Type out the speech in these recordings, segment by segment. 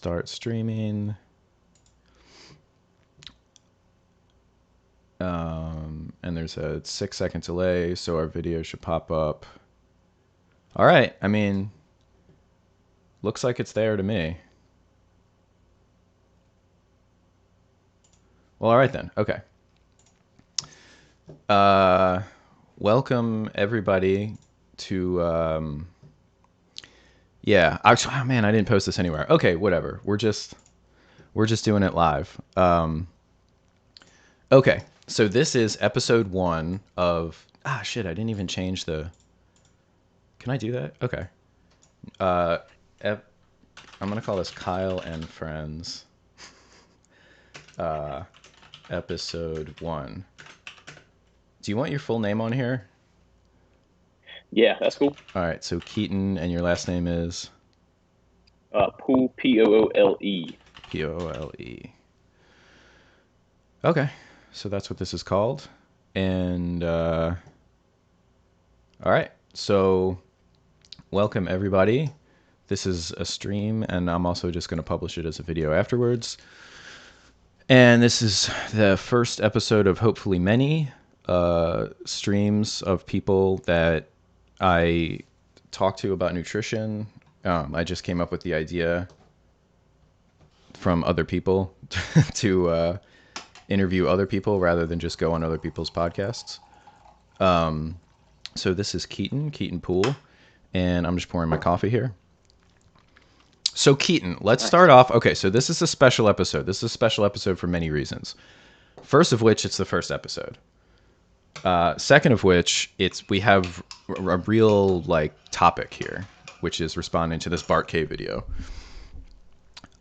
start streaming. And there's a 6-second delay, so our video should pop up. All right. I mean, looks like it's there to me. Well, all right then. Okay. Welcome everybody to yeah. Oh man, I didn't post this anywhere. Okay, whatever. We're just doing it live. Okay. So this is episode 1 of shit, I didn't even change the. Can I do that? Okay. I'm gonna call this Kyle and Friends. Episode 1. Do you want your full name on here? Yeah, that's cool. All right, so Keaton, and your last name is? Poole, Poole. Poole. Okay, so that's what this is called. And, all right, so welcome everybody. This is a stream, and I'm also just going to publish it as a video afterwards. And this is the first episode of hopefully many streams of people that I talk to about nutrition. I just came up with the idea from other people to interview other people rather than just go on other people's podcasts. So this is Keaton Poole, and I'm just pouring my coffee here. So Keaton, let's start off. Okay, so this is a special episode. This is a special episode for many reasons. First of which, it's the first episode. Second of which, we have a real topic here, which is responding to this Bart K video.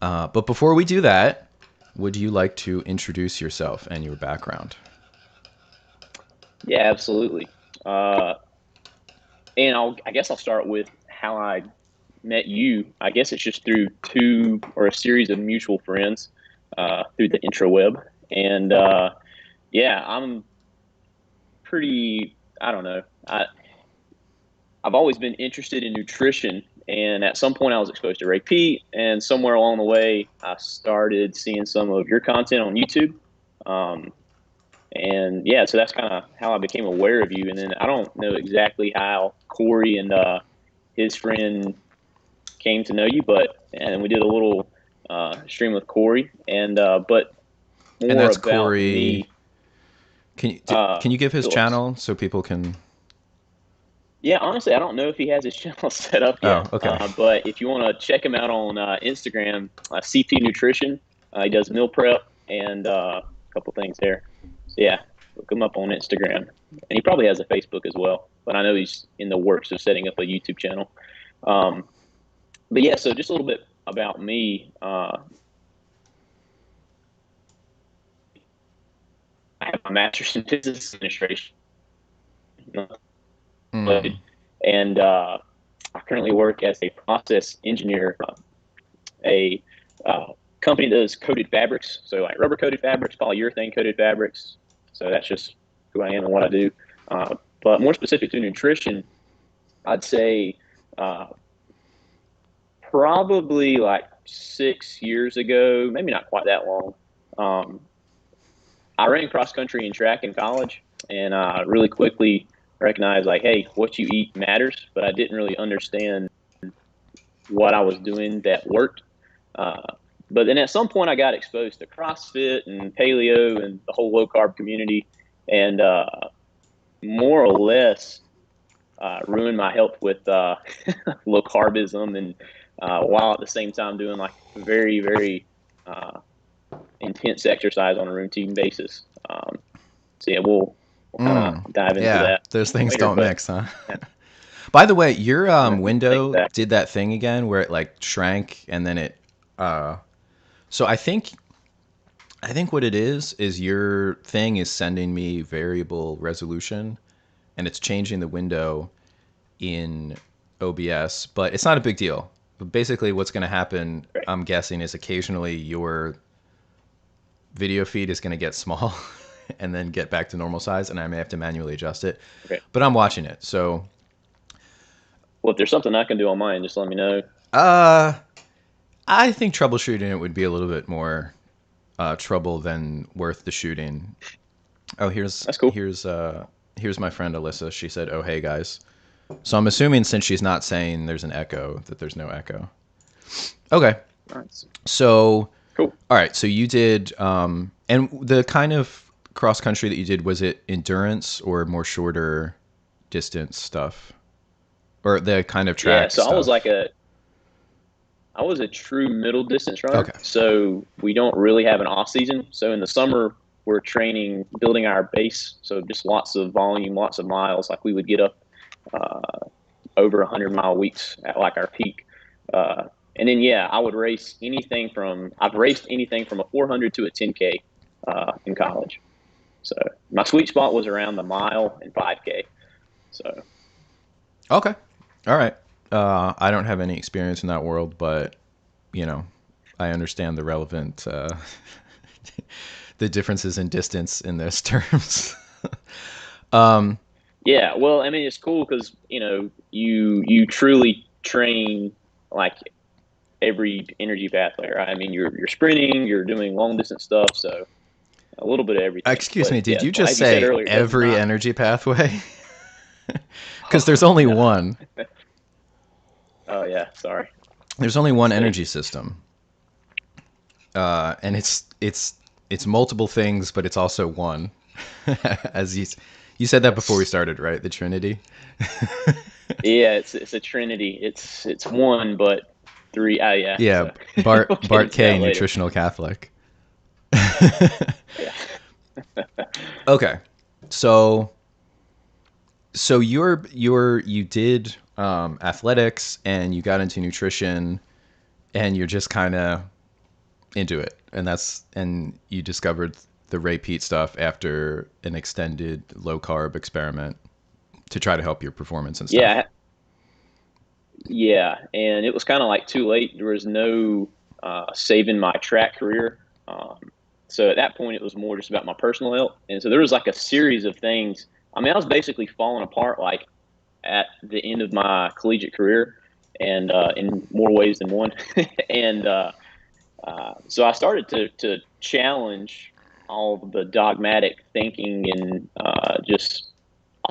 But before we do that, would you like to introduce yourself and your background? Yeah, absolutely. And I guess I'll start with how I met you. I guess it's just through a series of mutual friends through the intraweb. And yeah, I'm pretty, I don't know. I've always been interested in nutrition, and at some point I was exposed to Ray Pete, and somewhere along the way I started seeing some of your content on YouTube. And yeah, so that's kind of how I became aware of you. And then I don't know exactly how Corey and his friend came to know you, and we did a little stream with Corey, and but more and that's about Corey. me. Can you give his Phillips. channel so people can? Yeah, honestly, I don't know if he has his channel set up yet. Oh, okay. But if you want to check him out on Instagram, CP Nutrition, he does meal prep and a couple things there. So yeah, look him up on Instagram, and he probably has a Facebook as well. But I know he's in the works of setting up a YouTube channel. But yeah, so just a little bit about me. I have a master's in business administration. And I currently work as a process engineer, a company that does coated fabrics, so like rubber coated fabrics, polyurethane coated fabrics. So that's just who I am and what I do. But more specific to nutrition, I'd say probably like 6 years ago, maybe not quite that long. I ran cross country and track in college, and I really quickly recognized hey, what you eat matters, but I didn't really understand what I was doing that worked. But then at some point I got exposed to CrossFit and paleo and the whole low carb community, and more or less ruined my health with low carbism, and while at the same time doing very, very intense exercise on a routine basis. So yeah, we'll kind of dive into that. Those things later, don't mix, huh? Yeah. By the way, your window exactly. did that thing again where it shrank and then it. So I think what it is your thing is sending me variable resolution, and it's changing the window in OBS, but it's not a big deal. But basically, what's going to happen, Right. I'm guessing, is occasionally your video feed is going to get small and then get back to normal size, and I may have to manually adjust it. Okay. But I'm watching it, so. Well, if there's something I can do on mine, just let me know. I think troubleshooting it would be a little bit more trouble than worth the shooting. Oh, That's cool. here's my friend Alyssa. She said, "Oh, hey guys." So I'm assuming since she's not saying there's an echo, that there's no echo. Okay. Nice. So, Cool. all right. So you did, and the kind of cross country that you did, was it endurance or more shorter distance stuff, or the kind of Yeah. track So stuff? I was a true middle distance runner. Okay. So we don't really have an off season. So in the summer, we're training, building our base. So just lots of volume, lots of miles. Like we would get up over 100-mile weeks at like our peak. And then, yeah, I would race I've raced anything from a 400 to a 10K in college. So my sweet spot was around the mile and 5K. So, Okay. All right. I don't have any experience in that world, but you know, I understand the relevant the differences in distance in those terms. um, yeah, well, I mean, it's cool because, you truly train like every energy pathway, right? I mean, you're sprinting, you're doing long distance stuff. So a little bit of everything. excuse But me, did yeah, you just like you said say earlier, it does every not. energy pathway? Because there's only No. one. Oh, yeah. Sorry. There's only one Mistake. energy system, and it's multiple things, but it's also one. As you said that before we Yes. started, right? The Trinity. Yeah, it's a trinity. It's one, but three. Oh, yeah. Yeah, So Bart we'll get Bart into K, that later. nutritional Catholic. Yeah. Okay, so you did athletics and you got into nutrition and you're just kind of into it, and you discovered the Ray Peat stuff after an extended low carb experiment to try to help your performance and stuff. Yeah. Yeah. And it was kind of like too late. There was no saving my track career. Um, so at that point, it was more just about my personal health. And so there was like a series of things. I mean, I was basically falling apart like at the end of my collegiate career, and in more ways than one. and So I started to challenge all the dogmatic thinking and just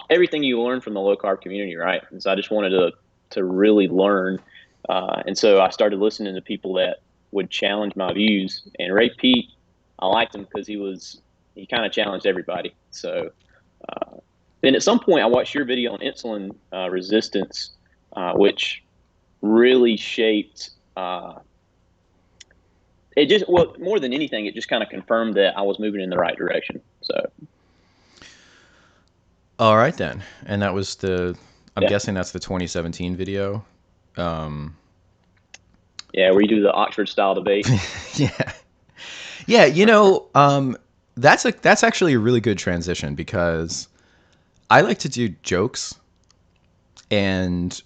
everything you learn from the low carb community, right? And so I just wanted to really learn, and so I started listening to people that would challenge my views. And Ray Peat, I liked him because he kind of challenged everybody. So then at some point, I watched your video on insulin resistance, which really shaped. It just well more than anything, it just kind of confirmed that I was moving in the right direction. So All right then, and that was I'm yeah, guessing that's the 2017 video. Um, yeah, where you do the Oxford style debate. yeah, yeah. That's actually a really good transition because I like to do jokes and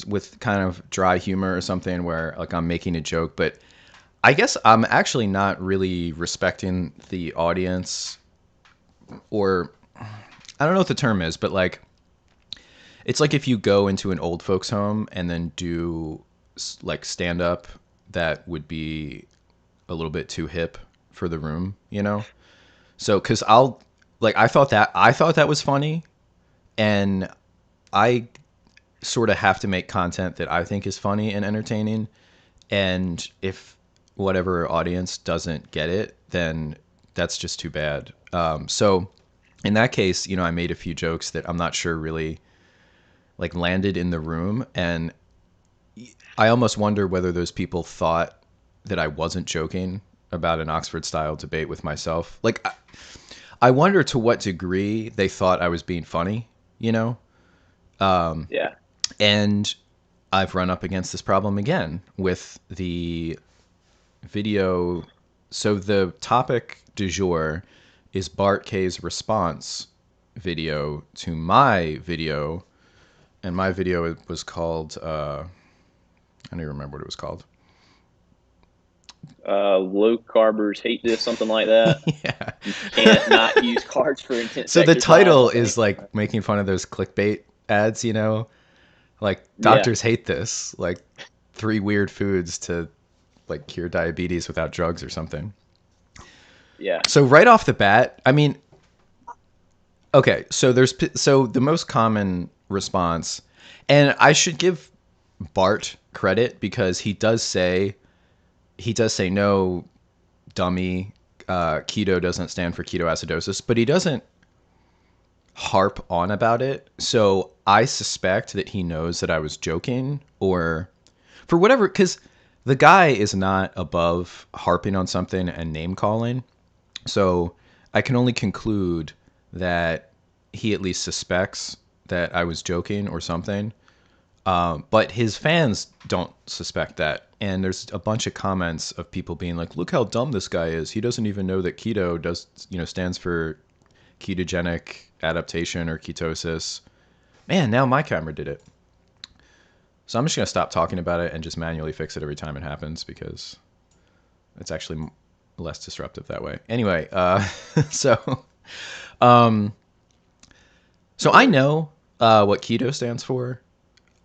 with kind of dry humor or something where like I'm making a joke, but I guess I'm actually not really respecting the audience, or I don't know what the term is, but like it's like if you go into an old folks home and then do like stand up, that would be a little bit too hip for the room, you know? So cuz I thought that was funny, and I sort of have to make content that I think is funny and entertaining. And if whatever audience doesn't get it, then that's just too bad. So in that case, I made a few jokes that I'm not sure really like landed in the room, and I almost wonder whether those people thought that I wasn't joking about an Oxford style debate with myself. Like I wonder to what degree they thought I was being funny, you know? Yeah. And I've run up against this problem again with the video. So the topic du jour is Bart Kay's response video to my video, and my video was called I don't even remember what it was called. Low carbers hate this, something like that. Yeah. You can't not use carbs for intense So the exercise, I title think. is like making fun of those clickbait ads, like Yeah. doctors hate this, like 3 weird foods to like cure diabetes without drugs or something. Yeah. So right off the bat, I mean, okay, so the most common response, and I should give Bart credit because he does say no, dummy, keto doesn't stand for ketoacidosis, but he doesn't harp on about it. So I suspect that he knows that I was joking, or for whatever, because the guy is not above harping on something and name calling. So I can only conclude that he at least suspects that I was joking or something. But his fans don't suspect that. And there's a bunch of comments of people being like, "Look how dumb this guy is. He doesn't even know that keto stands for ketogenic adaptation or ketosis." Man, now my camera did it. So I'm just gonna stop talking about it and just manually fix it every time it happens because it's actually less disruptive that way. Anyway, so um, so I know what keto stands for.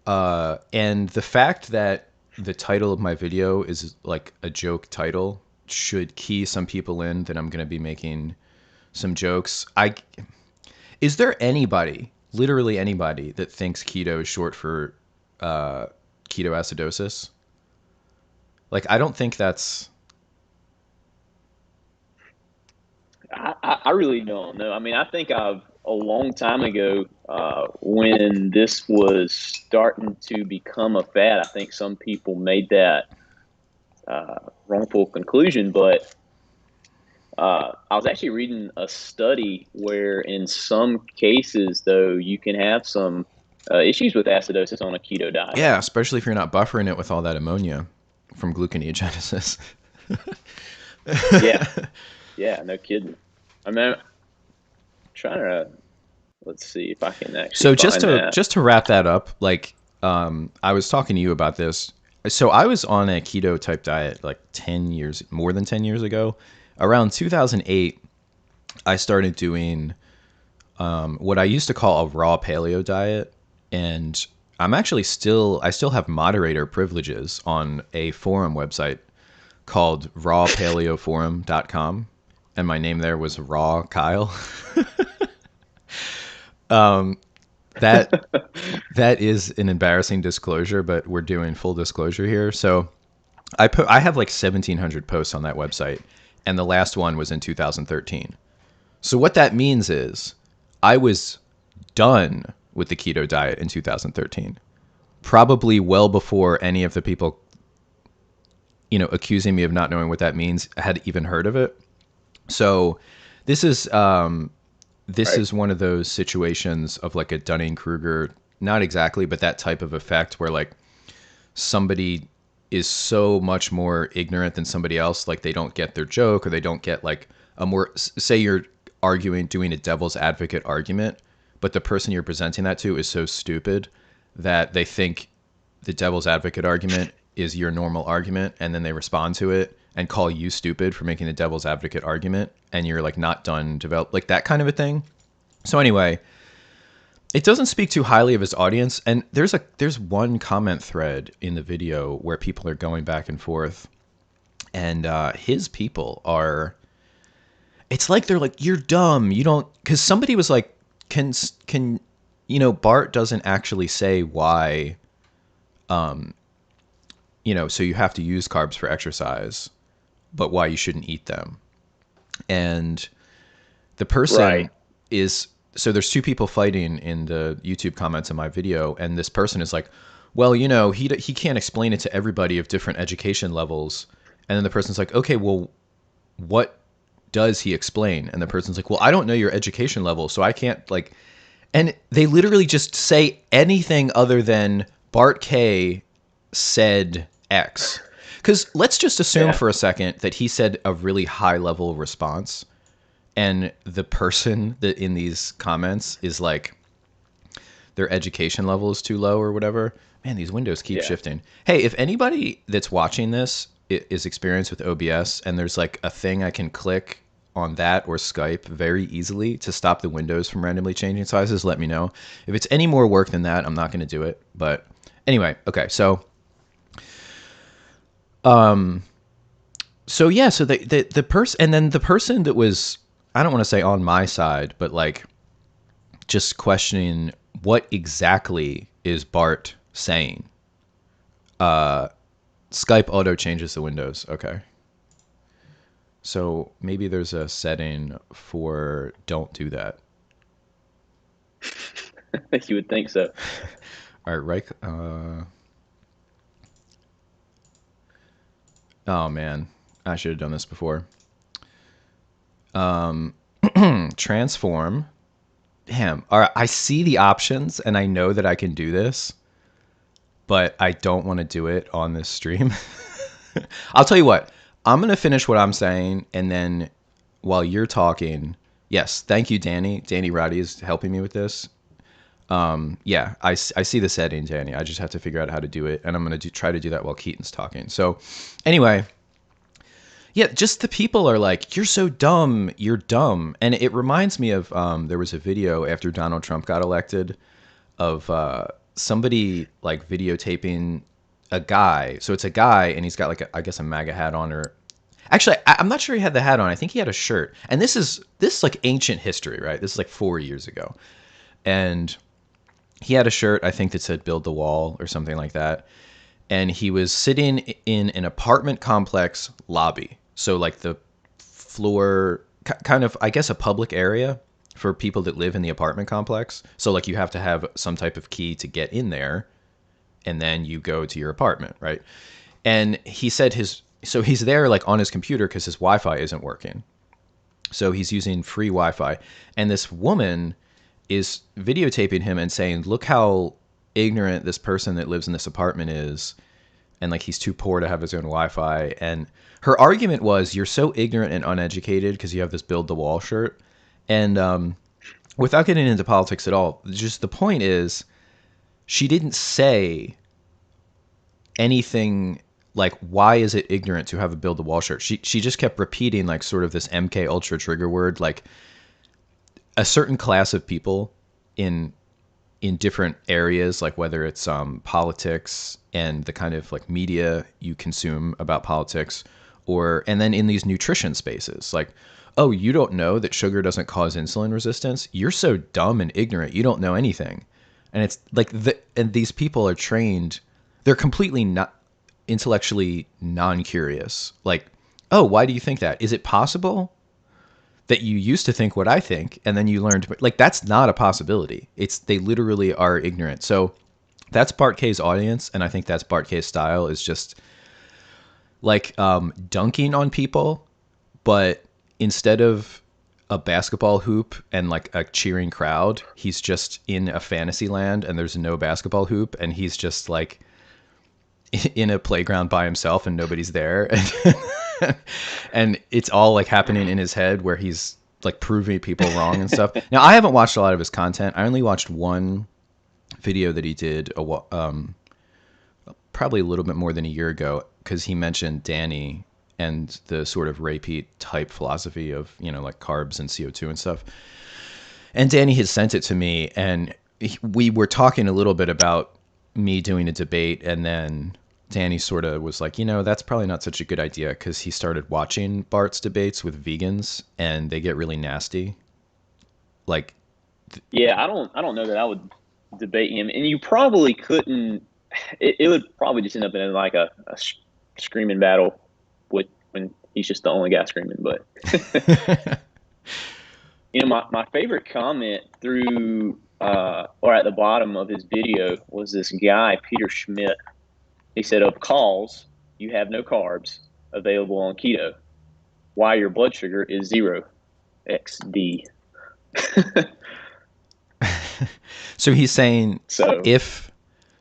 And the fact that the title of my video is like a joke title should key some people in that I'm going to be making some jokes. Is there anybody, literally anybody, that thinks keto is short for ketoacidosis? Like, I don't think that's... I really don't know. I mean, I think a long time ago, when this was starting to become a fad, I think some people made that wrongful conclusion. But I was actually reading a study where, in some cases, though, you can have some issues with acidosis on a keto diet. Yeah, especially if you're not buffering it with all that ammonia from gluconeogenesis. Yeah, yeah, no kidding. I mean, I'm trying to let's see if I can actually So just find to that. just to wrap that up, like I was talking to you about this. So I was on a keto type diet like 10 years, more than 10 years ago. Around 2008, I started doing what I used to call a raw paleo diet, and I still have moderator privileges on a forum website called rawpaleoforum.com, and my name there was Raw Kyle. That that is an embarrassing disclosure, but we're doing full disclosure here. So I have like 1,700 posts on that website, and the last one was in 2013. So what that means is I was done with the keto diet in 2013, probably well before any of the people accusing me of not knowing what that means had even heard of it. So this is this Right. is one of those situations of like a Dunning-Kruger, not exactly, but that type of effect where like somebody is so much more ignorant than somebody else, like they don't get their joke, or they don't get like a more, say you're doing a devil's advocate argument, but the person you're presenting that to is so stupid that they think the devil's advocate argument is your normal argument, and then they respond to it and call you stupid for making the devil's advocate argument, and you're like not done develop, like that kind of a thing. So anyway, it doesn't speak too highly of his audience, and there's one comment thread in the video where people are going back and forth, and his people are, it's like they're like, "You're dumb, you don't," because somebody was like, can Bart doesn't actually say why, so you have to use carbs for exercise, but why you shouldn't eat them. And the person Right. is, so there's two people fighting in the YouTube comments in my video, and this person is like, well, he can't explain it to everybody of different education levels. And then the person's like, okay, well, what does he explain? And the person's like, well, I don't know your education level, so I can't like. And they literally just say anything other than Bart K said X. Because let's just assume Yeah. for a second that he said a really high level response, and the person that in these comments is like, their education level is too low or whatever. Man, these windows keep Yeah. shifting. Hey, if anybody that's watching this is experienced with OBS, and there's like a thing I can click on that or Skype very easily to stop the windows from randomly changing sizes, let me know. If it's any more work than that, I'm not going to do it. But anyway, okay, so So yeah, so the person, and then the person that was, I don't want to say on my side, but like just questioning what exactly is Bart saying. Skype auto changes the windows. Okay. So maybe there's a setting for don't do that. You would think so. All right, right. Oh man, I should have done this before. Transform. Damn. All right, I see the options and I know that I can do this, but I don't want to do it on this stream. I'll tell you what. I'm gonna finish what I'm saying, and then while you're talking, yes, thank you, Danny. Danny Roddy is helping me with this. Yeah, I see the setting, Danny. I just have to figure out how to do it, and I'm gonna try to do that while Keaton's talking. So, anyway, yeah, just the people are like, "You're so dumb. You're dumb," and it reminds me of there was a video after Donald Trump got elected of somebody like videotaping a guy. So it's a guy, and he's got like I guess a MAGA hat on, or actually I'm not sure he had the hat on. I think he had a shirt. And this is like ancient history, right? This is like 4 years ago, and he had a shirt I think that said "Build the Wall" or something like that. And he was sitting in an apartment complex lobby. So like the floor, kind of, I guess, a public area for people that live in the apartment complex. So like you have to have some type of key to get in there, and then you go to your apartment, right? And he said so he's there like on his computer because his Wi-Fi isn't working. So he's using free Wi-Fi, and this woman is videotaping him and saying, "Look how ignorant this person that lives in this apartment is, and like he's too poor to have his own Wi-Fi." And her argument was, "You're so ignorant and uneducated because you have this build the wall shirt." And without getting into politics at all, just the point is, she didn't say anything like, why is it ignorant to have a build the wall shirt. She just kept repeating like sort of this MK Ultra trigger word, like a certain class of people in different areas, like whether it's politics and the kind of like media you consume about politics, or and then in these nutrition spaces, like, oh, you don't know that sugar doesn't cause insulin resistance? You're so dumb and ignorant. You don't know anything. And it's like and these people are trained. They're completely not intellectually non-curious. Like, oh, why do you think that? Is it possible that you used to think what I think, and then you learned, like, that's not a possibility. They literally are ignorant. So that's Bart K's audience, and I think that's Bart K's style, is just like dunking on people, but instead of a basketball hoop and like a cheering crowd, he's just in a fantasy land and there's no basketball hoop, and he's just like in a playground by himself and nobody's there. And it's all like happening in his head where he's like proving people wrong and stuff. Now, I haven't watched a lot of his content. I only watched one video that he did probably a little bit more than a year ago, because he mentioned Danny and the sort of repeat type philosophy of, like carbs and CO2 and stuff. And Danny had sent it to me, and we were talking a little bit about me doing a debate, and then Danny sort of was like, that's probably not such a good idea, because he started watching Bart's debates with vegans, and they get really nasty. Like, Yeah, I don't know that I would debate him, and you probably couldn't. It would probably just end up in like a screaming battle with when he's just the only guy screaming. But my favorite comment through or at the bottom of his video was this guy, Peter Schmidt. He said, "Of calls, you have no carbs available on keto. Why your blood sugar is 0 XD." So he's saying, So if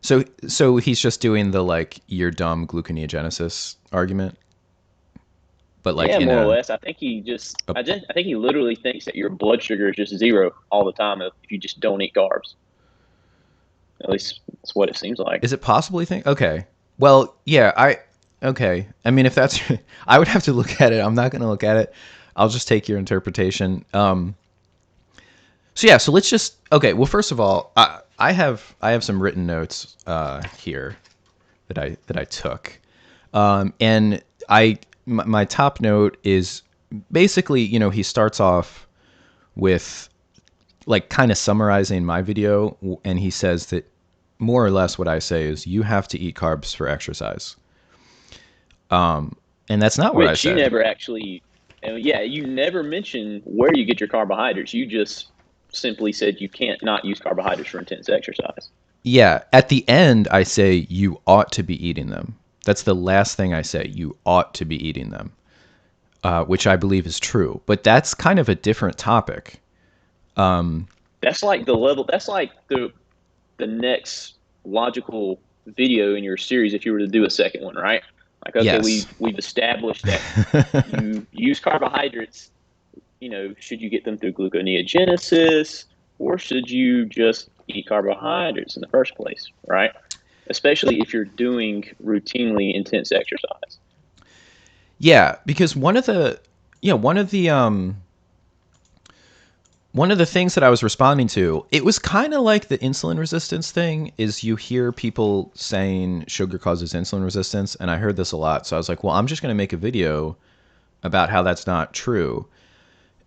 so he's just doing the like, you're dumb gluconeogenesis argument, but like yeah, more or less. I think I think he literally thinks that your blood sugar is just 0 all the time if you just don't eat carbs. At least that's what it seems like. Is it possible you think? Okay. Well, yeah, okay. I mean, if that's, I would have to look at it. I'm not going to look at it. I'll just take your interpretation. So yeah, so let's just, okay. Well, first of all, I have some written notes here that I took. And my top note is basically, he starts off with like kind of summarizing my video, and he says that more or less what I say is you have to eat carbs for exercise. And that's not what I Which you say. never actually, yeah, you never mention where you get your carbohydrates. You just simply said you can't not use carbohydrates for intense exercise. Yeah, at the end, I say you ought to be eating them. That's the last thing I say. You ought to be eating them, which I believe is true. But that's kind of a different topic. That's like the level. That's like the next logical video in your series if you were to do a second one, right? Like, okay, Yes. we've established that you use carbohydrates. Should you get them through gluconeogenesis, or should you just eat carbohydrates in the first place, right? Especially if you're doing routinely intense exercise. Yeah, because one of the things that I was responding to, it was kind of like the insulin resistance thing, is you hear people saying sugar causes insulin resistance, and I heard this a lot. So I was like, well, I'm just going to make a video about how that's not true.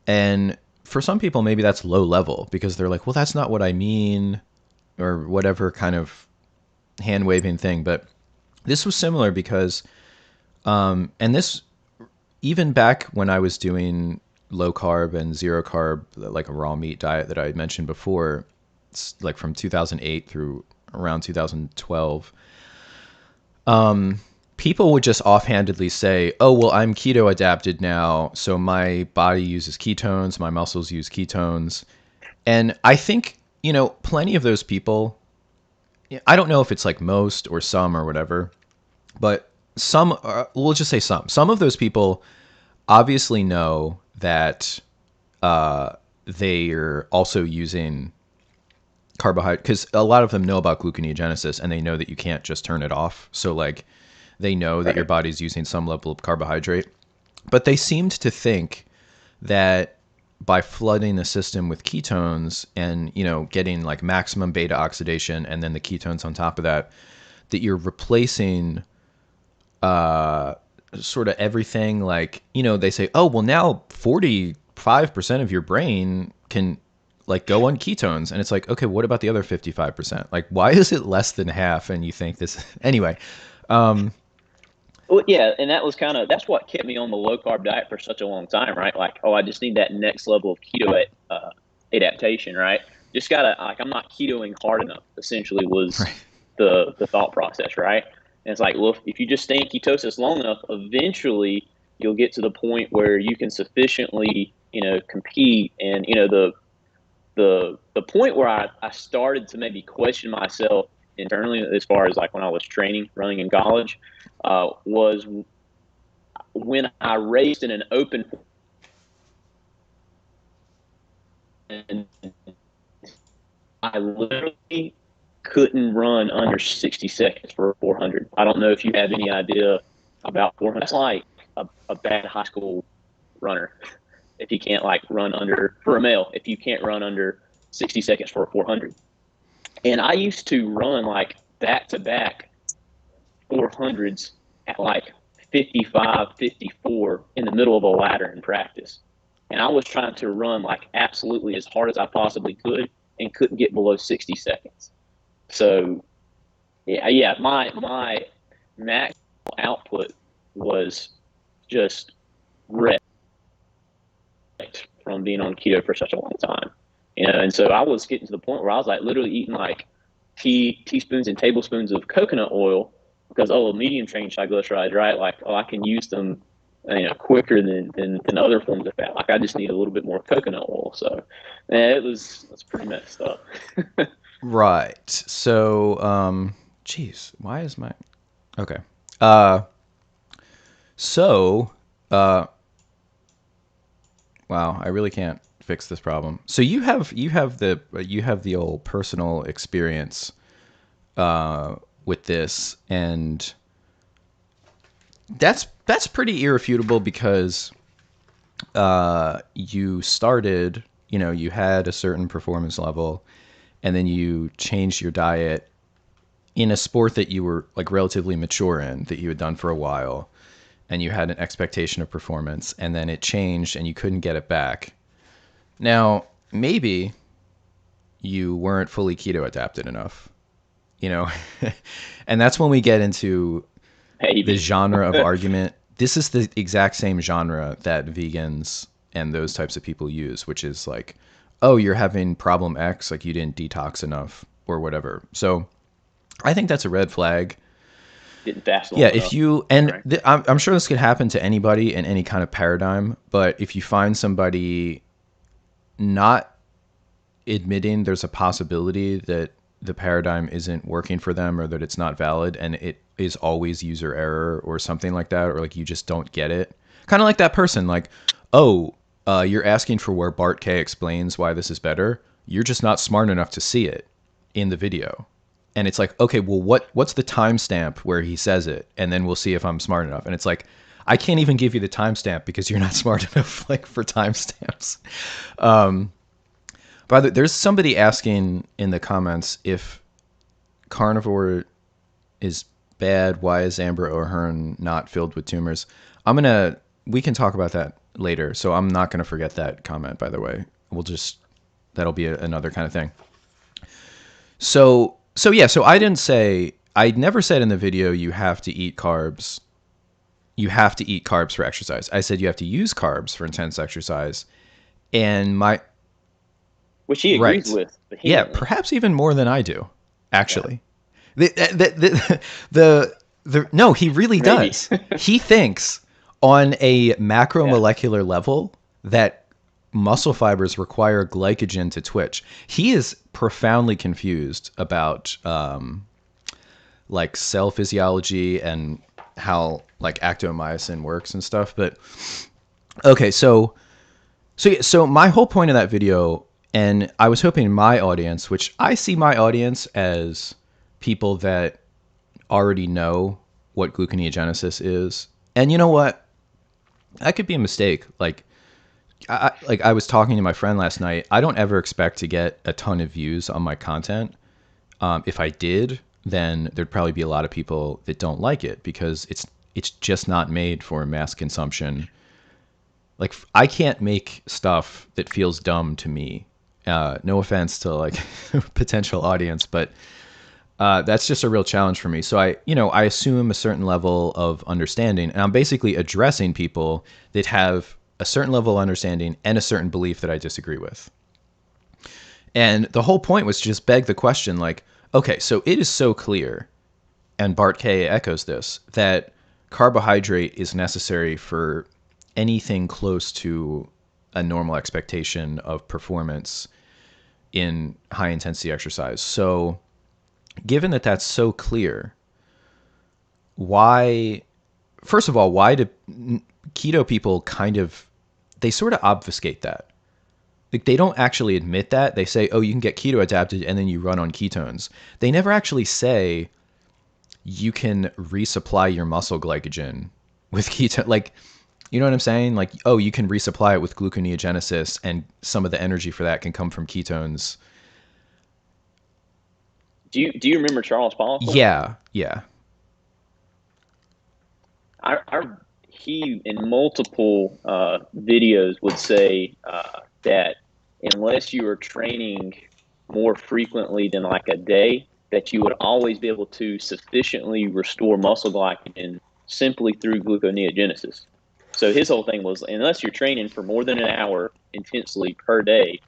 And for some people, maybe that's low level because they're like, well, that's not what I mean, or whatever kind of hand waving thing. But this was similar because, and this, even back when I was doing low carb and zero carb, like a raw meat diet that I had mentioned before, like from 2008 through around 2012, people would just offhandedly say, oh, well, I'm keto adapted now. So my body uses ketones, my muscles use ketones. And I think, plenty of those people, I don't know if it's like most or some or whatever, but some, we'll just say some of those people obviously know that they're also using carbohydrate because a lot of them know about gluconeogenesis and they know that you can't just turn it off. So like they know that your Right. body's using some level of carbohydrate, but they seemed to think that by flooding the system with ketones and getting like maximum beta oxidation and then the ketones on top of that, that you're replacing sort of everything. Like they say, oh well, now 45% of your brain can like go on ketones, and it's like, okay, what about the other 55%? Like, why is it less than half? And you think this anyway. Well, yeah, and that's what kept me on the low carb diet for such a long time, right? Like, oh, I just need that next level of keto adaptation, right? Just gotta like, I'm not ketoing hard enough. Essentially, was Right. the thought process, right? And it's like, well, if you just stay in ketosis long enough, eventually you'll get to the point where you can sufficiently, compete. And the point where I started to maybe question myself internally, as far as like when I was training, running in college, was when I raced in an open, and I literally couldn't run under 60 seconds for 400. I don't know if you have any idea about 400. That's like a bad high school runner. If you can't like run under, for a male, if you can't run under 60 seconds for a 400. And I used to run like back to back 400s at like 55, 54 in the middle of a ladder in practice. And I was trying to run like absolutely as hard as I possibly could and couldn't get below 60 seconds. So yeah, my max output was just wrecked from being on keto for such a long time. And so I was getting to the point where I was like literally eating like teaspoons and tablespoons of coconut oil because, oh, medium chain triglycerides, right? Like, oh, I can use them quicker than other forms of fat. Like, I just need a little bit more coconut oil. So yeah, it's pretty messed up. Right. So, geez, why is my okay? Uh, so, uh, wow, I really can't fix this problem. So you have the old personal experience with this, and that's pretty irrefutable because you started, you had a certain performance level, and then you changed your diet in a sport that you were like relatively mature in, that you had done for a while, and you had an expectation of performance, and then it changed and you couldn't get it back. Now, maybe you weren't fully keto adapted enough, you know? And that's when we get into the Maybe. genre of argument. This is the exact same genre that vegans and those types of people use, which is like, oh, you're having problem X, like you didn't detox enough or whatever. So I think that's a red flag. Didn't fast Yeah, long if enough. you, and Right. I'm sure this could happen to anybody in any kind of paradigm, but if you find somebody not admitting there's a possibility that the paradigm isn't working for them or that it's not valid and it is always user error or something like that, or like you just don't get it. Kind of like that person, like, oh, you're asking for where Bart K explains why this is better. You're just not smart enough to see it in the video. And it's like, okay, well, what's the timestamp where he says it? And then we'll see if I'm smart enough. And it's like, I can't even give you the timestamp because you're not smart enough, like, for timestamps. By the way, there's somebody asking in the comments if carnivore is bad. Why is Amber O'Hearn not filled with tumors? We can talk about that later. So I'm not gonna forget that comment. By the way, that'll be another kind of thing. So yeah. So I never said in the video you have to eat carbs. You have to eat carbs for exercise. I said you have to use carbs for intense exercise. And my Which he agrees right. with Yeah, vehemently. perhaps even more than I do, Yeah. actually. No, he really Maybe. does. He thinks on a Yeah. macromolecular level that muscle fibers require glycogen to twitch. He is profoundly confused about like cell physiology and how like actomyosin works and stuff. But okay, so my whole point of that video, and I was hoping my audience, which I see my audience as people that already know what gluconeogenesis is. And you know what? That could be a mistake. Like I was talking to my friend last night. I don't ever expect to get a ton of views on my content. If I did, then there'd probably be a lot of people that don't like it because it's just not made for mass consumption. Like I can't make stuff that feels dumb to me. No offense to like potential audience, but that's just a real challenge for me. So I assume a certain level of understanding, and I'm basically addressing people that have a certain level of understanding and a certain belief that I disagree with. And the whole point was to just beg the question, like, okay, so it is so clear, and Bart K echoes this, that carbohydrate is necessary for anything close to a normal expectation of performance in high intensity exercise. So given that that's so clear, why, first of all, why do keto people kind of, they sort of obfuscate that? Like they don't actually admit that. They say, oh, you can get keto adapted and then you run on ketones. They never actually say you can resupply your muscle glycogen with keto. Like, you know what I'm saying? Like, oh, you can resupply it with gluconeogenesis and some of the energy for that can come from ketones. Do you remember Charles Poliquin? Yeah, yeah. He in multiple videos would say that unless you are training more frequently than like a day, that you would always be able to sufficiently restore muscle glycogen simply through gluconeogenesis. So his whole thing was, unless you're training for more than an hour intensely per day,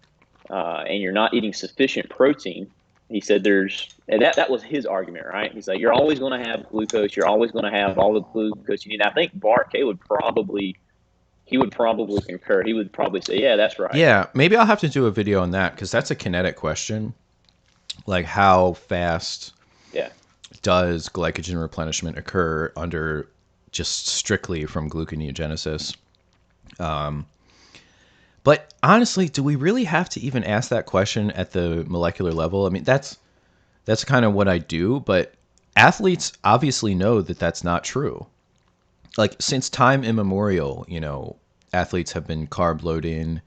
and you're not eating sufficient protein, he said and that was his argument, right? He's like, you're always going to have glucose, you're always going to have all the glucose you need. I think Bart K he would probably concur. He would probably say, yeah, that's right. Yeah, maybe I'll have to do a video on that because that's a kinetic question. Like, how fast Yeah. does glycogen replenishment occur under just strictly from gluconeogenesis? But honestly, do we really have to even ask that question at the molecular level? I mean, that's kind of what I do, but athletes obviously know that that's not true. Like since time immemorial, athletes have been carb loading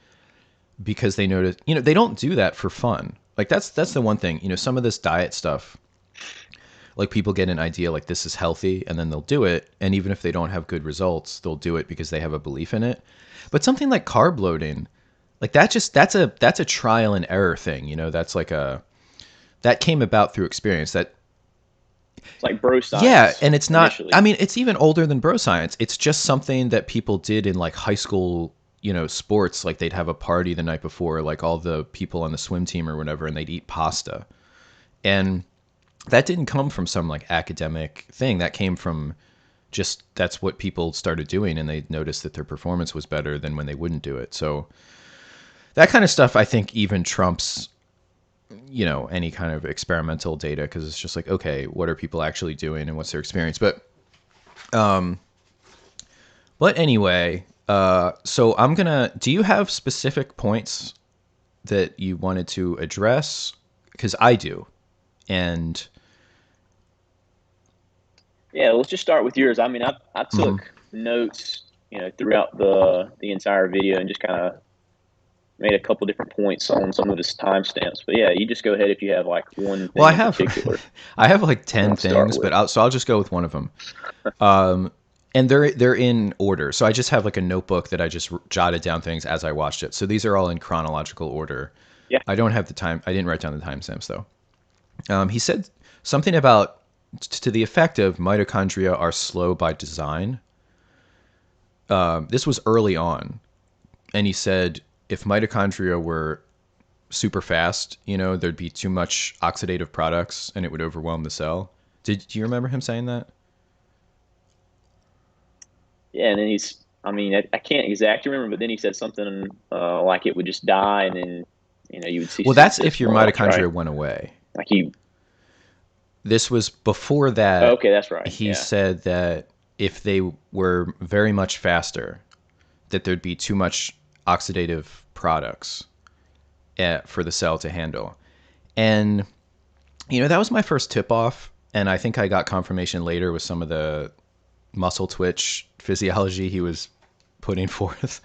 because they notice, they don't do that for fun. Like that's the one thing, some of this diet stuff Like people get an idea like this is healthy and then they'll do it. And even if they don't have good results, they'll do it because they have a belief in it. But something like carb loading, like that's a trial and error thing. That's like that came about through experience. It's like bro Yeah, science and it's not, initially. I mean, it's even older than bro science. It's just something that people did in like high school, sports. Like they'd have a party the night before, like all the people on the swim team or whatever, and they'd eat pasta. And that didn't come from some like academic thing. That came from just that's what people started doing, and they noticed that their performance was better than when they wouldn't do it. So that kind of stuff, I think, even trumps any kind of experimental data, because it's just like, okay, what are people actually doing and what's their experience? But anyway, so do you have specific points that you wanted to address? Because I do. And Yeah, let's just start with yours. I mean, I mhm. took notes, throughout the entire video and just kind of made a couple different points on some of his timestamps. But yeah, you just go ahead if you have like one Well, thing in particular I have like you 10 want to start things, with. but I'll just go with one of them. And they're in order. So I just have like a notebook that I just jotted down things as I watched it. So these are all in chronological order. Yeah. I don't have the time. I didn't write down the timestamps though. He said something about to the effect of mitochondria are slow by design. This was early on, and he said if mitochondria were super fast, there'd be too much oxidative products and it would overwhelm the cell. Do you remember him saying that? Yeah, and then I mean, I can't exactly remember, but then he said something like it would just die, and then you would Well, cease to that's if exist your more or less, right? mitochondria went away. Like he. This was before Oh, that. okay, that's right. He Yeah. said that if they were very much faster, that there'd be too much oxidative products for the cell to handle. And, that was my first tip off. And I think I got confirmation later with some of the muscle twitch physiology he was putting forth,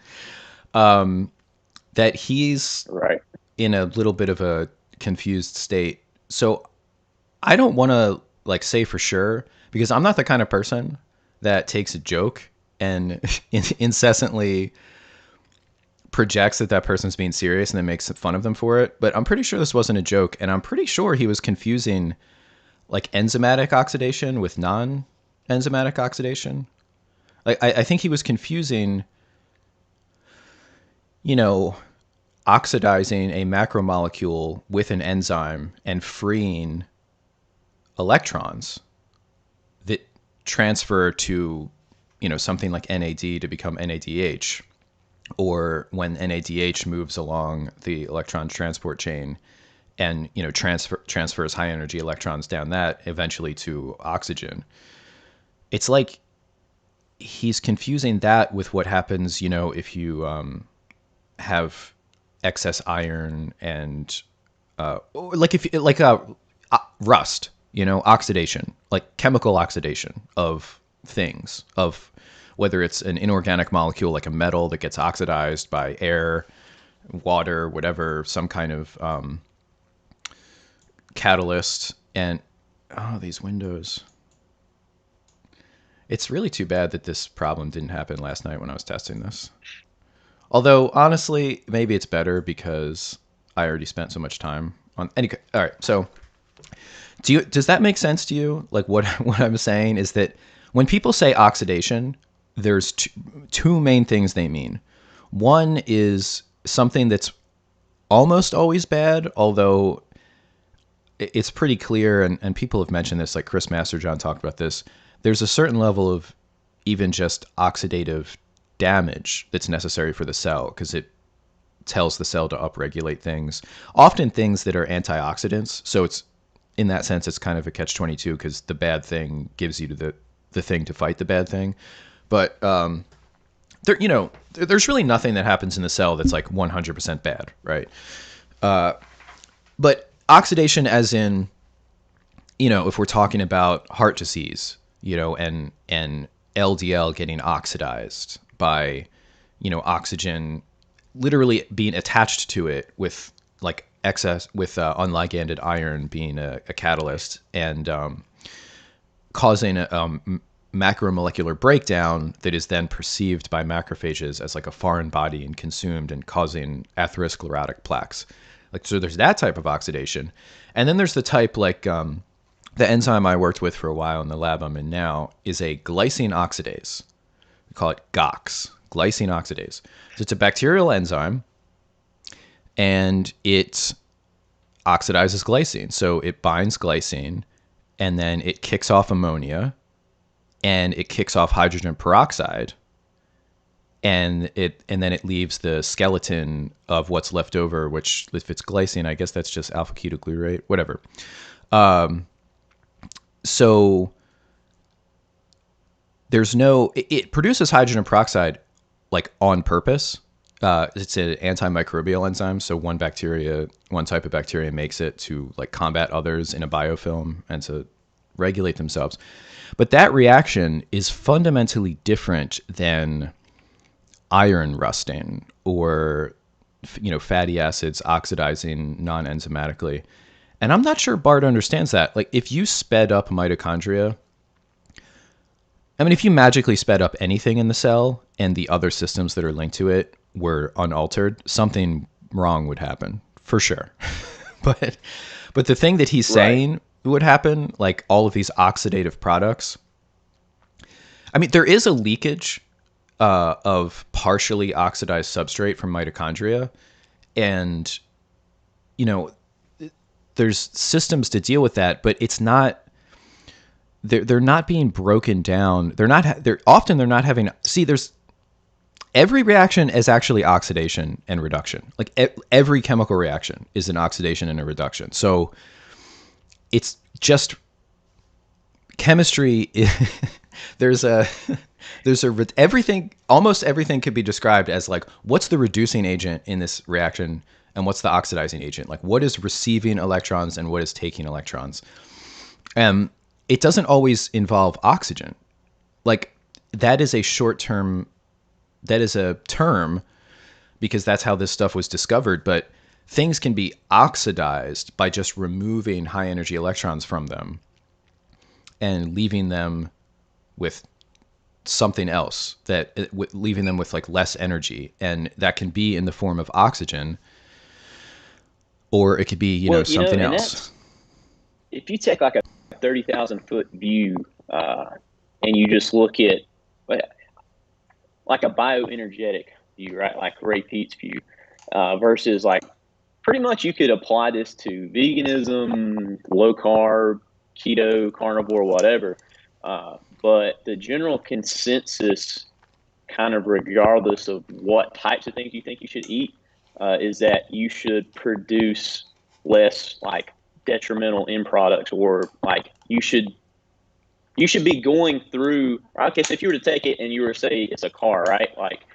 that he's Right. in a little bit of a confused state. So I don't want to like say for sure, because I'm not the kind of person that takes a joke and incessantly projects that person's being serious and then makes fun of them for it. But I'm pretty sure this wasn't a joke, and I'm pretty sure he was confusing like enzymatic oxidation with non-enzymatic oxidation. Like I think he was confusing, you know, oxidizing a macromolecule with an enzyme and freeing electrons that transfer to, something like NAD to become NADH, or when NADH moves along the electron transport chain and transfers high energy electrons down that eventually to oxygen. It's like he's confusing that with what happens, if you have excess iron and like if like rust, oxidation, like chemical oxidation of things, of whether it's an inorganic molecule like a metal that gets oxidized by air, water, whatever, some kind of catalyst. And these windows. It's really too bad that this problem didn't happen last night when I was testing this. Although honestly, maybe it's better because I already spent so much time on any. All right, so does that make sense to you? Like what I'm saying is that when people say oxidation, there's two main things they mean. One is something that's almost always bad, although it's pretty clear, and people have mentioned this, like Chris Masterjohn talked about this. There's a certain level of even just oxidative damage that's necessary for the cell, because it tells the cell to upregulate things, often things that are antioxidants. So it's in that sense, it's kind of a catch-22, because the bad thing gives you the thing to fight the bad thing. But there's really nothing that happens in the cell that's like 100% bad, right? But oxidation, as in, if we're talking about heart disease, and LDL getting oxidized by, oxygen literally being attached to it with like excess with unliganded iron being a catalyst, and causing a macromolecular breakdown that is then perceived by macrophages as like a foreign body and consumed and causing atherosclerotic plaques. Like, so there's that type of oxidation. And then there's the type like the enzyme I worked with for a while in the lab I'm in now is a glycine oxidase. We call it GOX, glycine oxidase. So it's a bacterial enzyme and it oxidizes glycine. So it binds glycine and then it kicks off ammonia and it kicks off hydrogen peroxide, and then it leaves the skeleton of what's left over, which if it's glycine, I guess that's just alpha ketoglutarate, whatever. So there's no, it produces hydrogen peroxide like on purpose. It's an antimicrobial enzyme, so one type of bacteria makes it to like combat others in a biofilm and to regulate themselves. But that reaction is fundamentally different than iron rusting or fatty acids oxidizing non-enzymatically. And I'm not sure Bart understands that. Like if you sped up mitochondria, I mean if you magically sped up anything in the cell and the other systems that are linked to it were unaltered, something wrong would happen for sure. but the thing that he's saying would happen, like all of these oxidative products, I mean, there is a leakage of partially oxidized substrate from mitochondria. And, there's systems to deal with that, but it's not, they're not being broken down. They're not having, see, there's, every reaction is actually oxidation and reduction. Like every chemical reaction is an oxidation and a reduction. So it's just chemistry. There's everything, almost everything could be described as like, what's the reducing agent in this reaction and what's the oxidizing agent? Like what is receiving electrons and what is taking electrons? It doesn't always involve oxygen. Like that is a term because that's how this stuff was discovered, but things can be oxidized by just removing high energy electrons from them and leaving them with something else, leaving them with like less energy. And that can be in the form of oxygen, or it could be, something else. If you take like a 30,000 foot view and you just look at like a bioenergetic view, right? Like Ray Peat's view versus like pretty much you could apply this to veganism, low carb, keto, carnivore, whatever. But the general consensus, kind of regardless of what types of things you think you should eat, is that you should produce less like detrimental end products, or like you should be going through. Okay, so if you were to take it and you were to say it's a car, right? Like,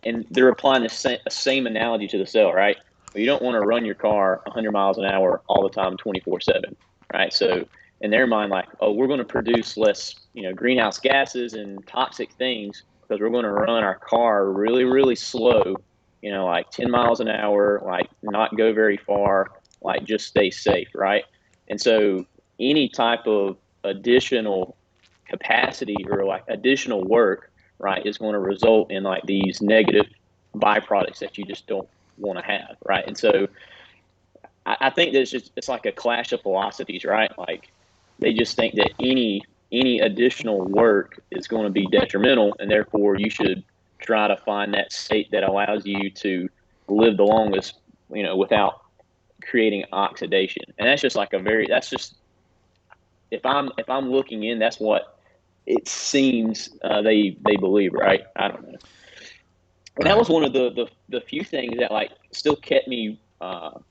and they're applying the same analogy to the cell, right? But you don't want to run your car 100 miles an hour all the time, 24/7, right? So in their mind, like, oh, we're going to produce less, greenhouse gases and toxic things because we're going to run our car really, really slow, like 10 miles an hour, like not go very far, like just stay safe, right? And so any type of additional capacity or like additional work, right, is going to result in like these negative byproducts that you just don't want to have, right? And so I think that it's like a clash of philosophies, right? Like they just think that any additional work is going to be detrimental, and therefore you should try to find that state that allows you to live the longest, without creating oxidation. And that's just like that's just, if I'm looking in, that's what it seems they believe, right? I don't know. And that was one of the few things that like still kept me kind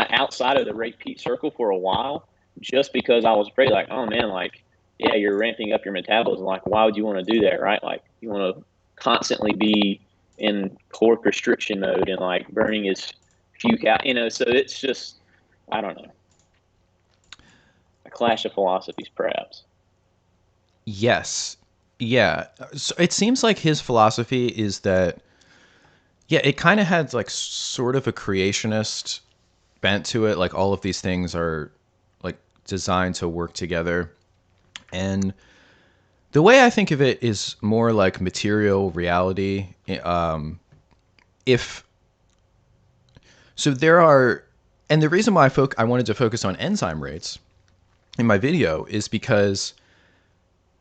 of outside of the Ray Peat circle for a while, just because I was afraid, like, oh man, like, yeah, you're ramping up your metabolism. Like, why would you want to do that, right? Like, you want to constantly be in caloric restriction mode and like burning his few so it's just, I don't know, a clash of philosophies, perhaps. Yes. Yeah. So it seems like his philosophy is that, yeah, it kind of had like sort of a creationist bent to it. Like all of these things are like designed to work together. And the way I think of it is more like material reality. If so, there are, and the reason why I wanted to focus on enzyme rates in my video is because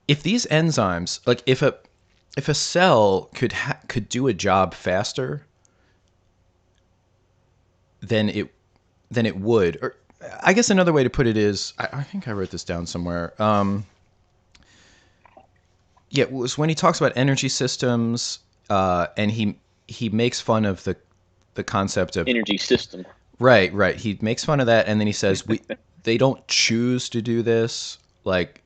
if these enzymes, like if a cell could do a job faster than it would, or I guess another way to put it is, I think I wrote this down somewhere. Yeah, it was when he talks about energy systems, and he makes fun of the concept of energy system. Right. He makes fun of that, and then he says they don't choose to do this, like,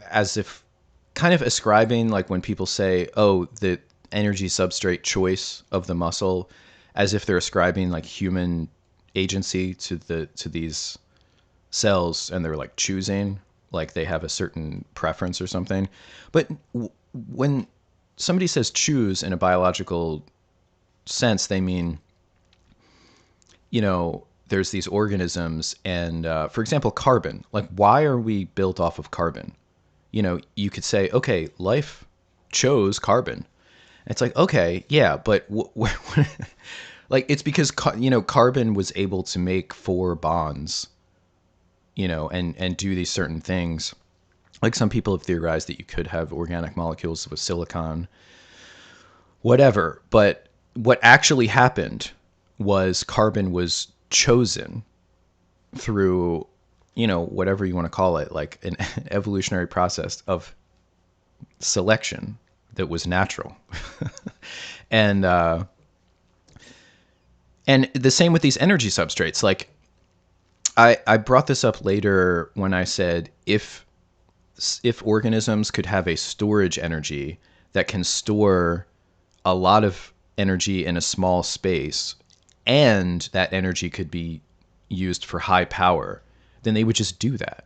as if kind of ascribing, like when people say, oh, the energy substrate choice of the muscle, as if they're ascribing like human agency to these cells, and they're like choosing, like they have a certain preference or something. But when somebody says choose in a biological sense, they mean, there's these organisms, and for example, carbon. Like, why are we built off of carbon? You could say, okay, life chose carbon. It's like, okay, yeah, but like, it's because carbon was able to make four bonds, and do these certain things. Like, some people have theorized that you could have organic molecules with silicon, whatever. But what actually happened was carbon was chosen through, whatever you want to call it, like an evolutionary process of selection that was natural. and the same with these energy substrates. Like, I brought this up later when I said if organisms could have a storage energy that can store a lot of energy in a small space, and that energy could be used for high power, then they would just do that.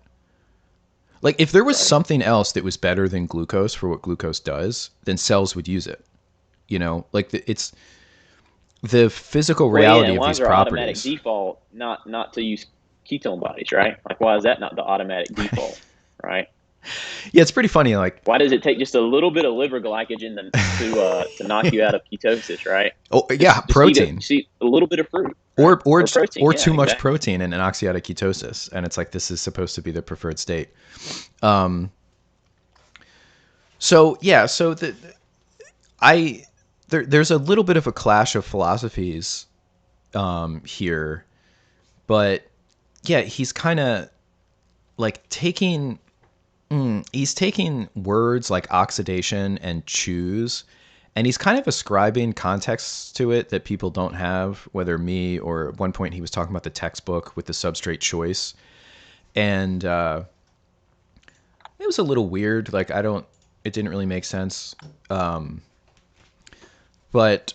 Like, if there was something else that was better than glucose for what glucose does, then cells would use it. Like, it's the physical reality of Why these is our automatic properties. default not to use ketone bodies, right? Like, why is that not the automatic default, right? Yeah, it's pretty funny. Like, Why does it take just a little bit of liver glycogen to knock you out of ketosis, right? oh yeah, protein. Eat a little bit of fruit, right? Or protein, or yeah, too much exactly. protein in an oxidative ketosis, and it's like, this is supposed to be the preferred state. So yeah, so I there's a little bit of a clash of philosophies here, but yeah, he's kind of like he's taking words like oxidation and choose, and he's kind of ascribing contexts to it that people don't have, whether me, or at one point he was talking about the textbook with the substrate choice. And it was a little weird. Like, it didn't really make sense. But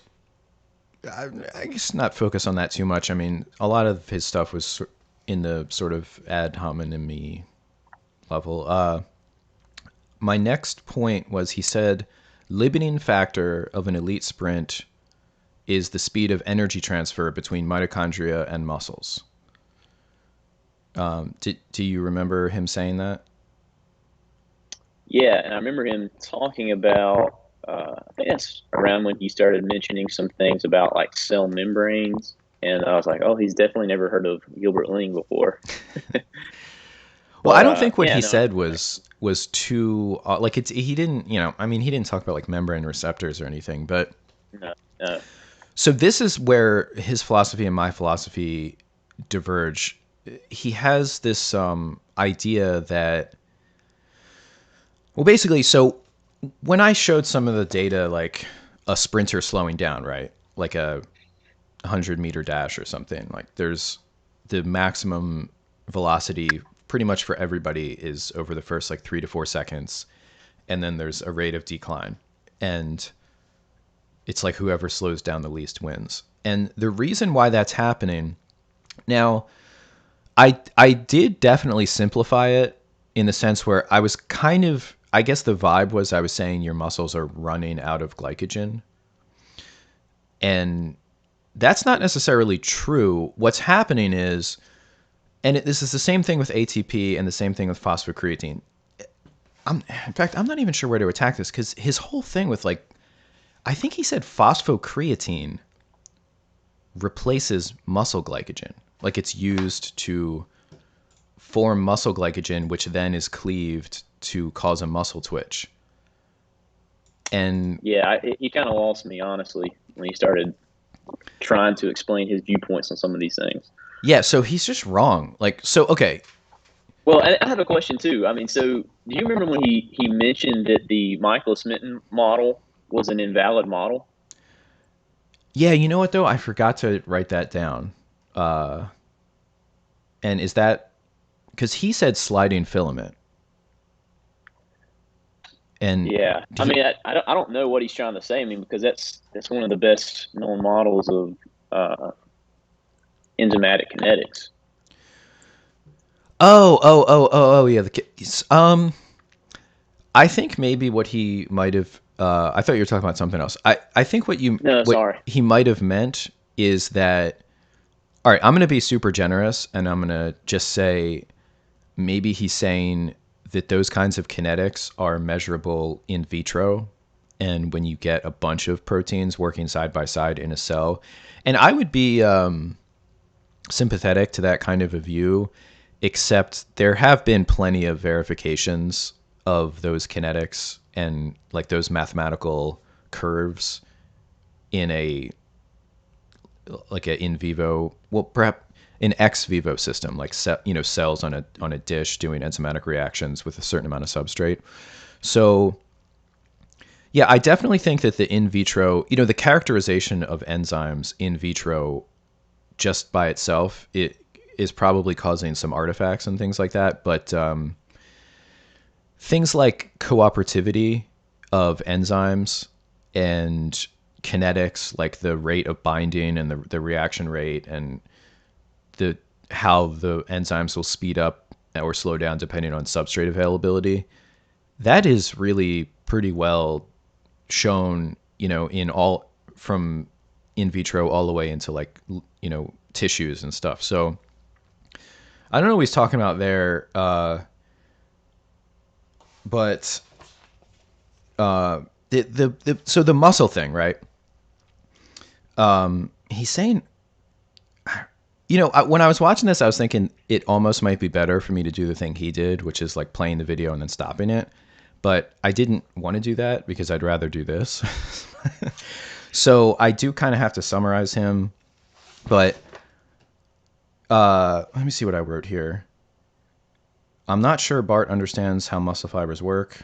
I guess not focus on that too much. I mean, a lot of his stuff was in the sort of ad hominem level. My next point was, he said, limiting factor of an elite sprint is the speed of energy transfer between mitochondria and muscles. Do you remember him saying that? Yeah, and I remember him talking about. I think that's around when he started mentioning some things about like cell membranes, and I was like, oh, he's definitely never heard of Gilbert Ling before. Well, I But don't think what yeah, he no, said was too like, it's he didn't, I mean, he didn't talk about like membrane receptors or anything. But no, no. so this is where his philosophy and my philosophy diverge. He has this idea that, well, basically, so when I showed some of the data, like a sprinter slowing down, right, like a 100-meter dash or something, like there's the maximum velocity pretty much for everybody is over the first like 3 to 4 seconds, and then there's a rate of decline, and it's like whoever slows down the least wins. And the reason why that's happening now, I did definitely simplify it in the sense where I was kind of, I guess the vibe was, I was saying your muscles are running out of glycogen, and that's not necessarily true. What's happening is And this is the same thing with ATP and the same thing with phosphocreatine. In fact, I'm not even sure where to attack this because his whole thing with like, I think he said phosphocreatine replaces muscle glycogen. Like it's used to form muscle glycogen, which then is cleaved to cause a muscle twitch. And Yeah, he kind of lost me, honestly, when he started trying to explain his viewpoints on some of these things. yeah, so he's just wrong. Like, so, okay. Well, I have a question too. I mean, so do you remember when he mentioned that the Michael Smitten model was an invalid model? Yeah, you know what though? I forgot to write that down. Uh, and is that because he said sliding filament? And Yeah, I he, mean, I don't know what he's trying to say. I mean, because that's one of the best known models of uh, enzymatic kinetics. yeah. I think maybe what he might have. I thought you were talking about something else. I think No, what sorry. he might have meant is that. All right, I'm going to be super generous, and I'm going to just say maybe he's saying that those kinds of kinetics are measurable in vitro, and when you get a bunch of proteins working side by side in a cell. And I would be sympathetic to that kind of a view, except there have been plenty of verifications of those kinetics and like those mathematical curves in a like a in vivo, well, perhaps an ex vivo system, like cells on a dish doing enzymatic reactions with a certain amount of substrate. So yeah, I definitely think that the in vitro, the characterization of enzymes in vitro just by itself, it is probably causing some artifacts and things like that. But things like cooperativity of enzymes and kinetics, like the rate of binding and the reaction rate and the how the enzymes will speed up or slow down depending on substrate availability, that is really pretty well shown, in all from in vitro all the way into like tissues and stuff. So I don't know what he's talking about there, but so the muscle thing, right? He's saying, when I was watching this, I was thinking it almost might be better for me to do the thing he did, which is like playing the video and then stopping it. But I didn't want to do that because I'd rather do this. So I do kind of have to summarize him. But let me see what I wrote here. I'm not sure Bart understands how muscle fibers work.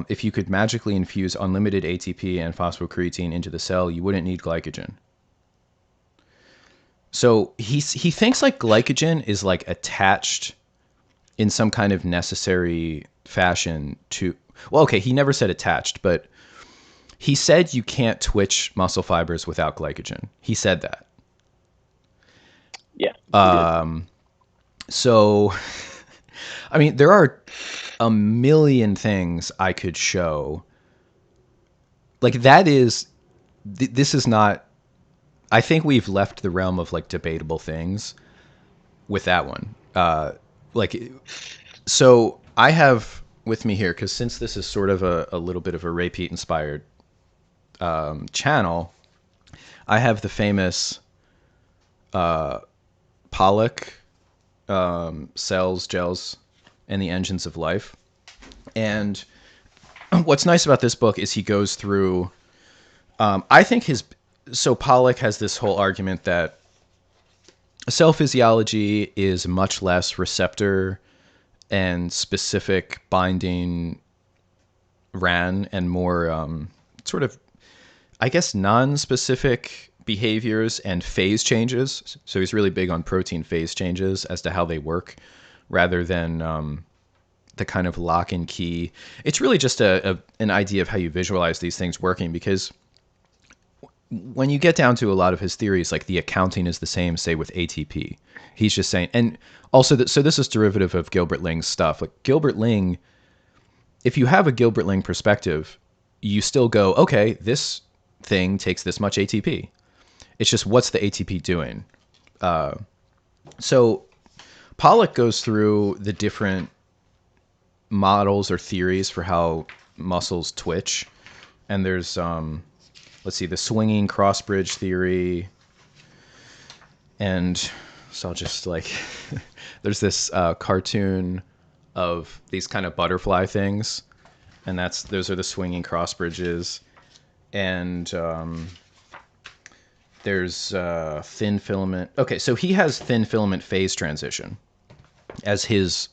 If you could magically infuse unlimited ATP and phosphocreatine into the cell, you wouldn't need glycogen. So he thinks like glycogen is like attached in some kind of necessary fashion to. Well, okay, he never said attached, but he said you can't twitch muscle fibers without glycogen. He said that. Yeah. So, I mean, there are a million things I could show. Like that is, this is not. I think we've left the realm of like debatable things with that one. Like, so I have with me here because since this is sort of a little bit of a Ray Pete inspired channel, I have the famous Pollock cells, gels, and the engines of life. And what's nice about this book is he goes through. I think so Pollock has this whole argument that cell physiology is much less receptor and specific binding ran and more sort of, I guess, non-specific behaviors and phase changes. So he's really big on protein phase changes as to how they work rather than the kind of lock and key. It's really just an idea of how you visualize these things working, because when you get down to a lot of his theories, like the accounting is the same, say, with ATP. He's just saying, and also, so this is derivative of Gilbert Ling's stuff. Like Gilbert Ling, if you have a Gilbert Ling perspective, you still go, okay, this thing takes this much ATP. It's just what's the ATP doing? So Pollock goes through the different models or theories for how muscles twitch. And there's, let's see, the swinging cross bridge theory. And so I'll just like, there's this cartoon of these kind of butterfly things. And those are the swinging cross bridges. And there's thin filament. Okay, so he has thin filament phase transition as his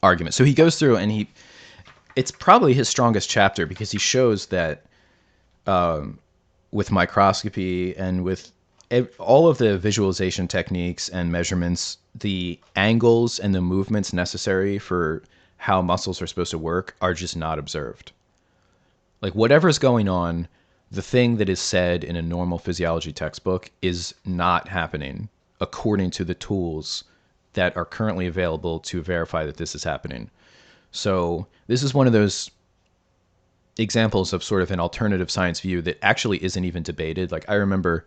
argument. So he goes through and it's probably his strongest chapter because he shows that with microscopy and with all of the visualization techniques and measurements, the angles and the movements necessary for how muscles are supposed to work are just not observed. Like whatever's going on, the thing that is said in a normal physiology textbook is not happening according to the tools that are currently available to verify that this is happening. So this is one of those examples of sort of an alternative science view that actually isn't even debated. Like I remember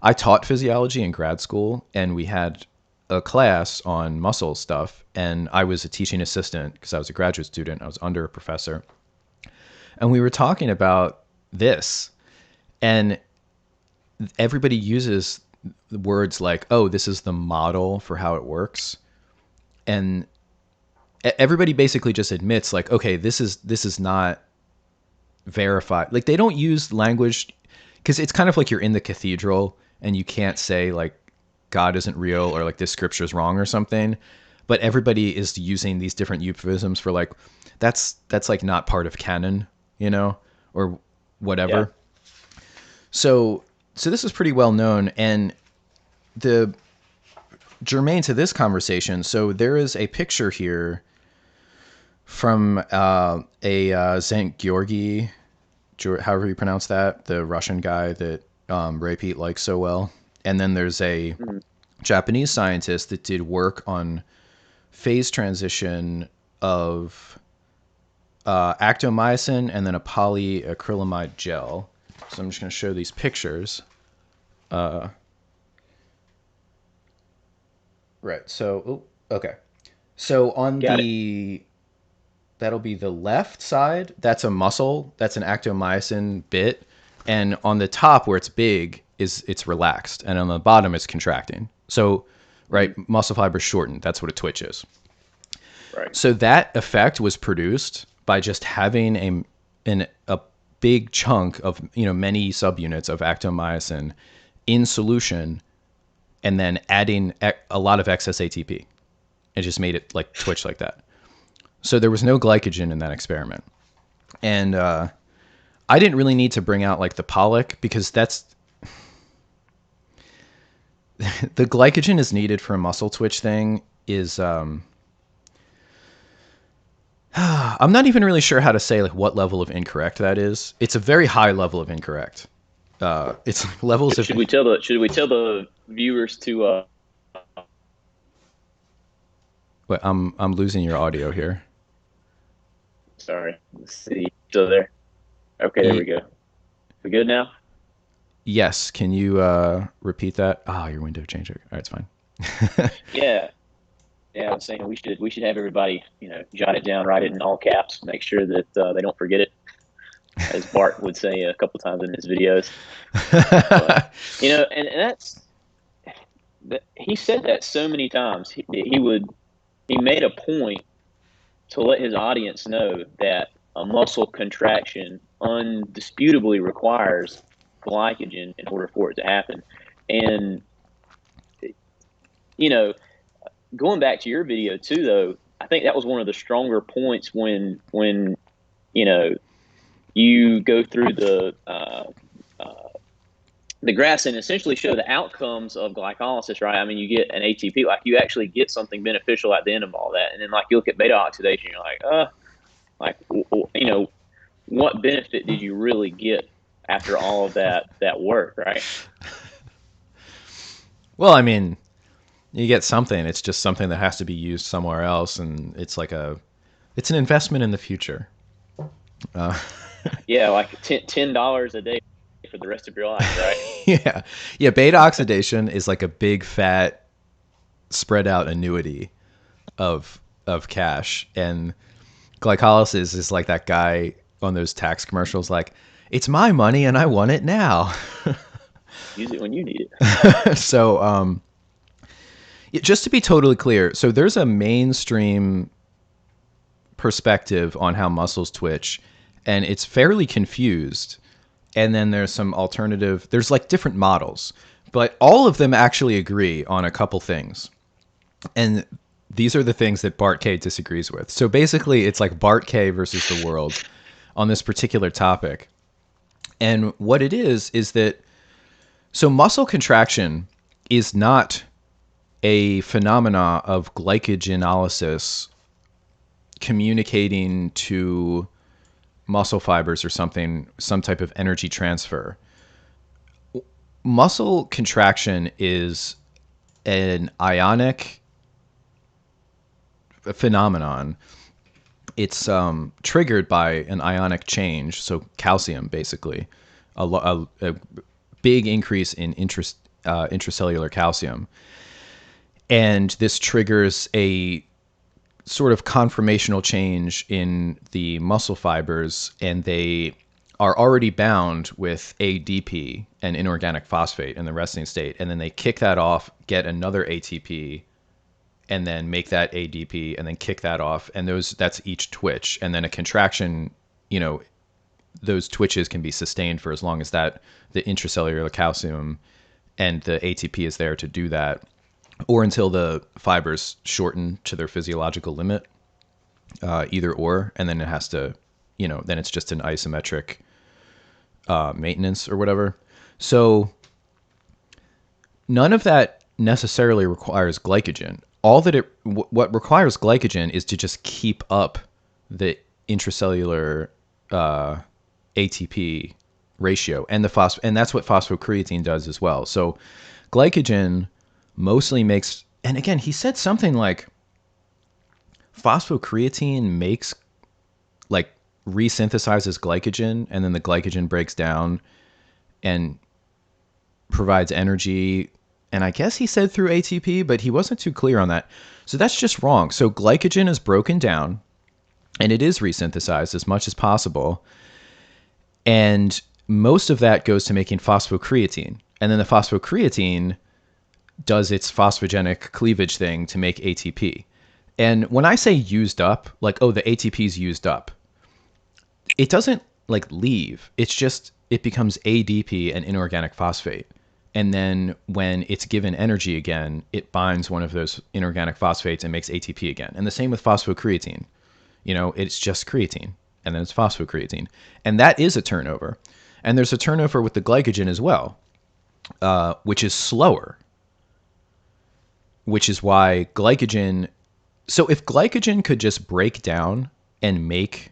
I taught physiology in grad school and we had a class on muscle stuff and I was a teaching assistant because I was a graduate student. I was under a professor. And we were talking about this and everybody uses words like, oh, this is the model for how it works. And everybody basically just admits like, okay, this is not verified. Like they don't use language because it's kind of like you're in the cathedral and you can't say like God isn't real or like this scripture is wrong or something. But everybody is using these different euphemisms for like, that's like not part of canon, or whatever. Yeah. So this is pretty well known, and the germane to this conversation. So there is a picture here from a St. Georgi, however you pronounce that, the Russian guy that Ray Pete likes so well, and then there's a Japanese scientist that did work on phase transition of actomycin and then a polyacrylamide gel. So I'm just going to show these pictures. Right. So, okay. So on that'll be the left side. That's a muscle. That's an actomycin bit. And on the top where it's big it's relaxed. And on the bottom it's contracting. So, right, muscle fibers shortened. That's what a twitch is. Right. So that effect was produced by just having a big chunk of many subunits of actomycin in solution, and then adding a lot of excess ATP. It just made it like twitch like that. So there was no glycogen in that experiment, and I didn't really need to bring out like the Pollock because that's the glycogen is needed for a muscle twitch thing is. I'm not even really sure how to say like what level of incorrect that is. It's a very high level of incorrect. It's like levels of. Should we tell the viewers to? Wait, I'm losing your audio here. Sorry, let's see. Still there? Okay, there we go. We good now? Yes. Can you repeat that? Oh, your window changed. All right, it's fine. Yeah. Yeah, I was saying we should have everybody, jot it down, write it in all caps, make sure that they don't forget it, as Bart would say a couple times in his videos. But, he said that so many times. He made a point to let his audience know that a muscle contraction undisputably requires glycogen in order for it to happen, and going back to your video too, though, I think that was one of the stronger points when you go through the graphs and essentially show the outcomes of glycolysis, right? I mean, you get an ATP, like you actually get something beneficial at the end of all that, and then like you look at beta oxidation, you're like, what benefit did you really get after all of that work, right? Well, I mean, you get something. It's just something that has to be used somewhere else, and it's like it's an investment in the future. Yeah, like $10 a day for the rest of your life, right? Yeah. Beta oxidation is like a big fat spread out annuity of cash. And glycolysis is like that guy on those tax commercials, like, it's my money and I want it now. Use it when you need it. So just to be totally clear, so there's a mainstream perspective on how muscles twitch, and it's fairly confused. And then there's some alternative, there's like different models, but all of them actually agree on a couple things. And these are the things that Bart K disagrees with. So basically, it's like Bart K versus the world on this particular topic. And what it is that, so muscle contraction is not a phenomena of glycogenolysis communicating to muscle fibers or something, some type of energy transfer. Muscle contraction is an ionic phenomenon. It's triggered by an ionic change, so calcium, basically, a big increase in intracellular calcium. And this triggers a sort of conformational change in the muscle fibers, and they are already bound with ADP and inorganic phosphate in the resting state. And then they kick that off, get another ATP, and then make that ADP, and then kick that off. And that's each twitch. And then a contraction, those twitches can be sustained for as long as the intracellular calcium and the ATP is there to do that, or until the fibers shorten to their physiological limit, either or, and then it has to, then it's just an isometric maintenance or whatever. So none of that necessarily requires glycogen. What requires glycogen is to just keep up the intracellular ATP ratio, and and that's what phosphocreatine does as well. So glycogen mostly makes, and again, he said something like phosphocreatine makes, like, resynthesizes glycogen, and then the glycogen breaks down and provides energy. And I guess he said through ATP, but he wasn't too clear on that. So that's just wrong. So glycogen is broken down and it is resynthesized as much as possible. And most of that goes to making phosphocreatine. And then the phosphocreatine does its phosphogenic cleavage thing to make ATP. And when I say used up, like, oh, the ATP's used up, it doesn't like leave. It's just, it becomes ADP and inorganic phosphate. And then when it's given energy again, it binds one of those inorganic phosphates and makes ATP again. And the same with phosphocreatine. It's just creatine, and then it's phosphocreatine. And that is a turnover. And there's a turnover with the glycogen as well, which is slower. Which is why glycogen... So if glycogen could just break down and make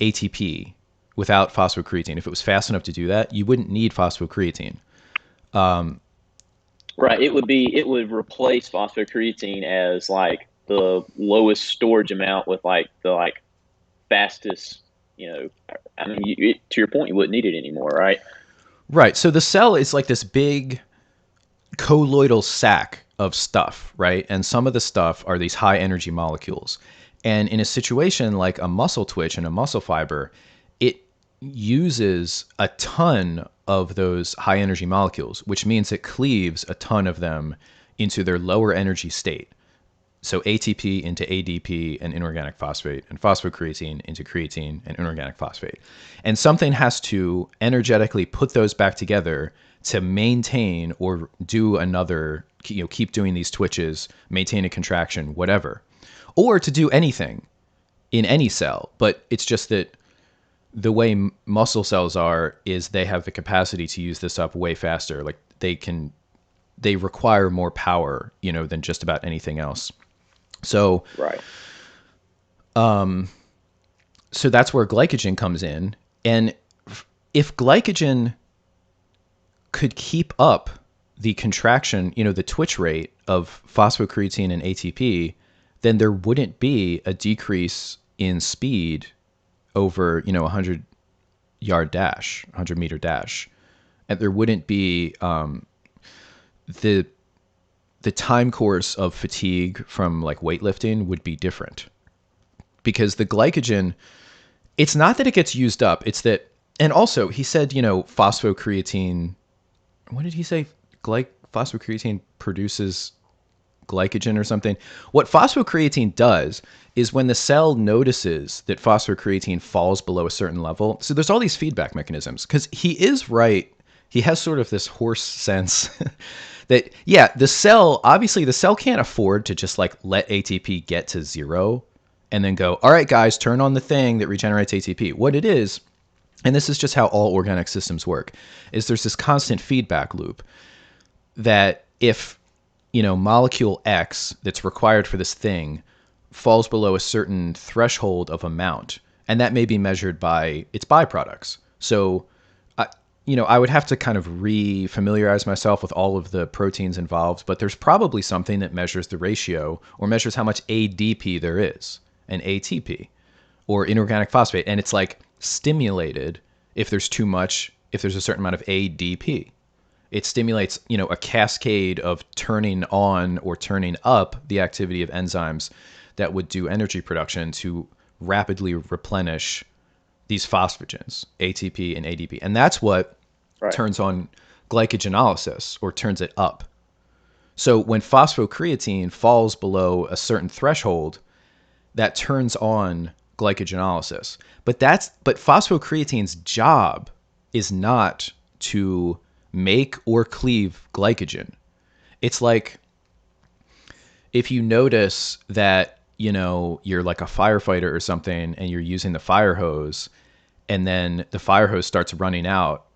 ATP without phosphocreatine, if it was fast enough to do that, you wouldn't need phosphocreatine. Right. It would replace phosphocreatine as like the lowest storage amount with like the fastest, I mean, to your point, you wouldn't need it anymore, right? Right. So the cell is like this big colloidal sac of stuff, right? And some of the stuff are these high energy molecules. And in a situation like a muscle twitch and a muscle fiber, it uses a ton of those high energy molecules, which means it cleaves a ton of them into their lower energy state. So ATP into ADP and inorganic phosphate, and phosphocreatine into creatine and inorganic phosphate. And something has to energetically put those back together to maintain or do another, keep doing these twitches, maintain a contraction, whatever. Or to do anything in any cell. But it's just that the way muscle cells are is they have the capacity to use this up way faster. Like they require more power, than just about anything else. So, right. So that's where glycogen comes in. And if glycogen could keep up the contraction, the twitch rate of phosphocreatine and ATP, then there wouldn't be a decrease in speed over, 100-yard dash, 100-meter dash. And there wouldn't be the the time course of fatigue from like weightlifting would be different, because the glycogen, it's not that it gets used up, it's that, and also he said, phosphocreatine, what did he say? Phosphocreatine produces glycogen or something. What phosphocreatine does is when the cell notices that phosphocreatine falls below a certain level, so there's all these feedback mechanisms, because he is right. He has sort of this horse sense that, yeah, the cell, obviously the cell can't afford to just like let ATP get to zero and then go, all right, guys, turn on the thing that regenerates ATP. What it is, and this is just how all organic systems work, is there's this constant feedback loop that if, molecule X that's required for this thing falls below a certain threshold of amount, and that may be measured by its byproducts. So, I would have to kind of re-familiarize myself with all of the proteins involved, but there's probably something that measures the ratio or measures how much ADP there is and ATP or inorganic phosphate, and it's like stimulated if there's too much, if there's a certain amount of ADP. It stimulates, a cascade of turning on or turning up the activity of enzymes that would do energy production to rapidly replenish these phosphagens, ATP and ADP. And that's what turns on glycogenolysis or turns it up. So when phosphocreatine falls below a certain threshold, that turns on glycogenolysis. But phosphocreatine's job is not to make or cleave glycogen. It's like if you notice that, you're like a firefighter or something and you're using the fire hose, and then the fire hose starts running out,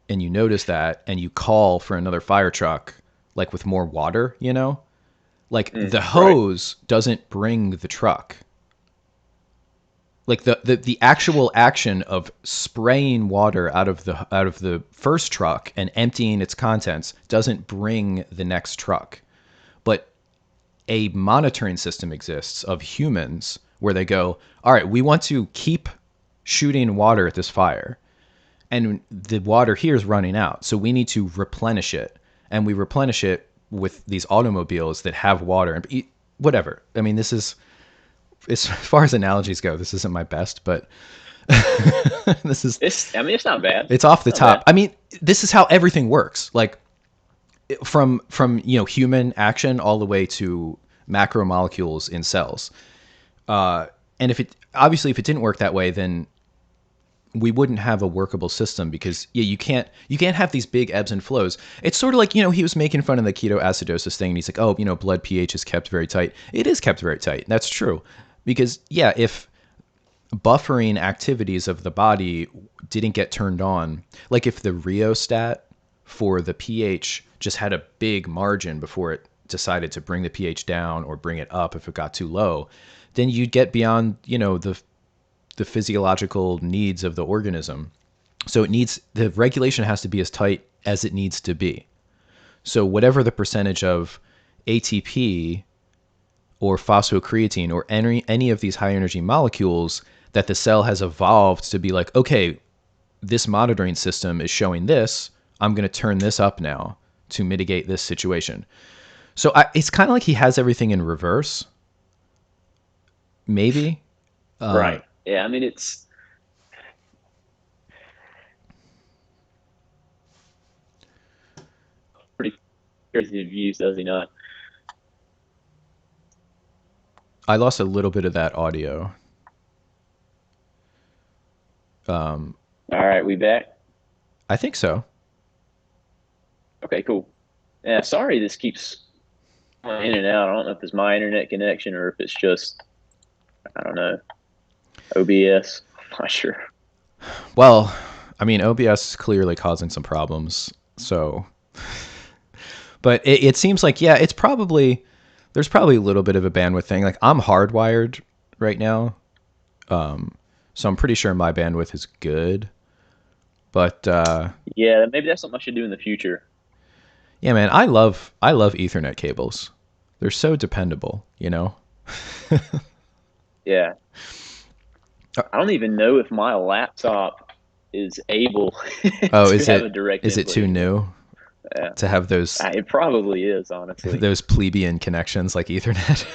and you notice that, and you call for another fire truck, like with more water, like the hose doesn't bring the truck. Like the actual action of spraying water out of the first truck and emptying its contents doesn't bring the next truck. But a monitoring system exists of humans where they go, all right, we want to keep shooting water at this fire, and the water here is running out, so we need to replenish it, and we replenish it with these automobiles that have water and whatever. I mean, this is, as far as analogies go, this isn't my best, but this is, it's not bad. It's off the top. I mean, this is how everything works. Like from human action all the way to macromolecules in cells. And if it didn't work that way, then we wouldn't have a workable system, because you can't have these big ebbs and flows. It's sort of like, he was making fun of the ketoacidosis thing, and he's like, oh, blood pH is kept very tight. It is kept very tight. That's true. Because if buffering activities of the body didn't get turned on, like if the rheostat for the pH just had a big margin before it decided to bring the pH down or bring it up if it got too low, then you'd get beyond, the physiological needs of the organism. So the regulation has to be as tight as it needs to be. So whatever the percentage of ATP or phosphocreatine or any of these high energy molecules that the cell has evolved to be like, okay, this monitoring system is showing this, I'm going to turn this up now to mitigate this situation. So it's kind of like he has everything in reverse. Maybe. Right. Yeah, I mean, it's pretty crazy views, does he not? I lost a little bit of that audio. All right, we back? I think so. Okay, cool. Yeah, sorry this keeps going in and out. I don't know if it's my internet connection or if it's just, I don't know, OBS. I'm not sure. Well, I mean, OBS is clearly causing some problems. So, but it seems like, yeah, there's probably a little bit of a bandwidth thing. Like I'm hardwired right now. So I'm pretty sure my bandwidth is good. But yeah, maybe that's something I should do in the future. Yeah, man, I love Ethernet cables. They're so dependable, Yeah. I don't even know if my laptop is able Oh, to have a direct is it input too anymore. new? Yeah. to have those It probably is, honestly. those plebeian connections like Ethernet.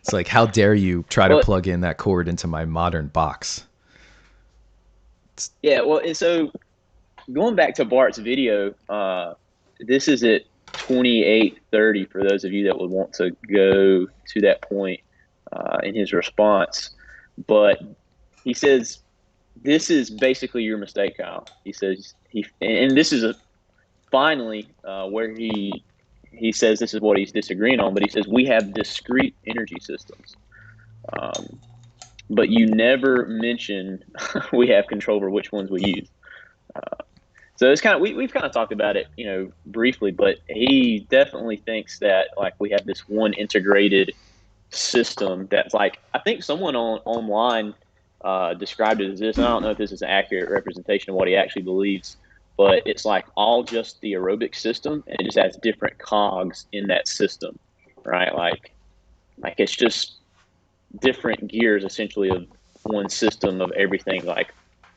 It's like, how dare you try to Well, plug in that cord into my modern box? yeah. Well, and so going back to Bart's video, this is at 28:30 for those of you that would want to go to that point in his response. But he says this is basically your mistake, Kyle. He says and this is finally where he says this is what he's disagreeing on. But he says we have discrete energy systems, but you never mention we have control over which ones we use. So it's kind of we've kind of talked about it, briefly, but he definitely thinks that like we have this one integrated system that's like I think someone online described it as this. And I don't know if this is an accurate representation of what he actually believes, but it's like all just the aerobic system, and it just has different cogs in that system, right? Like it's just different gears essentially of one system of everything like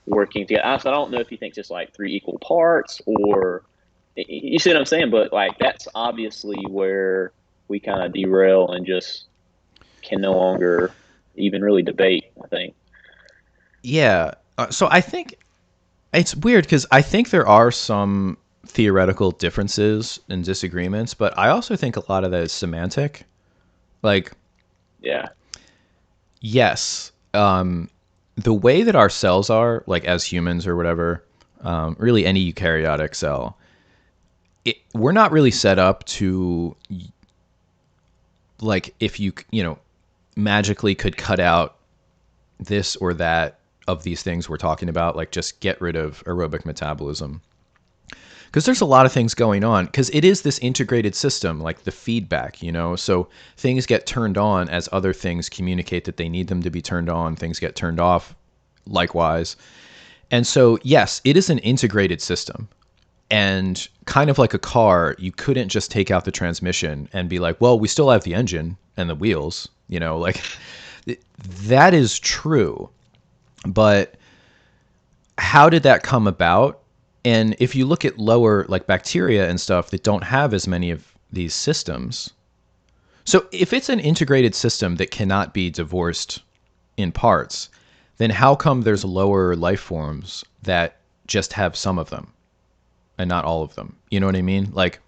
working together. So I don't know if he thinks it's like three equal parts or you see what I'm saying, but like that's obviously where we kind of derail and just can no longer even really debate, I think. Yeah. So I think it's weird because I think there are some theoretical differences and disagreements, but I also think a lot of that is semantic. Like, Yeah. yes, the way that our cells are, like as humans or whatever, really any eukaryotic cell, we're not really set up to, like, if magically could cut out this or that of these things we're talking about, like just get rid of aerobic metabolism. Because there's a lot of things going on, because it is this integrated system, like the feedback, so things get turned on as other things communicate that they need them to be turned on, things get turned off likewise. And so, yes, it is an integrated system. And kind of like a car, you couldn't just take out the transmission and be like, well, we still have the engine and the wheels, like that is true. But how did that come about? And if you look at lower, like bacteria and stuff that don't have as many of these systems, so if it's an integrated system that cannot be divorced in parts, then how come there's lower life forms that just have some of them and not all of them? You know what I mean? Like,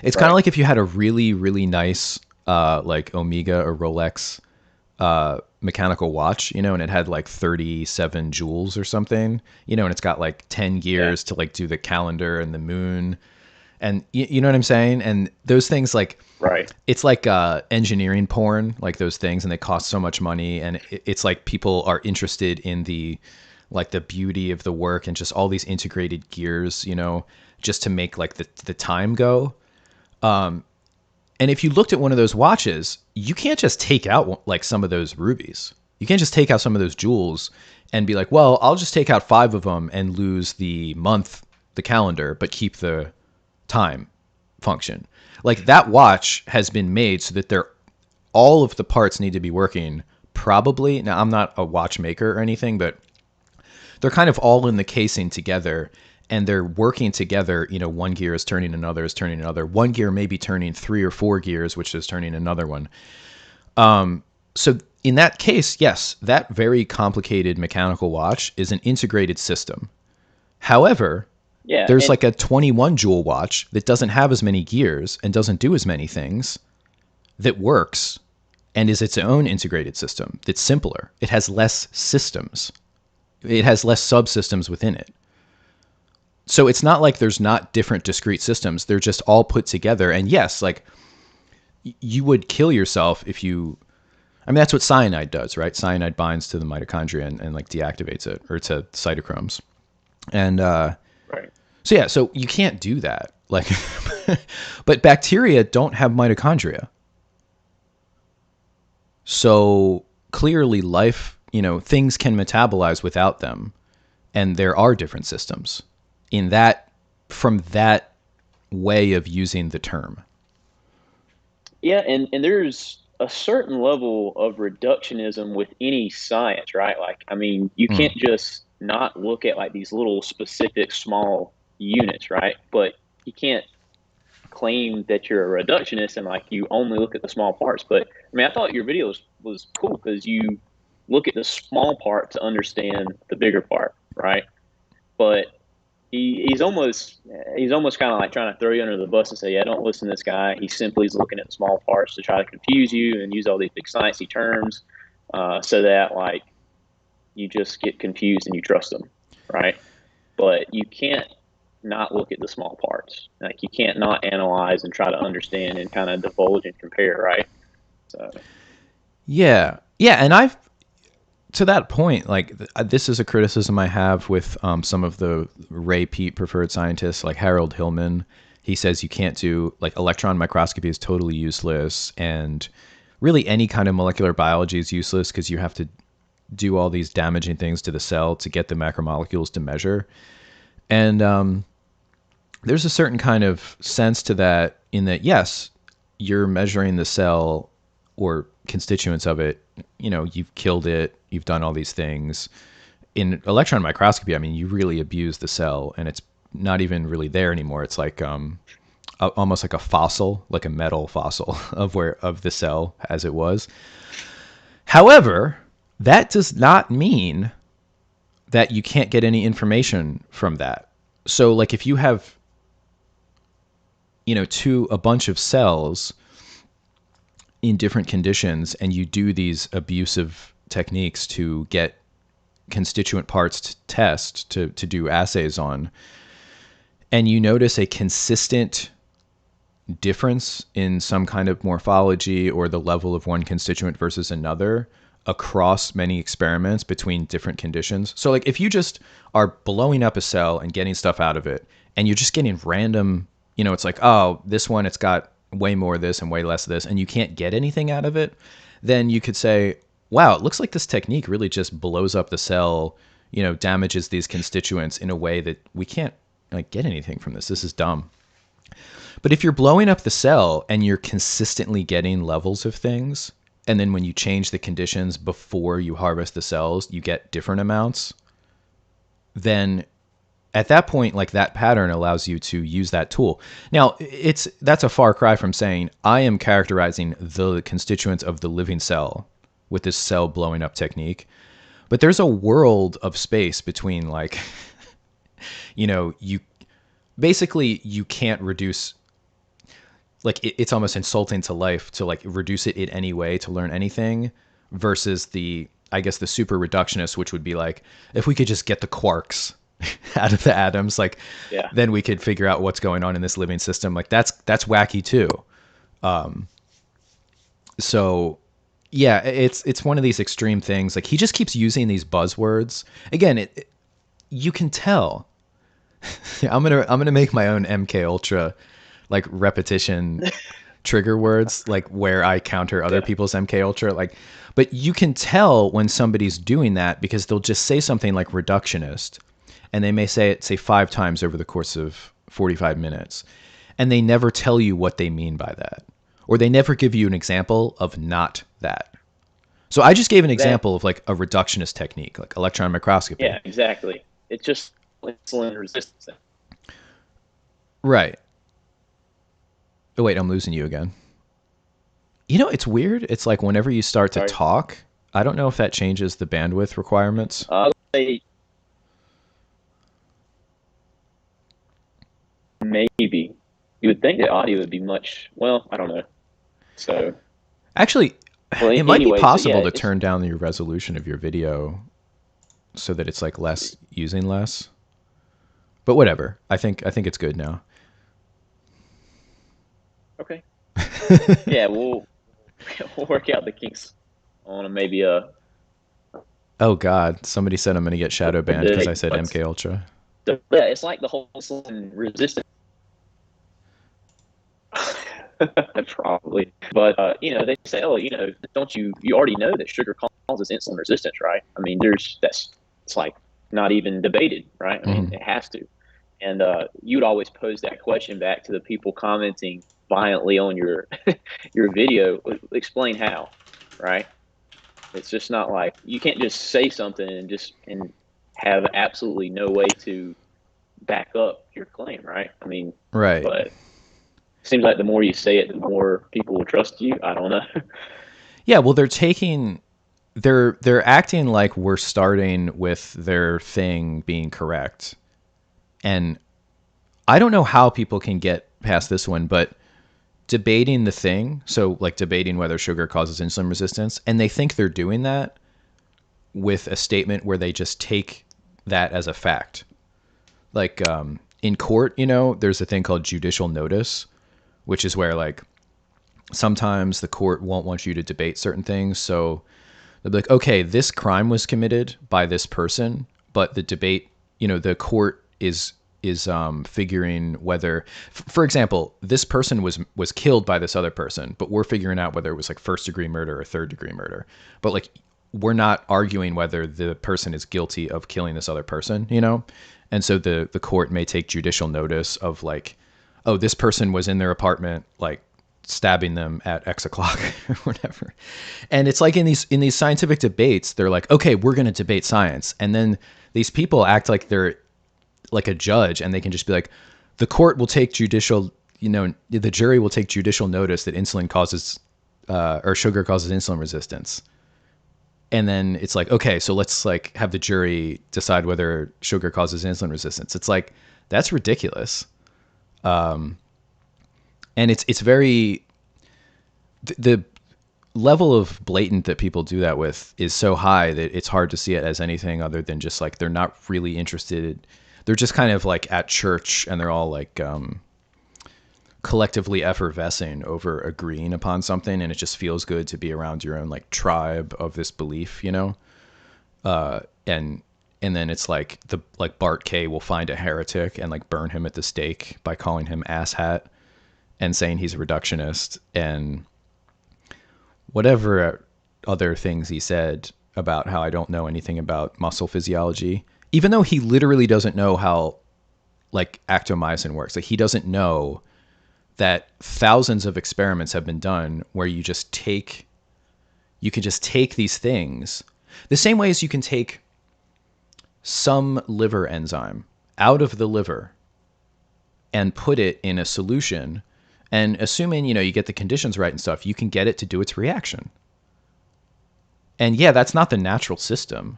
it's kind of Right. like if you had a really, really nice, like Omega or Rolex mechanical watch, and it had like 37 joules or something, and it's got like 10 Yeah. gears to like do the calendar and the moon. And you know what I'm saying? And those things, like, Right. it's like engineering porn, like those things, and they cost so much money. And it's like people are interested in the beauty of the work and just all these integrated gears, just to make like the time go. And if you looked at one of those watches, you can't just take out like some of those rubies. You can't just take out some of those jewels and be like, well, I'll just take out 5 of them and lose the month, the calendar, but keep the time function. Like, that watch has been made so that all of the parts need to be working probably. Now, I'm not a watchmaker or anything, but they're kind of all in the casing together, and they're working together. One gear is turning another, is turning another. One gear may be turning 3 or 4 gears, which is turning another one. So in that case, yes, that very complicated mechanical watch is an integrated system. However, Yeah. there's And like a 21 joule watch that doesn't have as many gears and doesn't do as many things, that works and is its own integrated system that's simpler. It has less systems. It has less subsystems within it. So it's not like there's not different discrete systems. They're just all put together. And yes, like, you would kill yourself if you. I mean, that's what cyanide does, right? Cyanide binds to the mitochondria and like deactivates it, or to cytochromes. And right. so yeah, so you can't do that. Like, but bacteria don't have mitochondria. So clearly, life, things can metabolize without them, and there are different systems in that, from that way of using the term. Yeah, and there's a certain level of reductionism with any science, right? Like, I mean, you Mm. can't just not look at like these little specific small, units, right? But you can't claim that you're a reductionist and like you only look at the small parts. But I mean, I thought your video was cool because you look at the small part to understand the bigger part, right? But he's almost kind of like trying to throw you under the bus and say, yeah, don't listen to this guy. He simply is looking at the small parts to try to confuse you and use all these big sciencey terms, so that like you just get confused and you trust them, right? But you can't not look at the small parts. Like you can't not analyze and try to understand and kind of divulge and compare, right? So Yeah. Yeah, and I've to that point, like this is a criticism I have with some of the Ray Peat preferred scientists, like Harold Hillman. He says you can't do like electron microscopy is totally useless, and really any kind of molecular biology is useless because you have to do all these damaging things to the cell to get the macromolecules to measure. And there's a certain kind of sense to that in that, yes, you're measuring the cell or constituents of it. You know, you've killed it, you've done all these things. In electron microscopy, I mean, you really abuse the cell and it's not even really there anymore. It's like almost like a fossil, like a metal fossil of the cell as it was. However, that does not mean that you can't get any information from that. So like if you have a bunch of cells in different conditions and you do these abusive techniques to get constituent parts to test to do assays on, and you notice a consistent difference in some kind of morphology or the level of one constituent versus another across many experiments between different conditions. So like if you just are blowing up a cell and getting stuff out of it and you're just getting random, it's like, oh, this one, it's got way more of this and way less of this, and you can't get anything out of it, then you could say, wow, it looks like this technique really just blows up the cell, damages these constituents in a way that we can't like get anything from this. This is dumb. But if you're blowing up the cell and you're consistently getting levels of things, and then when you change the conditions before you harvest the cells, you get different amounts, then at that point, like that pattern allows you to use that tool. Now, that's a far cry from saying I am characterizing the constituents of the living cell with this cell blowing up technique. But there's a world of space between like, you basically you can't reduce, like it's almost insulting to life to like reduce it in any way to learn anything, versus I guess the super reductionist, which would be like, if we could just get the quarks out of the atoms, like yeah, then we could figure out what's going on in this living system. Like that's wacky too. So yeah, it's one of these extreme things. Like he just keeps using these buzzwords. Again, you can tell. I'm gonna make my own MK Ultra like repetition trigger words, like where I counter other people's MK Ultra, like, but you can tell when somebody's doing that because they'll just say something like reductionist, and they may say it 5 times over the course of 45 minutes, and they never tell you what they mean by that, or they never give you an example of not that. So I just gave an example of like a reductionist technique, like electron microscopy. Yeah, exactly. It's just insulin resistance. Right. Oh, wait, I'm losing you again. It's weird. It's like whenever you start to talk, I don't know if that changes the bandwidth requirements. Maybe. You would think the audio would be much, well, I don't know. So actually, it might be possible so yeah, to turn down the resolution of your video so that it's like using less. But whatever. I think it's good now. Okay. Yeah, we'll work out the kinks on maybe Oh God! Somebody said I'm gonna get shadow banned because I said MK Ultra. Yeah, it's like the whole insulin resistance. Probably, but they say, oh, don't you already know that sugar causes insulin resistance, right? I mean, it's like not even debated, right? I mean, it has to. And you'd always pose that question back to the people commenting violently on your your video. Explain how, right? It's just not like you can't just say something and have absolutely no way to back up your claim, right? I mean, Right. but it seems like the more you say it, the more people will trust you. I don't know. Yeah, well they're acting like we're starting with their thing being correct. And I don't know how people can get past this one, but debating the thing, so like debating whether sugar causes insulin resistance, and they think they're doing that with a statement where they just take that as a fact. Like in court, there's a thing called judicial notice, which is where like sometimes the court won't want you to debate certain things. So they'll be like, okay, this crime was committed by this person, but the debate, the court is figuring whether, for example, this person was killed by this other person, but we're figuring out whether it was like first degree murder or third degree murder. But like we're not arguing whether the person is guilty of killing this other person. And so the court may take judicial notice of like, oh, this person was in their apartment like stabbing them at X o'clock or whatever. And it's like in these scientific debates, they're like, okay, we're going to debate science. And then these people act like they're like a judge, and they can just be like, the court will take judicial, the jury will take judicial notice that insulin causes, or sugar causes insulin resistance. And then it's like, okay, so let's like have the jury decide whether sugar causes insulin resistance. It's like, that's ridiculous. And it's very, the level of blatant that people do that with is so high that it's hard to see it as anything other than just like they're not really interested. They're just kind of like at church, and they're all like collectively effervescing over agreeing upon something, and it just feels good to be around your own like tribe of this belief. And then it's like Bart K will find a heretic and like burn him at the stake by calling him asshat and saying he's a reductionist, and whatever other things he said about how I don't know anything about muscle physiology, even though he literally doesn't know how like actomyosin works. Like he doesn't know that thousands of experiments have been done where you can just take these things the same way as you can take some liver enzyme out of the liver and put it in a solution, and assuming you get the conditions right and stuff, you can get it to do its reaction. And yeah, that's not the natural system,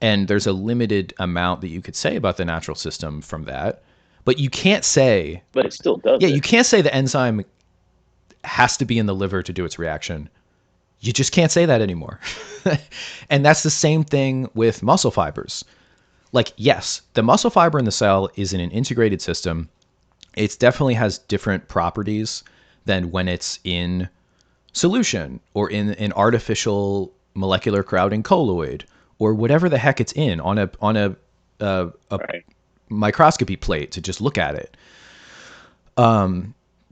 and there's a limited amount that you could say about the natural system from that, but you can't say, But it still does yeah, it. you can't say the enzyme has to be in the liver to do its reaction. You just can't say that anymore. And that's the same thing with muscle fibers. Like, yes, the muscle fiber in the cell is in an integrated system. It definitely has different properties than when it's in solution or in an artificial molecular crowding colloid or whatever the heck it's in on a Right. microscopy plate to just look at it.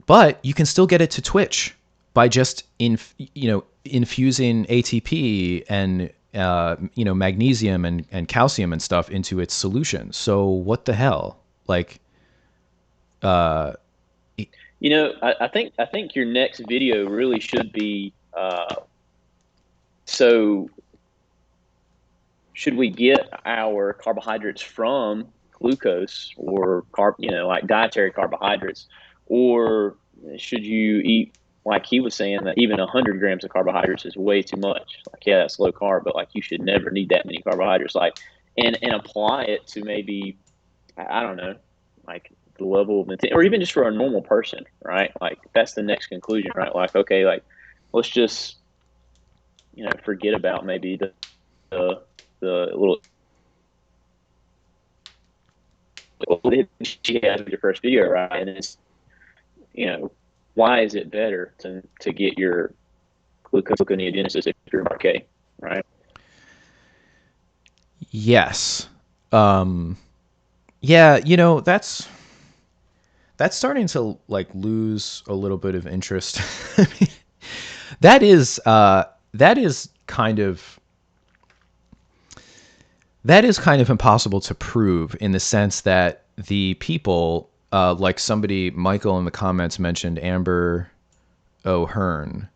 But you can still get it to twitch by just infusing ATP and magnesium and calcium and stuff into its solution. So what the hell? Like, uh, I think your next video really should be so should we get our carbohydrates from glucose or like dietary carbohydrates, or should you eat like he was saying that even 100 grams of carbohydrates is way too much? Like, yeah, that's low carb, but like you should never need that many carbohydrates. Like, and apply it to maybe I don't know, like the level of intent, or even just for a normal person, right? Like that's the next conclusion, right? Like, okay, like let's just forget about maybe the the little she has with your first video, right? And it's you know why is it better to get your gluconeogenesis if you're Bart K, right? yes. Um, yeah, that's starting to like lose a little bit of interest. I mean, that is kind of impossible to prove in the sense that the people, like somebody, Michael in the comments mentioned Amber O'Hearn,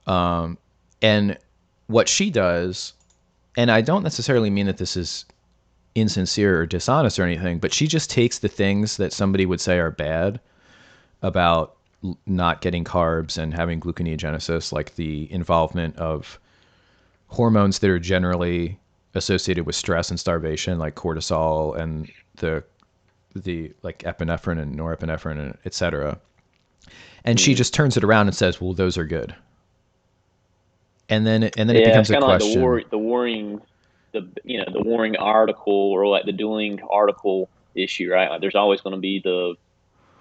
and what she does, and I don't necessarily mean that this is insincere or dishonest or anything, but she just takes the things that somebody would say are bad about not getting carbs and having gluconeogenesis, like the involvement of hormones that are generally associated with stress and starvation, like cortisol and the like epinephrine and norepinephrine and et cetera. And she just turns it around and says, well, those are good. And then it Yeah, becomes it's a kind of like question. the warring article, or like the dueling article issue, right? Like there's always going to be the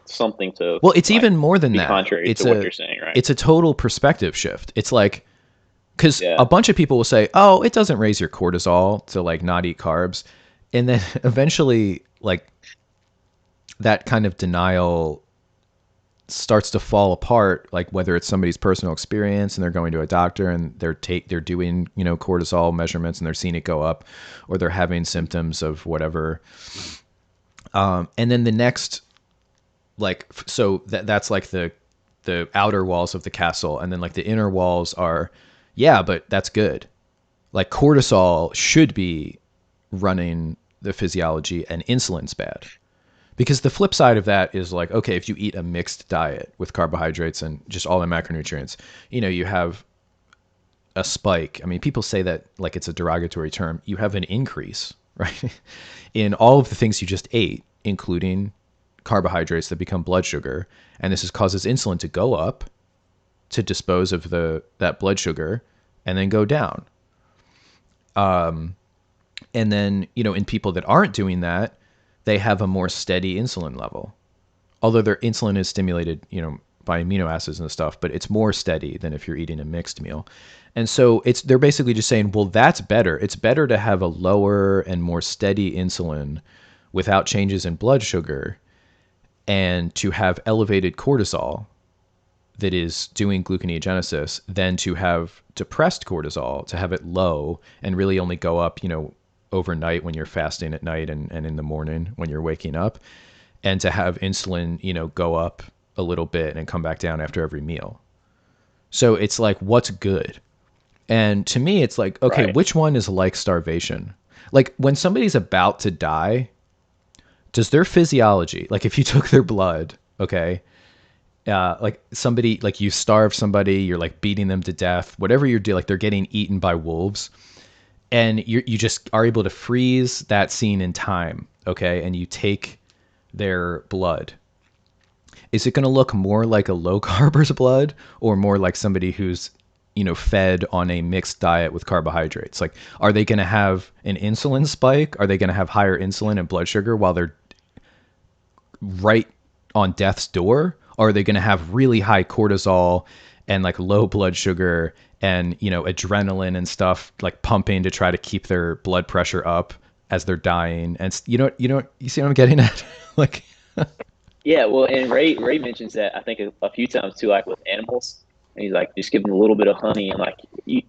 something to Well, it's like even more than be that. contrary to what you're saying, right? It's a total perspective shift. It's like, because Yeah, a bunch of people will say, oh, it doesn't raise your cortisol to like not eat carbs. And then eventually, like, that kind of denial starts to fall apart, like whether it's somebody's personal experience and they're going to a doctor and they're doing, cortisol measurements and they're seeing it go up, or they're having symptoms of whatever. And then the next, like, so that's like the outer walls of the castle, and then like the inner walls are, yeah, but that's good. Like cortisol should be running the physiology and insulin's bad. Because the flip side of that is like, okay, if you eat a mixed diet with carbohydrates and just all the macronutrients, you have a spike. I mean, people say that like it's a derogatory term. You have an increase, right? In all of the things you just ate, including carbohydrates that become blood sugar. And this causes insulin to go up to dispose of that blood sugar and then go down. And then, in people that aren't doing that, they have a more steady insulin level. Although their insulin is stimulated, by amino acids and stuff, but it's more steady than if you're eating a mixed meal. And so they're basically just saying, well, that's better. It's better to have a lower and more steady insulin without changes in blood sugar and to have elevated cortisol that is doing gluconeogenesis than to have depressed cortisol, to have it low and really only go up, overnight when you're fasting at night and in the morning when you're waking up, and to have insulin, go up a little bit and come back down after every meal. So it's like, what's good? And to me, it's like, okay, right. which one is like starvation? Like when somebody's about to die, does their physiology, like if you took their blood, okay, like somebody, like you starve somebody, you're like beating them to death, whatever you're doing, like they're getting eaten by wolves, and you just are able to freeze that scene in time, okay, and you take their blood. Is it going to look more like a low carber's blood or more like somebody who's, fed on a mixed diet with carbohydrates? Like, are they going to have an insulin spike? Are they going to have higher insulin and blood sugar while they're right on death's door? Or are they going to have really high cortisol and like low blood sugar and, adrenaline and stuff like pumping to try to keep their blood pressure up as they're dying? And you see what I'm getting at? Like, Yeah, well, and Ray mentions that I think a few times too, like with animals, and he's like just give them a little bit of honey and like he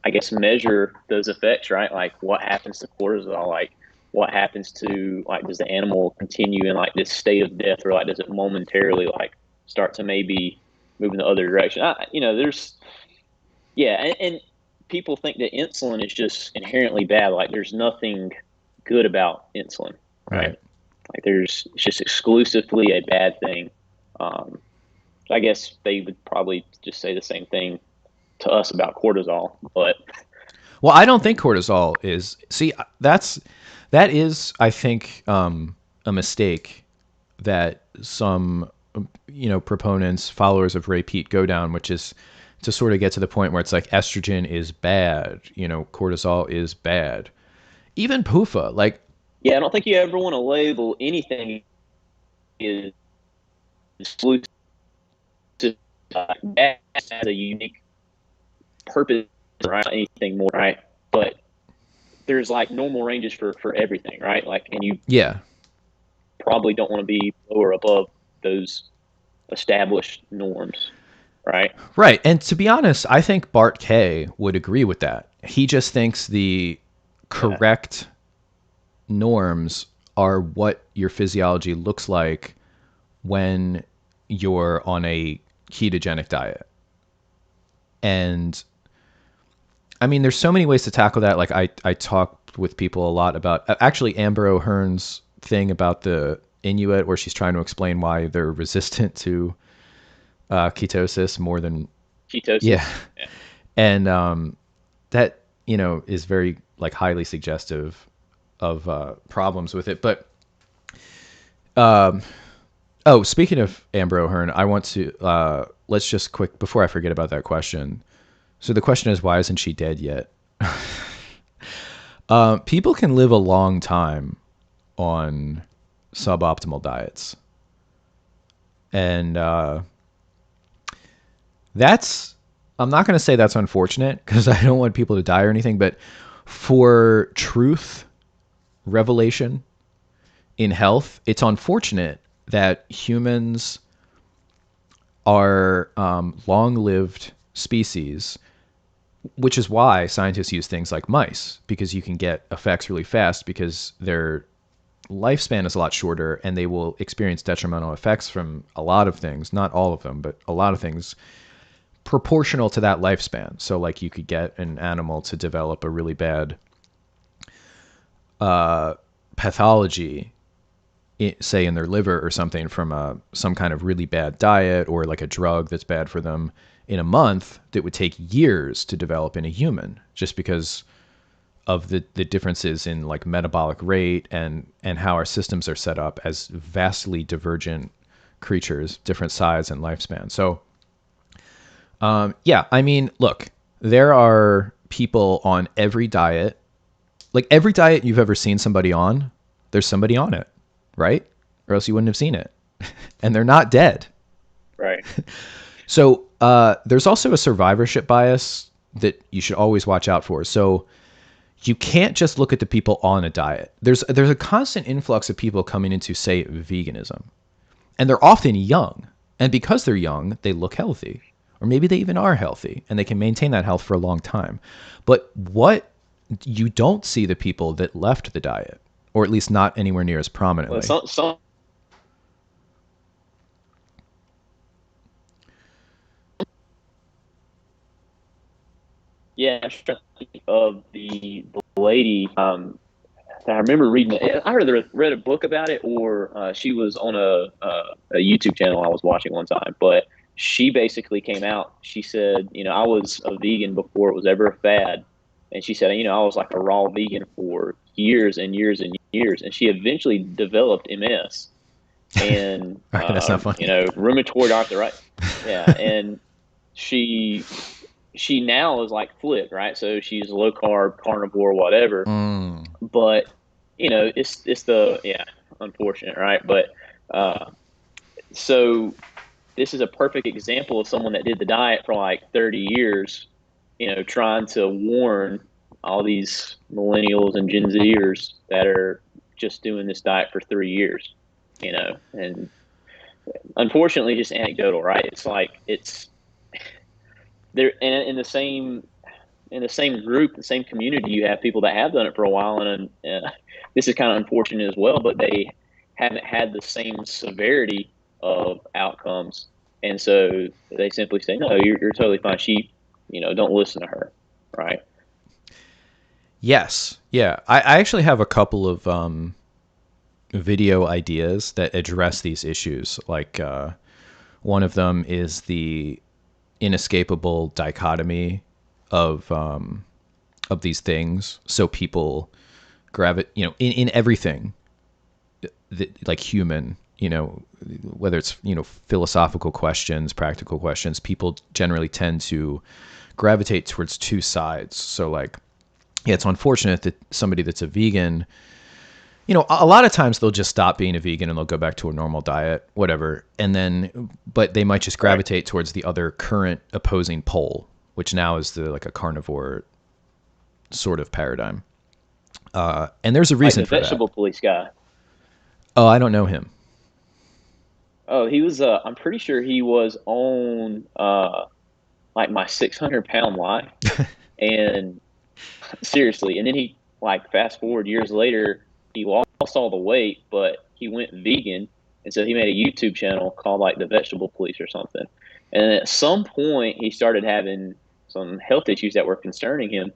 I guess measure those effects, right? Like what happens to cortisol, like what happens to like does the animal continue in like this state of death, or like does it momentarily like start to maybe move in the other direction? There's and people think that insulin is just inherently bad. Like there's nothing good about insulin, right? right. Like it's just exclusively a bad thing. Um, I guess they would probably just say the same thing to us about cortisol, but Well, I don't think cortisol is. See, that is, I think, a mistake that some, proponents, followers of Ray Peat go down, which is to sort of get to the point where it's like estrogen is bad, cortisol is bad. Even PUFA, like, yeah, I don't think you ever want to label anything as exclusive. That has a unique purpose, right? Anything more, right? But there's like normal ranges for everything, right? Like, and you yeah, probably don't want to be lower above those established norms, right? right. And to be honest, I think Bart K would agree with that. He just thinks the Yeah. correct norms are what your physiology looks like when you're on a ketogenic diet. And I mean, there's so many ways to tackle that. Like I talk with people a lot about actually Amber O'Hearn's thing about the Inuit, where she's trying to explain why they're resistant to ketosis more than yeah, Ketosis. Yeah. and that is very like highly suggestive of problems with it. But oh, speaking of Amber O'Hearn, I want to let's just quick before I forget about that question. So the question is, why isn't she dead yet? People can live a long time on suboptimal diets, and that's I'm not going to say that's unfortunate because I don't want people to die or anything, but for truth revelation in health, it's unfortunate that humans are long-lived species, which is why scientists use things like mice, because you can get effects really fast because their lifespan is a lot shorter and they will experience detrimental effects from a lot of things, not all of them, but a lot of things proportional to that lifespan. So like you could get an animal to develop a really bad pathology, say in their liver or something from some kind of really bad diet or like a drug that's bad for them in a month that would take years to develop in a human, just because of the differences in like metabolic rate and how our systems are set up as vastly divergent creatures, different size and lifespan. So yeah, I mean, look, there are people on every diet, like every diet you've ever seen somebody on, there's somebody on it, right? Or else you wouldn't have seen it. And they're not dead. Right. So there's also a survivorship bias that you should always watch out for. So you can't just look at the people on a diet. There's a constant influx of people coming into, say, veganism. And they're often young. And because they're young, they look healthy. Or maybe they even are healthy and they can maintain that health for a long time. But what you don't see the people that left the diet, or at least not anywhere near as Well, prominently. some yeah, I'm trying to think of the lady. I remember reading it. I either read a book about it or she was on a YouTube channel I was watching one time. But she basically came out. She said, I was a vegan before it was ever a fad, and she said, I was like a raw vegan for years and years and years, and she eventually developed MS and All right, that's not funny. rheumatoid arthritis. Yeah, and she she now is like flipped, right? So she's low carb, carnivore, whatever. Mm. But it's the yeah, unfortunate, right? But uh, so this is a perfect example of someone that did the diet for like 30 years, trying to warn all these millennials and Gen Zers that are just doing this diet for 3 years, and unfortunately, just anecdotal, right? It's like it's they're in the same group, the same community. You have people that have done it for a while, and this is kind of unfortunate as well, but they haven't had the same severity of outcomes, and so they simply say, "No, you're totally fine. She, don't listen to her." Right? Yes. Yeah. I actually have a couple of video ideas that address these issues. Like one of them is the inescapable dichotomy of these things. So people gravitate, in everything that, like human, whether it's philosophical questions, practical questions, people generally tend to gravitate towards two sides. So like, yeah, it's unfortunate that somebody that's a vegan, a lot of times they'll just stop being a vegan and they'll go back to a normal diet, whatever. And then, but they might just Right. gravitate towards the other current opposing pole, which now is like a carnivore sort of paradigm. And there's a Like reason the for that. vegetable police guy. Oh, I don't know him. Oh, he was. I'm pretty sure he was on like my 600 pound life, and seriously. And then he, like, fast forward years later, he lost all the weight, but he went vegan, and so he made a YouTube channel called like the Vegetable Police or something. And at some point, he started having some health issues that were concerning him,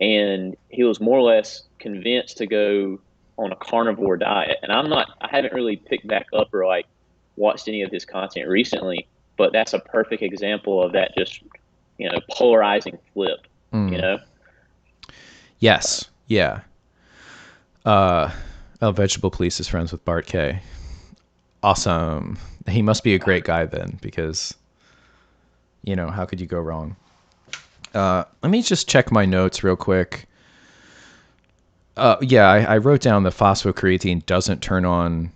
and he was more or less convinced to go on a carnivore diet. And I haven't really picked back up or like watched any of his content recently, but that's a perfect example of that just, polarizing flip, you Mm. know? Yes. Yeah. Uh, oh, Vegetable Police is friends with Bart K. Awesome. He must be a great guy then, because how could you go wrong? Let me just check my notes real quick. Yeah, I wrote down the phosphocreatine doesn't turn on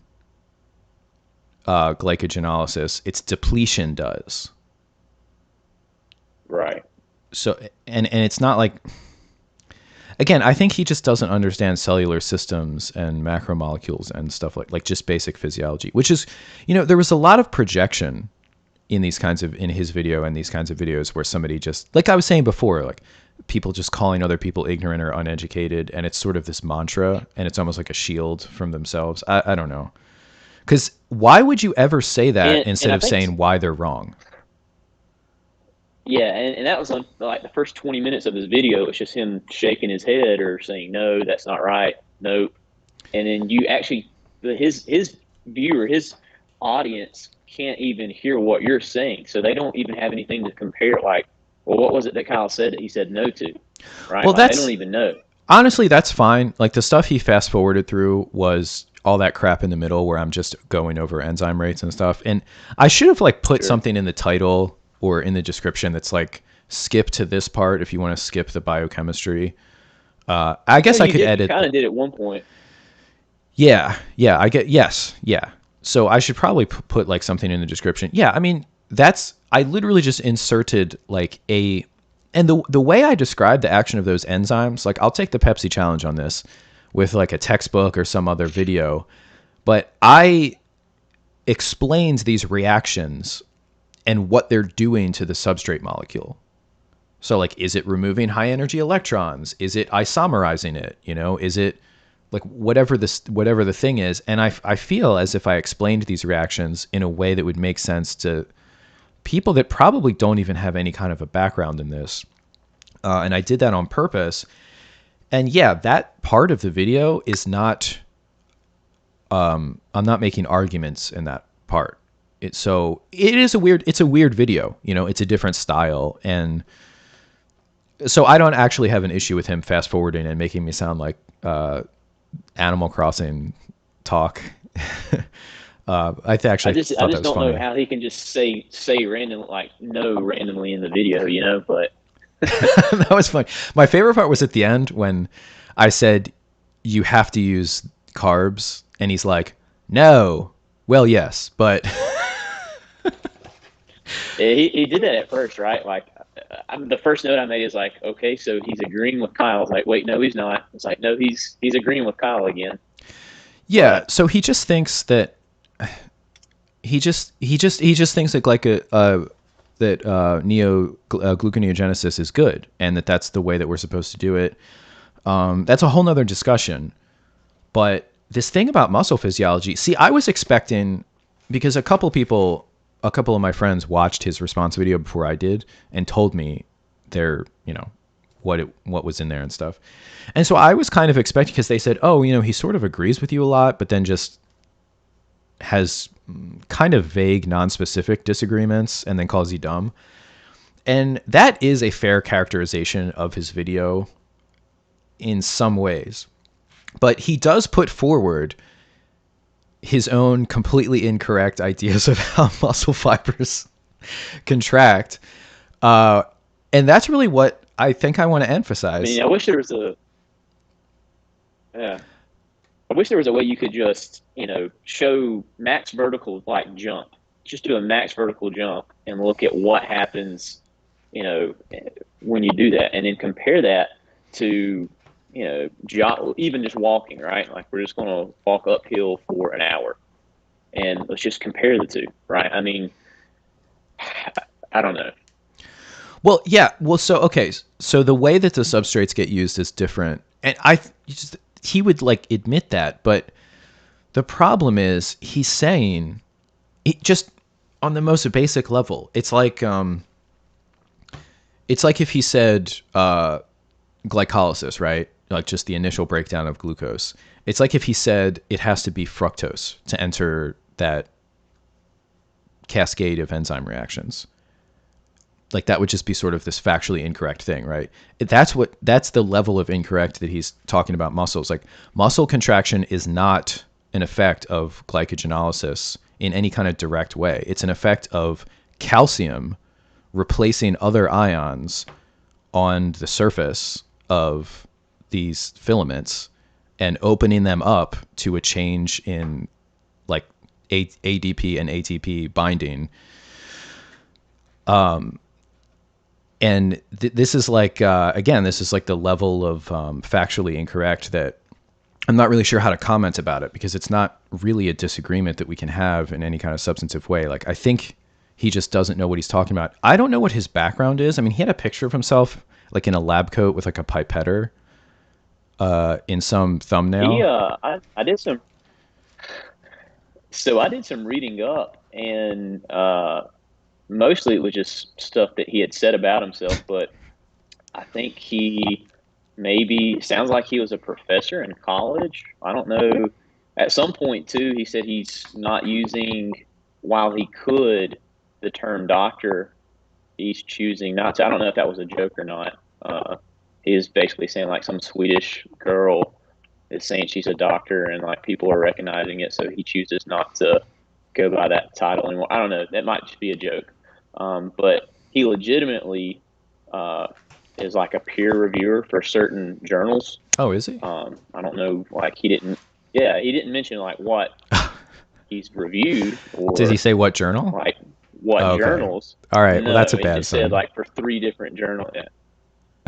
glycogenolysis. Its depletion does. Right. So, and it's not like, again, I think he just doesn't understand cellular systems and macromolecules and stuff like just basic physiology, which is, there was a lot of projection in his video and these kinds of videos where somebody just, like I was saying before, like people just calling other people ignorant or uneducated, and it's sort of this mantra, and it's almost like a shield from themselves. I don't know. Because why would you ever say that And instead I of think, saying why they're wrong? yeah, and that was on like the first 20 minutes of his video. It's just him shaking his head or saying, no, that's not right. Nope. And then you actually, his viewer, his audience can't even hear what you're saying. So they don't even have anything to compare. Like, well, what was it that Kyle said that he said no to? Right. Well, Like, they don't that's even know. honestly, that's fine. Like the stuff he fast forwarded through was all that crap in the middle where I'm just going over enzyme rates and stuff. And I should have like put Sure. something in the title or in the description that's like skip to this part if you want to skip the biochemistry. I No, guess I you could did. You edit. kind of did at one point. Yeah, I get, yes, yeah. So I should probably put like something in the description. Yeah, I mean, I literally just inserted like and the way I describe the action of those enzymes, like I'll take the Pepsi challenge on this with like a textbook or some other video, but I explained these reactions and what they're doing to the substrate molecule. So like, is it removing high energy electrons? Is it isomerizing it? Is it like whatever the thing is? And I feel as if I explained these reactions in a way that would make sense to people that probably don't even have any kind of a background in this. And I did that on purpose. And yeah, that part of the video is not. I'm not making arguments in that part. It's a weird video. It's a different style, and so I don't actually have an issue with him fast forwarding and making me sound like Animal Crossing talk. I Actually just I thought that just was don't know funny. how he can just say random like no randomly in the video, But That was funny. My favorite part was at the end when I said you have to use carbs, and he's like, "No." Well, yes, but he did that at first, right? Like, the first note I made is like, okay, so he's agreeing with Kyle. I was like, wait, no, he's not. It's like, no, he's agreeing with Kyle again. yeah. But So he just thinks that he just thinks that neo gluconeogenesis is good, and that's the way that we're supposed to do it. That's a whole nother discussion. But this thing about muscle physiology, see, I was expecting, because a couple of my friends watched his response video before I did and told me their, what was in there and stuff. And so I was kind of expecting, because they said, oh, he sort of agrees with you a lot, but then just has kind of vague, non-specific disagreements and then calls you dumb. And that is a fair characterization of his video in some ways. But he does put forward his own completely incorrect ideas of how muscle fibers contract. Uh, and that's really what I think I want to I emphasize. mean, yeah, I wish there was a way you could just show max vertical like jump, just do a max vertical jump and look at what happens, you know, when you do that, and then compare that to even just walking, right? Like, we're just going to walk uphill for an hour, and let's just compare the two, right? I mean, I don't know. Well, yeah. Well, so okay. So the way that the substrates get used is different, and he would like admit that, but the problem is he's saying just on the most basic level. It's like if he said glycolysis, right? Like just the initial breakdown of glucose. It's like if he said it has to be fructose to enter that cascade of enzyme reactions. Like that would just be sort of this factually incorrect thing, right? That's the level of incorrect that he's talking about muscles. Like muscle contraction is not an effect of glycogenolysis in any kind of direct way. It's an effect of calcium replacing other ions on the surface of these filaments and opening them up to a change in like ADP and ATP binding. And this is like, again, this is like the level of factually incorrect that I'm not really sure how to comment about it, because it's not really a disagreement that we can have in any kind of substantive way. Like, I think he just doesn't know what he's talking about. I don't know what his background is. I mean, he had a picture of himself like in a lab coat with like a pipetter in some thumbnail. I did some, so I did some reading up, and mostly it was just stuff that he had said about himself, but I think he maybe sounds like he was a professor in college. I don't know. At some point, too, he said he's not using, while he could, the term doctor. He's choosing not to. I don't know if that was a joke or not. He is basically saying like some Swedish girl is saying she's a doctor, and like people are recognizing it, so he chooses not to go by that title anymore. I don't know. That might just be a joke. But he legitimately is like a peer reviewer for certain journals. Oh, is he? I don't know. Like he didn't mention like what he's reviewed, or Did he say what journal? like what Okay. journals. All right. No, Well, that's a he bad just sign. said like for 3 different journals.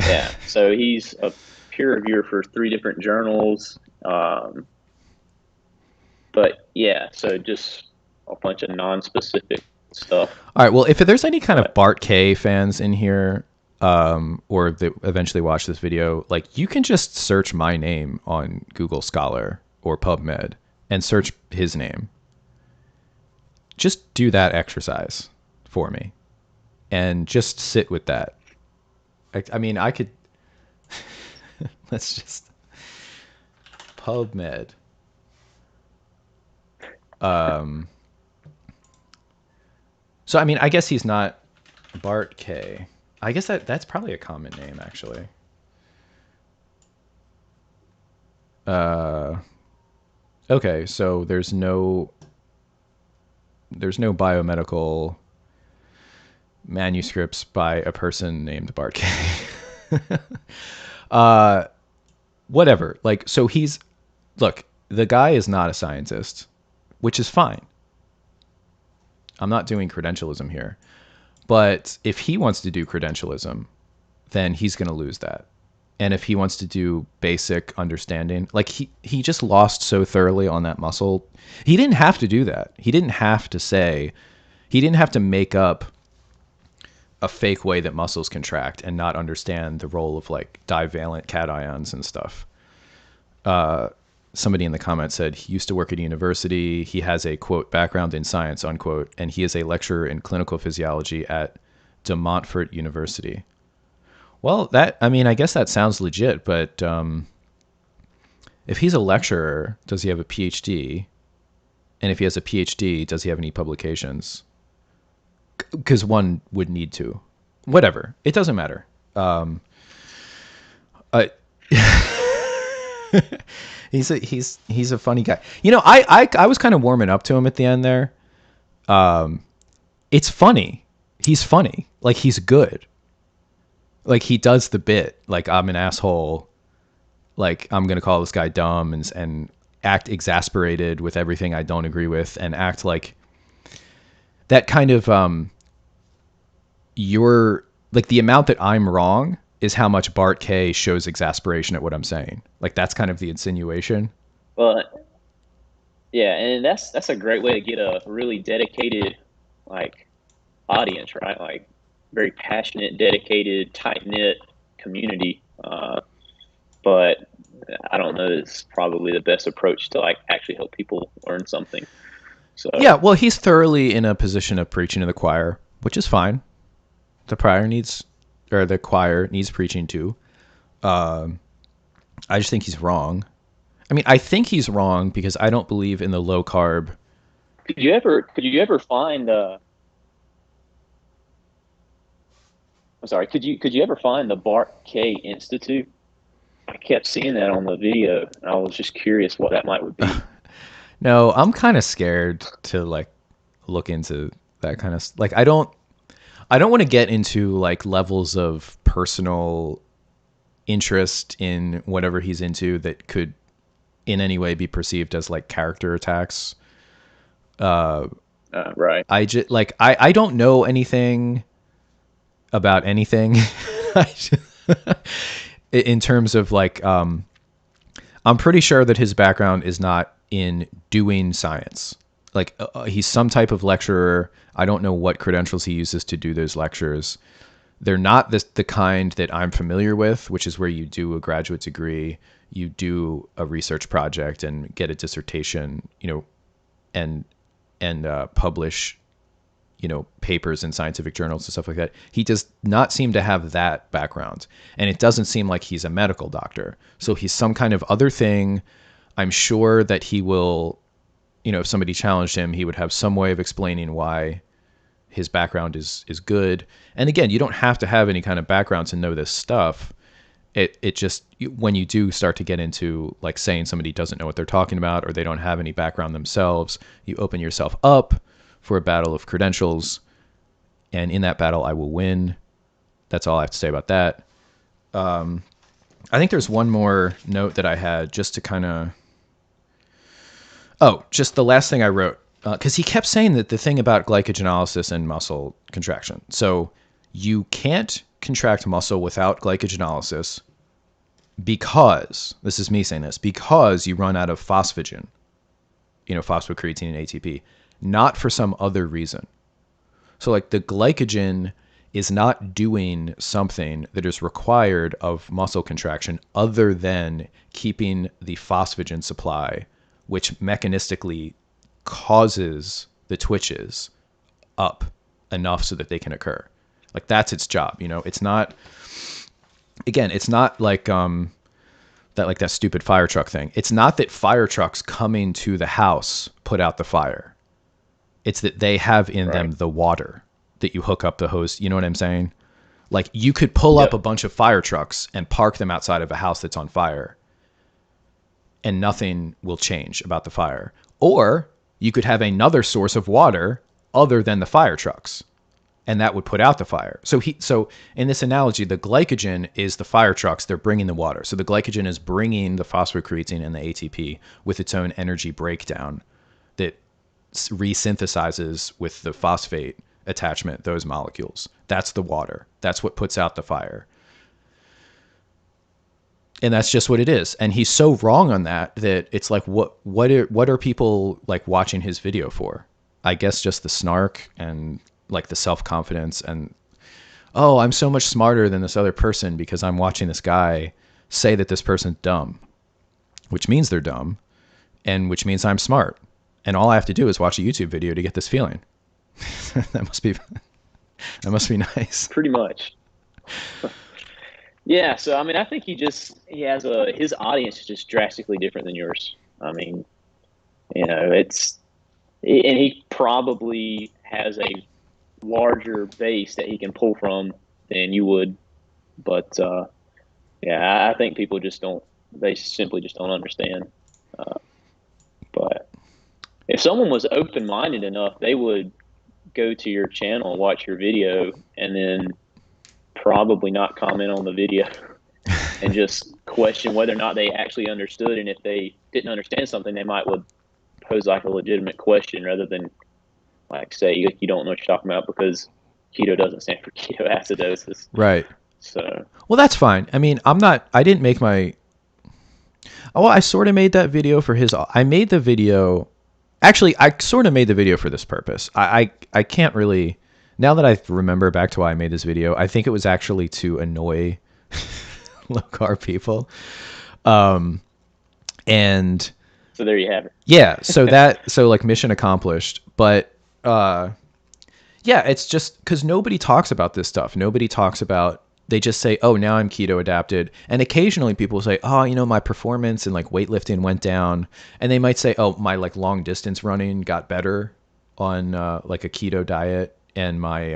Yeah. So he's a peer reviewer for 3 different journals. But yeah, so just a bunch of non-specific stuff. All right. Well, if there's any kind of Bart K fans in here, or that eventually watch this video, like you can just search my name on Google Scholar or PubMed and search his name. Just do that exercise for me and just sit with that. I mean, I could, let's just PubMed. So, I mean, I guess he's not Bart K. I guess that's probably a common name, actually. Okay, so there's no biomedical manuscripts by a person named Bart K. Whatever. Like, so look, the guy is not a scientist, which is fine. I'm not doing credentialism here. But if he wants to do credentialism, then he's going to lose that. And if he wants to do basic understanding, like he just lost so thoroughly on that muscle. He didn't have to do that. He didn't have to make up a fake way that muscles contract and not understand the role of like divalent cations and stuff. Somebody in the comments said he used to work at a university. He has a, quote, background in science, unquote, and he is a lecturer in clinical physiology at De Montfort University. Well, I guess that sounds legit, but if he's a lecturer, does he have a PhD? And if he has a PhD, does he have any publications? Because one would need to. Whatever. It doesn't matter. He's a funny guy. You know, I was kind of warming up to him at the end there. It's funny. He's funny. Like, he's good. Like, he does the bit. Like, I'm an asshole. Like, I'm going to call this guy dumb and act exasperated with everything I don't agree with, and act like that kind of, like, the amount that I'm wrong is how much Bart K shows exasperation at what I'm saying. Like, that's kind of the insinuation. But yeah, and that's a great way to get a really dedicated like audience, right? Like very passionate, dedicated, tight knit community. But I don't know. It's probably the best approach to like actually help people learn something. So Yeah, well, he's thoroughly in a position of preaching to the choir, which is fine. The choir needs preaching too. I just think he's wrong. I mean, I think he's wrong because I don't believe in the low carb. Could you ever find I'm sorry, could you ever find the Bart K Institute? I kept seeing that on the video, and I was just curious what that might would be. No, I'm kind of scared to like look into that kind of like I don't want to get into like levels of personal interest in whatever he's into that could in any way be perceived as like character attacks. Right. I just like I don't know anything about anything in terms of like I'm pretty sure that his background is not in doing science. Like he's some type of lecturer. I don't know what credentials he uses to do those lectures. They're not the kind that I'm familiar with, which is where you do a graduate degree, you do a research project and get a dissertation, and publish, papers in scientific journals and stuff like that. He does not seem to have that background, and it doesn't seem like he's a medical doctor. So he's some kind of other thing. I'm sure that he will, if somebody challenged him, he would have some way of explaining why his background is good. And again, you don't have to have any kind of background to know this stuff. It just, when you do start to get into like saying somebody doesn't know what they're talking about or they don't have any background themselves, you open yourself up for a battle of credentials. And in that battle, I will win. That's all I have to say about that. I think there's one more note that I had just to kind of, just the last thing I wrote. Because he kept saying that the thing about glycogenolysis and muscle contraction. So you can't contract muscle without glycogenolysis because, this is me saying this, because you run out of phosphagen, phosphocreatine and ATP, not for some other reason. So like the glycogen is not doing something that is required of muscle contraction other than keeping the phosphagen supply, which mechanistically causes the twitches up enough so that they can occur. Like that's its job. It's not, again, it's not like that stupid fire truck thing. It's not that fire trucks coming to the house put out the fire. It's that they have in them the water that you hook up the hose. You know what I'm saying? Like you could pull up a bunch of fire trucks and park them outside of a house that's on fire and nothing will change about the fire. Or you could have another source of water other than the fire trucks, and that would put out the fire. So in this analogy, the glycogen is the fire trucks. They're bringing the water. So the glycogen is bringing the phosphocreatine and the ATP with its own energy breakdown that resynthesizes with the phosphate attachment, those molecules. That's the water. That's what puts out the fire. And that's just what it is. And he's so wrong on that it's like, what are people like watching his video for? I guess just the snark and like the self-confidence and, oh, I'm so much smarter than this other person because I'm watching this guy say that this person's dumb, which means they're dumb and which means I'm smart. And all I have to do is watch a YouTube video to get this feeling. that must be nice. Pretty much. Yeah, so I mean, I think he has his audience is just drastically different than yours. I mean, and he probably has a larger base that he can pull from than you would. But yeah, I think people they simply just don't understand. But if someone was open-minded enough, they would go to your channel and watch your video and then probably not comment on the video and just question whether or not they actually understood. And if they didn't understand something, they would pose like a legitimate question rather than like say you don't know what you're talking about because keto doesn't stand for ketoacidosis. Right. So well, that's fine. I mean, I didn't make I sort of made that video for I made the video. Actually, I sort of made the video for this purpose. I can't really, now that I remember back to why I made this video, I think it was actually to annoy low carb people. And so there you have it. Yeah. So like mission accomplished. But yeah, it's just because nobody talks about this stuff. Nobody talks about they just say, oh, now I'm keto adapted. And occasionally people say, oh, my performance and like weightlifting went down. And they might say, oh, my like long distance running got better on like a keto diet, and my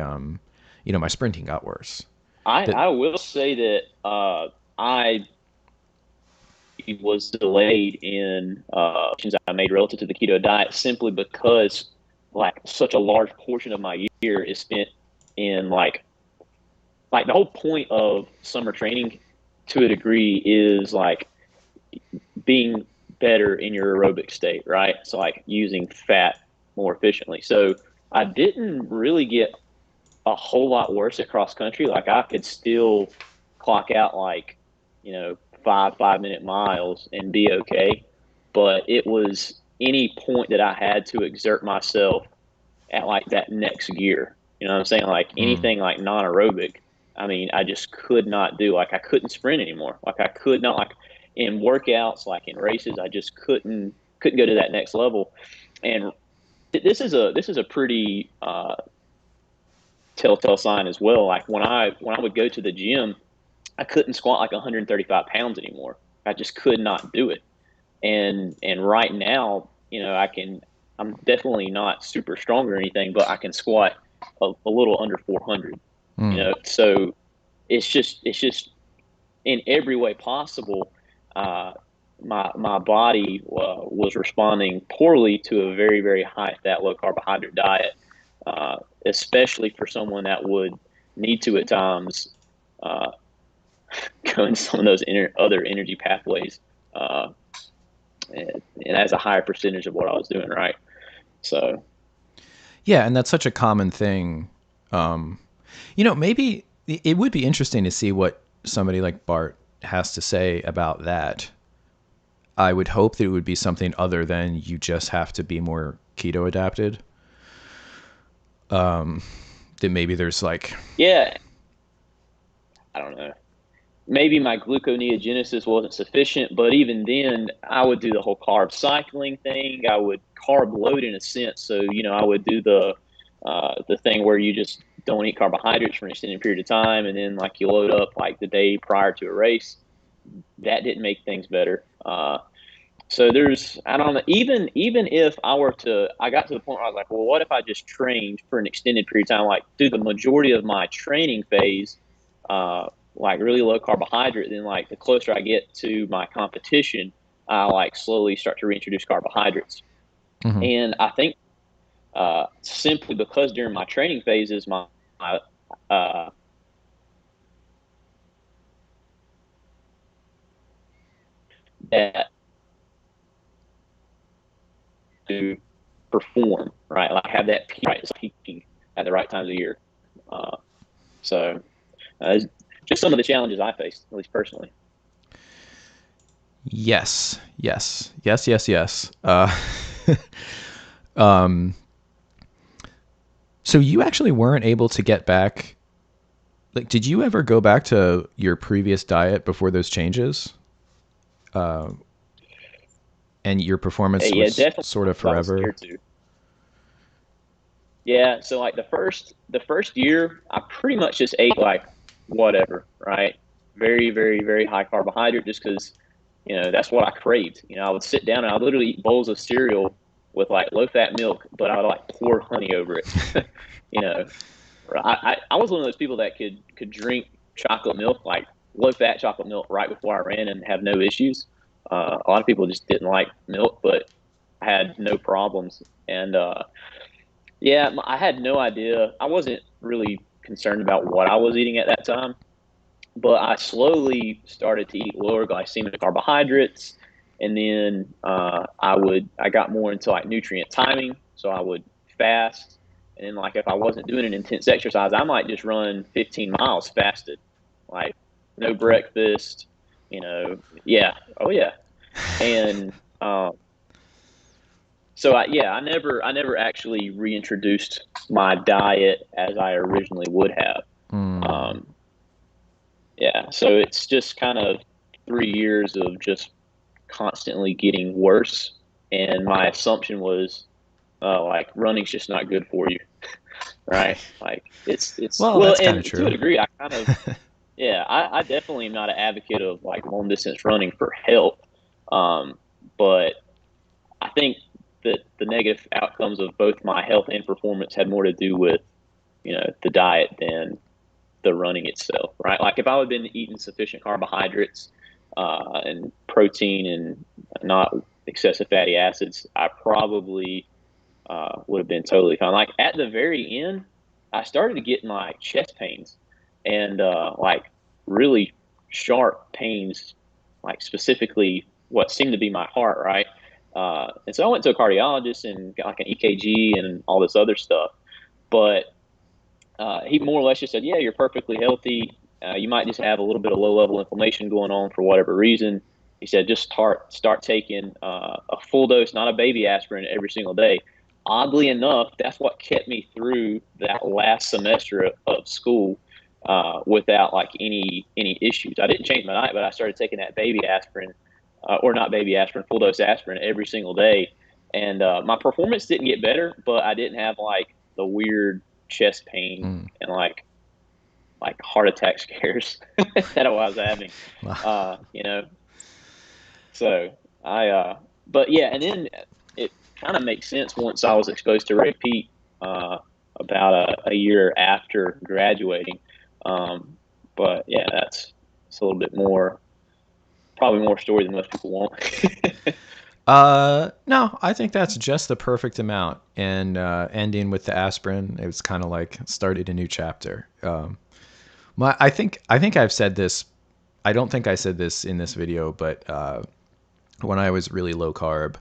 sprinting got worse. That I will say that I was delayed in changes I made relative to the keto diet simply because like such a large portion of my year is spent in like the whole point of summer training to a degree is like being better in your aerobic state, right? So like using fat more efficiently. So I didn't really get a whole lot worse at cross country. Like I could still clock out like, 5 minute miles and be okay. But it was any point that I had to exert myself at like that next gear. You know what I'm saying? Like mm, anything like non aerobic, I mean, I just could not do. Like I couldn't sprint anymore. Like I could not like in workouts, like in races, I just couldn't go to that next level. And this is a pretty telltale sign as well. Like when I would go to the gym, I couldn't squat like 135 pounds anymore. I just could not do it. And right now, I'm definitely not super strong or anything, but I can squat a little under 400. mm. So it's just in every way possible. Uh, my body was responding poorly to a very very high fat low carbohydrate diet, especially for someone that would need to at times uh, go into some of those other energy pathways, uh, and as a higher percentage of what I was doing, right? So Yeah, and that's such a common thing. Um, maybe it would be interesting to see what somebody like Bart has to say about that. I would hope that it would be something other than you just have to be more keto adapted. That maybe there's like, yeah, I don't know. Maybe my gluconeogenesis wasn't sufficient, but even then, I would do the whole carb cycling thing. I would carb load in a sense. So, I would do the thing where you just don't eat carbohydrates for an extended period of time, and then like you load up like the day prior to a race. That didn't make things better. So I don't know. Even if I got to the point where I was like, well, what if I just trained for an extended period of time, like through the majority of my training phase, like really low carbohydrate. Then like the closer I get to my competition, I like slowly start to reintroduce carbohydrates. mhm. And I think simply because during my training phases, my uh, that to perform right, like have that peak, right, peaking at the right times of the year. Uh, so just some of the challenges I faced, at least personally. Yes, yes, yes, yes, yes. Um, so you actually weren't able to get back. Like, did you ever go back to your previous diet before those changes? Uh, and your performance Yeah, was definitely. sort of I was forever. scared to. Yeah, so like the first year, I pretty much just ate like whatever, right? Very, very, very high carbohydrate, just because that's what I craved. I would sit down and I would literally eat bowls of cereal with like low fat milk, but I would like pour honey over it. you know, I was one of those people that could drink chocolate milk, like low fat chocolate milk, right before I ran and have no issues. A lot of people just didn't like milk, but I had no problems. And yeah, I had no idea. I wasn't really concerned about what I was eating at that time, but I slowly started to eat lower glycemic carbohydrates, and then I got more into like nutrient timing. So I would fast, and then like if I wasn't doing an intense exercise, I might just run 15 miles fasted, like no breakfast. Yeah, oh yeah, and so I never actually reintroduced my diet as I originally would have. Mm. Um, yeah, so it's just kind of 3 years of just constantly getting worse, and my assumption was, like running's just not good for you, right? Like it's Well, well, that's kind of and to a true. degree, I kind of Yeah, I definitely am not an advocate of like long distance running for health. Um, but I think that the negative outcomes of both my health and performance had more to do with, the diet than the running itself, right? Like if I would have been eating sufficient carbohydrates and protein and not excessive fatty acids, I probably would have been totally fine. Like at the very end, I started to get my chest pains and like really sharp pains, like specifically what seemed to be my heart, right? And so I went to a cardiologist and got like an EKG and all this other stuff. But he more or less just said, "Yeah, you're perfectly healthy. You might just have a little bit of low level inflammation going on for whatever reason." He said, "Just start taking a full dose, not a baby aspirin, every single day." Oddly enough, that's what kept me through that last semester of school without like any issues. I didn't change my diet, but I started taking that baby aspirin, or not baby aspirin, full dose aspirin every single day, and my performance didn't get better, but I didn't have like the weird chest pain Mm. and like heart attack scares that I was having. Wow. You know, so I but yeah, and then it kind of makes sense once I was exposed to Ray Peat about a year after graduating. Um, but yeah, it's a little bit more, probably more story than most people want. No, I think that's just the perfect amount. And ending with the aspirin, it was kind of like started a new chapter. I think I've said this. I don't think I said this in this video, but when I was really low carb,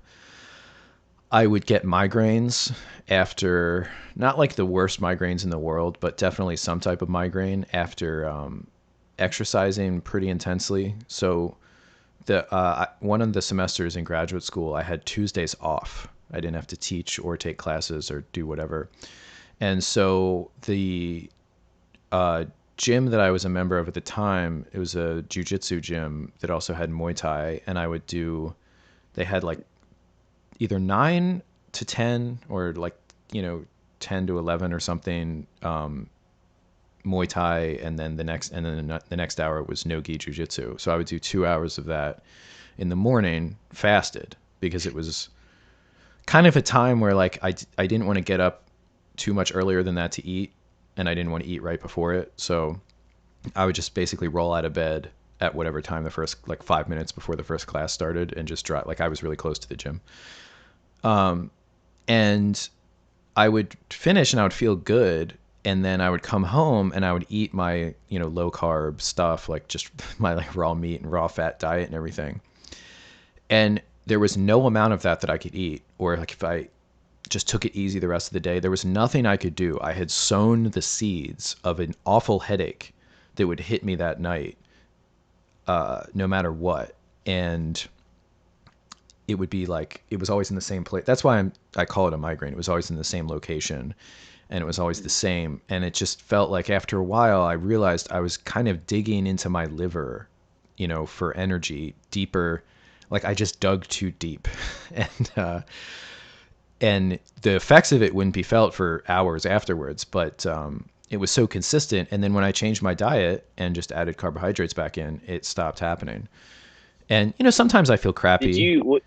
I would get migraines after, not like the worst migraines in the world, but definitely some type of migraine after exercising pretty intensely. So the one of the semesters in graduate school, I had Tuesdays off. I didn't have to teach or take classes or do whatever. And so the uh, gym that I was a member of at the time, it was a jujitsu gym that also had Muay Thai, and I would do. They had like either 9 to 10 or like 10 to 11 or something, Muay Thai, and then the next hour was no gi jujitsu. So I would do 2 hours of that in the morning, fasted, because it was kind of a time where like I didn't want to get up too much earlier than that to eat, and I didn't want to eat right before it. So I would just basically roll out of bed at whatever time the first, like 5 minutes before the first class started, and just drive. Like I was really close to the gym. And I would finish and I would feel good, and then I would come home and I would eat my, low carb stuff, like just my like raw meat and raw fat diet and everything. And there was no amount of that I could eat, or like if I just took it easy the rest of the day, there was nothing I could do. I had sown the seeds of an awful headache that would hit me that night, no matter what. And it would be like, it was always in the same place. That's why I call it a migraine. It was always in the same location, and it was always the same. And it just felt like after a while, I realized I was kind of digging into my liver, for energy deeper. Like I just dug too deep. And the effects of it wouldn't be felt for hours afterwards, but it was so consistent. And then when I changed my diet and just added carbohydrates back in, it stopped happening. And sometimes I feel Did crappy, you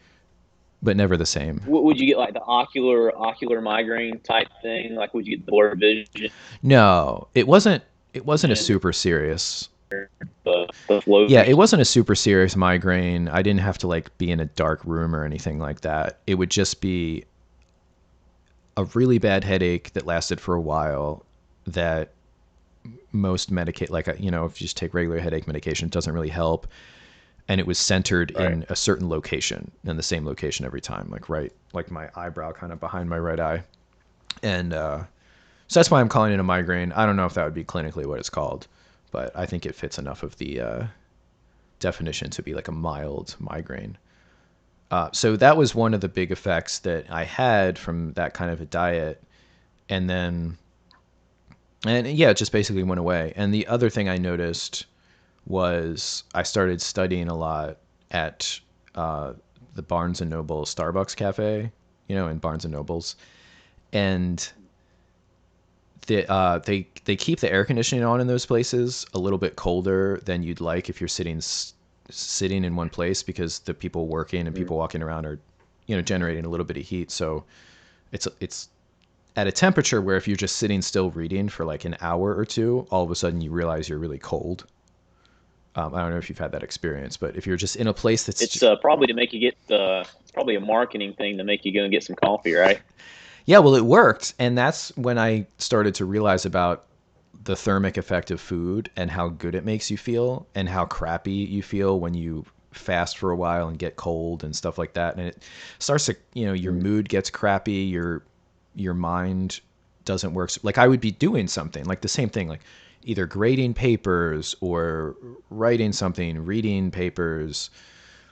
but never the same. would you get like the ocular migraine type thing? Like would you get the blurred vision, No, it wasn't. It wasn't a super serious. the Yeah, it floaties? wasn't a super serious migraine. I didn't have to like be in a dark room or anything like that. It would just be a really bad headache that lasted for a while. That most medicate, like if you just take regular headache medication, it doesn't really help. And it was centered Right. in a certain location, in the same location every time, like right, like my eyebrow, kind of behind my right eye. And so that's why I'm calling it a migraine. I don't know if that would be clinically what it's called, but I think it fits enough of the definition to be like a mild migraine. So that was one of the big effects that I had from that kind of a diet. And then, and yeah, it just basically went away. And the other thing I noticed was I started studying a lot at the Barnes and Noble Starbucks cafe, in Barnes and Nobles. And they keep the air conditioning on in those places a little bit colder than you'd like if you're sitting in one place, because the people working and people walking around are, generating a little bit of heat. So it's at a temperature where if you're just sitting still reading for like an hour or two, all of a sudden you realize you're really cold. I don't know if you've had that experience, but if you're just in a place that's It's probably to make you get it's probably a marketing thing to make you go and get some coffee, right? yeah, well, it worked. And that's when I started to realize about the thermic effect of food and how good it makes you feel and how crappy you feel when you fast for a while and get cold and stuff like that. And it starts to, your mood gets crappy, your mind doesn't work. Like I would be doing something like the same thing, like either grading papers or writing something, reading papers,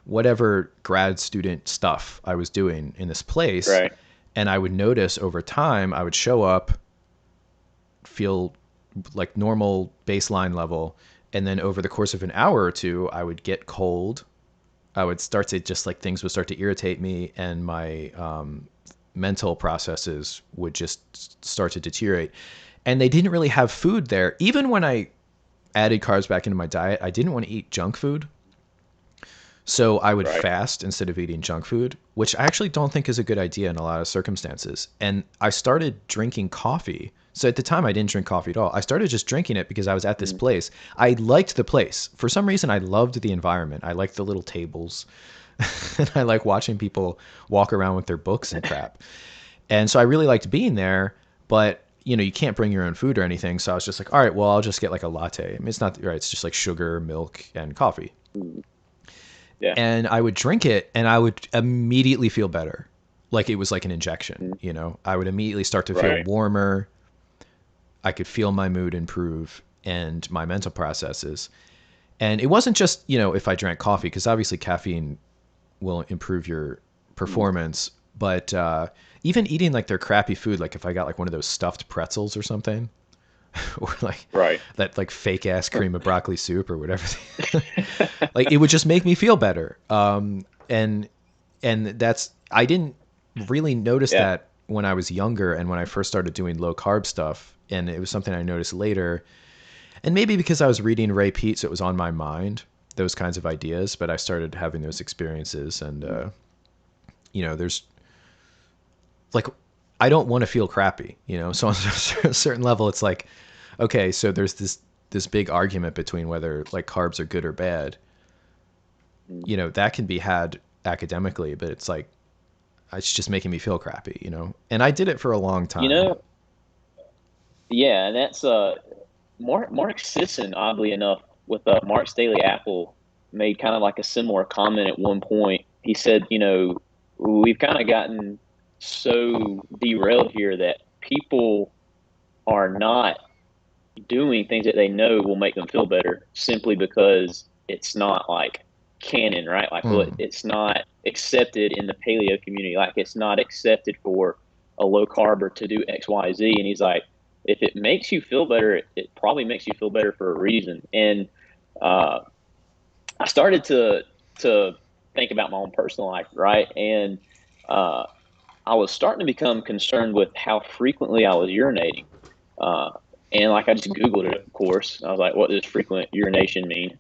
whatever grad student stuff I was doing in this place. Right. And I would notice over time, I would show up, feel like normal baseline level. And then over the course of an hour or two, I would get cold. I would start to just like things would start to irritate me, and my mental processes would just start to deteriorate. And they didn't really have food there. Even when I added carbs back into my diet, I didn't want to eat junk food. So I would Right. fast instead of eating junk food, which I actually don't think is a good idea in a lot of circumstances. And I started drinking coffee. So at the time, I didn't drink coffee at all. I started just drinking it because I was at this place. I liked the place. For some reason, I loved the environment. I liked the little tables. And I like watching people walk around with their books and crap. And so I really liked being there, but you can't bring your own food or anything. So I was just like, all right, well, I'll just get like a latte. I mean, it's not right. It's just like sugar, milk, and coffee. Yeah. And I would drink it and I would immediately feel better. Like it was like an injection, I would immediately start to feel Right. warmer. I could feel my mood improve and my mental processes. And it wasn't just, if I drank coffee, because obviously caffeine will improve your performance. But even eating like their crappy food, like if I got like one of those stuffed pretzels or something, or like Right. that like fake ass cream of broccoli soup or whatever, like it would just make me feel better. And that's, I didn't really notice Yeah. that when I was younger and when I first started doing low carb stuff. And it was something I noticed later. And maybe because I was reading Ray Peat, so it was on my mind, those kinds of ideas. But I started having those experiences, and there's like, I don't want to feel crappy, So on a certain level, it's like, okay, so there's this big argument between whether like carbs are good or bad. That can be had academically, but it's like it's just making me feel crappy. And I did it for a long You time. know, yeah, and that's Mark Sisson, oddly enough, with Mark's Daily Apple, made kind of like a similar comment at one point. He said, we've kind of gotten so derailed here that people are not doing things that they know will make them feel better simply because it's not like canon, right? Like, well, Mm, it's not accepted in the paleo community. Like, it's not accepted for a low carber to do X, Y, Z. And he's like, if it makes you feel better, it probably makes you feel better for a reason. And uh, I started to think about my own personal life, right? And uh, I was starting to become concerned with how frequently I was urinating. Uh, and like I just Googled it, of course. I was like, what does frequent urination mean?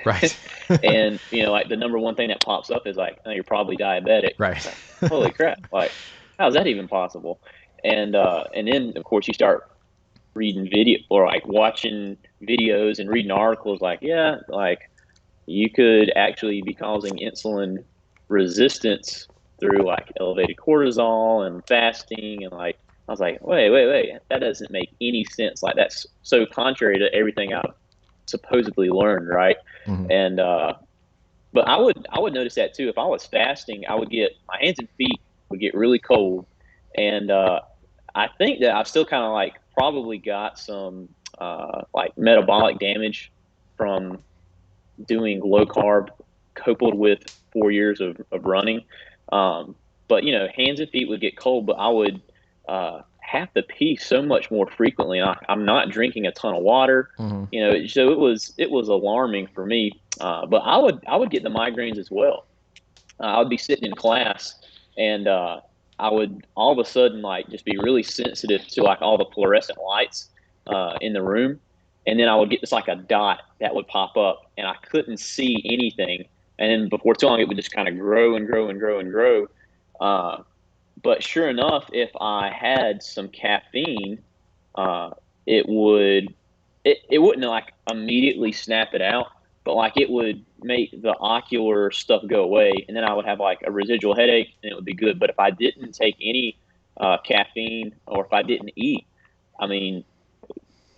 right. And, like the number one thing that pops up is like, oh, you're probably diabetic. Right. It's like, holy crap. Like, how's that even possible? And then of course you start reading video or like watching videos and reading articles like, yeah, like you could actually be causing insulin resistance through like elevated cortisol and fasting. And like I was like, wait, that doesn't make any sense. Like that's so contrary to everything I've supposedly learned, right? Hmm. And but I would notice that too. If I was fasting, I would get my hands and feet would get really cold. And I think that I've still kind of like probably got some like metabolic damage from doing low carb coupled with 4 years of running. But hands and feet would get cold, but I would have to pee so much more frequently. And I'm not drinking a ton of water, Hmm. so it was alarming for me. But I would get the migraines as well. I would be sitting in class and I would all of a sudden like just be really sensitive to like all the fluorescent lights in the room, and then I would get this like a dot that would pop up, and I couldn't see anything. And then before too long, it would just kind of grow and grow and grow and grow. But sure enough, if I had some caffeine, uh, it would it wouldn't like immediately snap it out, but like it would make the ocular stuff go away, and then I would have like a residual headache, and it would be good. But if I didn't take any caffeine, or if I didn't eat, I mean,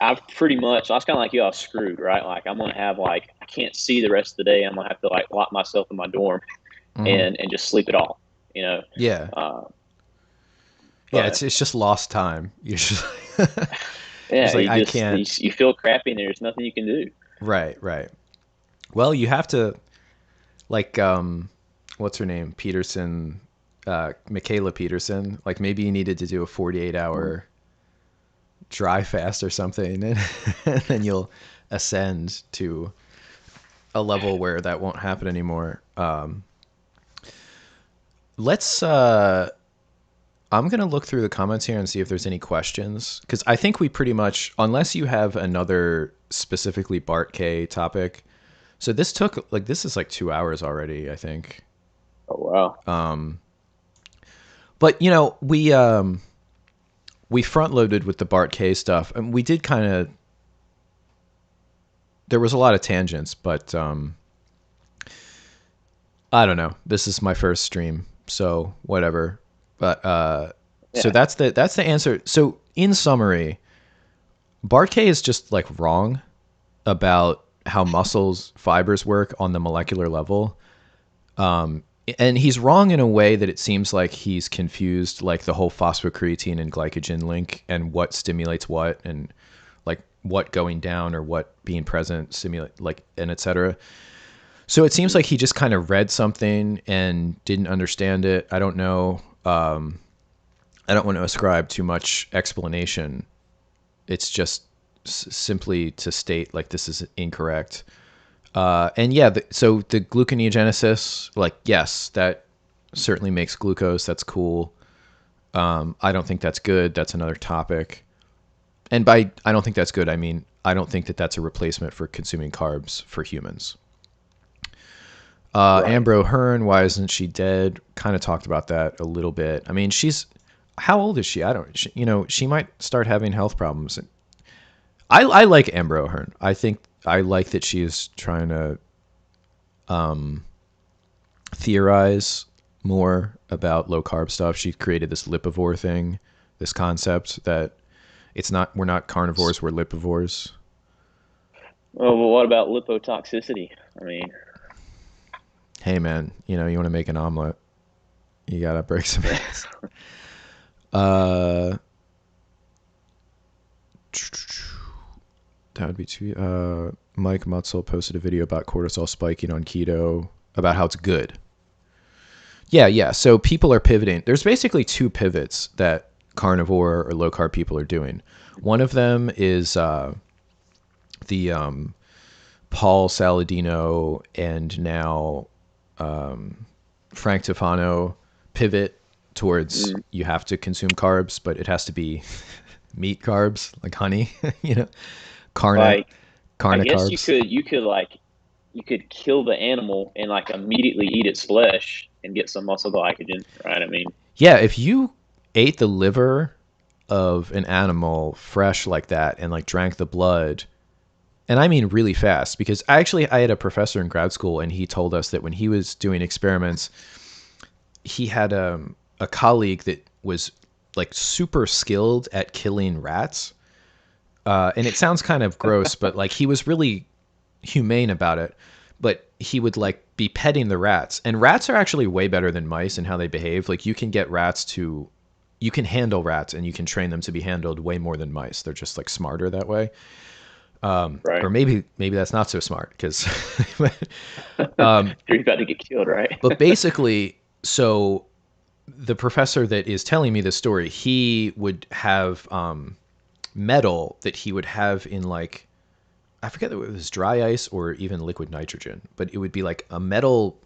I've pretty much I was kind of like you, I was screwed, right? Like I'm gonna have like I can't see the rest of the day. I'm gonna have to like lock myself in my dorm Hmm. and just sleep it off, you know. Yeah. Uh, Yeah, but it's just lost time. You're just yeah, like, I can't. you feel crappy, and there's nothing you can do. Right, right. Well, you have to, like, what's her name? Peterson, Michaela Peterson. Like, maybe you needed to do a 48-hour dry fast or something, and then you'll ascend to a level where that won't happen anymore. Let's I'm gonna look through the comments here and see if there's any questions, because I think we pretty much, unless you have another specifically Bart K topic. So this is like 2 hours already, I think. Oh wow. But we front loaded with the Bart K stuff, and we did kind of. There was a lot of tangents, but I don't know. This is my first stream, so whatever. But so Yeah. that's the answer. So in summary, Bart K is just like wrong about how muscles fibers work on the molecular level. And he's wrong in a way that it seems like he's confused like the whole phosphocreatine and glycogen link and what stimulates what, and like what going down or what being present stimulate, like, and etc. So it seems like he just kind of read something and didn't understand it. I don't know. I don't want to ascribe too much explanation. It's just simply to state like this is incorrect. And yeah, so the gluconeogenesis, like, yes, that certainly makes glucose. That's cool. I don't think that's good. That's another topic. And by I don't think that's good, I mean I don't think that that's a replacement for consuming carbs for humans. Right. Ambro Hearn, why isn't she dead? Kind of talked about that a little bit. I mean, how old is she? I don't, she might start having health problems. I like Ambro Hearn. I think I like that she is trying to theorize more about low carb stuff. She created this lipivore thing, this concept that we're not carnivores, we're lipivores. Oh, well, what about lipotoxicity? I mean, Hey man, you want to make an omelet, you gotta break some eggs. Uh, that would be too. Mike Mutzel posted a video about cortisol spiking on keto, about how it's good. Yeah, yeah. So people are pivoting. There's basically two pivots that carnivore or low carb people are doing. One of them is the Paul Saladino and now Frank Tufano pivot towards mm, you have to consume carbs, but it has to be meat carbs like honey, you know, carne like I carne guess carbs. you could kill the animal and like immediately eat its flesh and get some muscle glycogen, right? I mean, Yeah, if you ate the liver of an animal fresh like that and like drank the blood, and I mean really fast, because I had a professor in grad school and he told us that when he was doing experiments, he had a colleague that was like super skilled at killing rats. And it sounds kind of gross, but like he was really humane about it. But he would like be petting the rats, and rats are actually way better than mice in how they behave. Like you can handle rats and you can train them to be handled way more than mice. They're just like smarter that way. Or right? maybe that's not so smart because You're about to get killed, right? but basically, so the professor that is telling me this story, he would have metal that he would have in like, I forget if it was dry ice or even liquid nitrogen, but it would be like a metal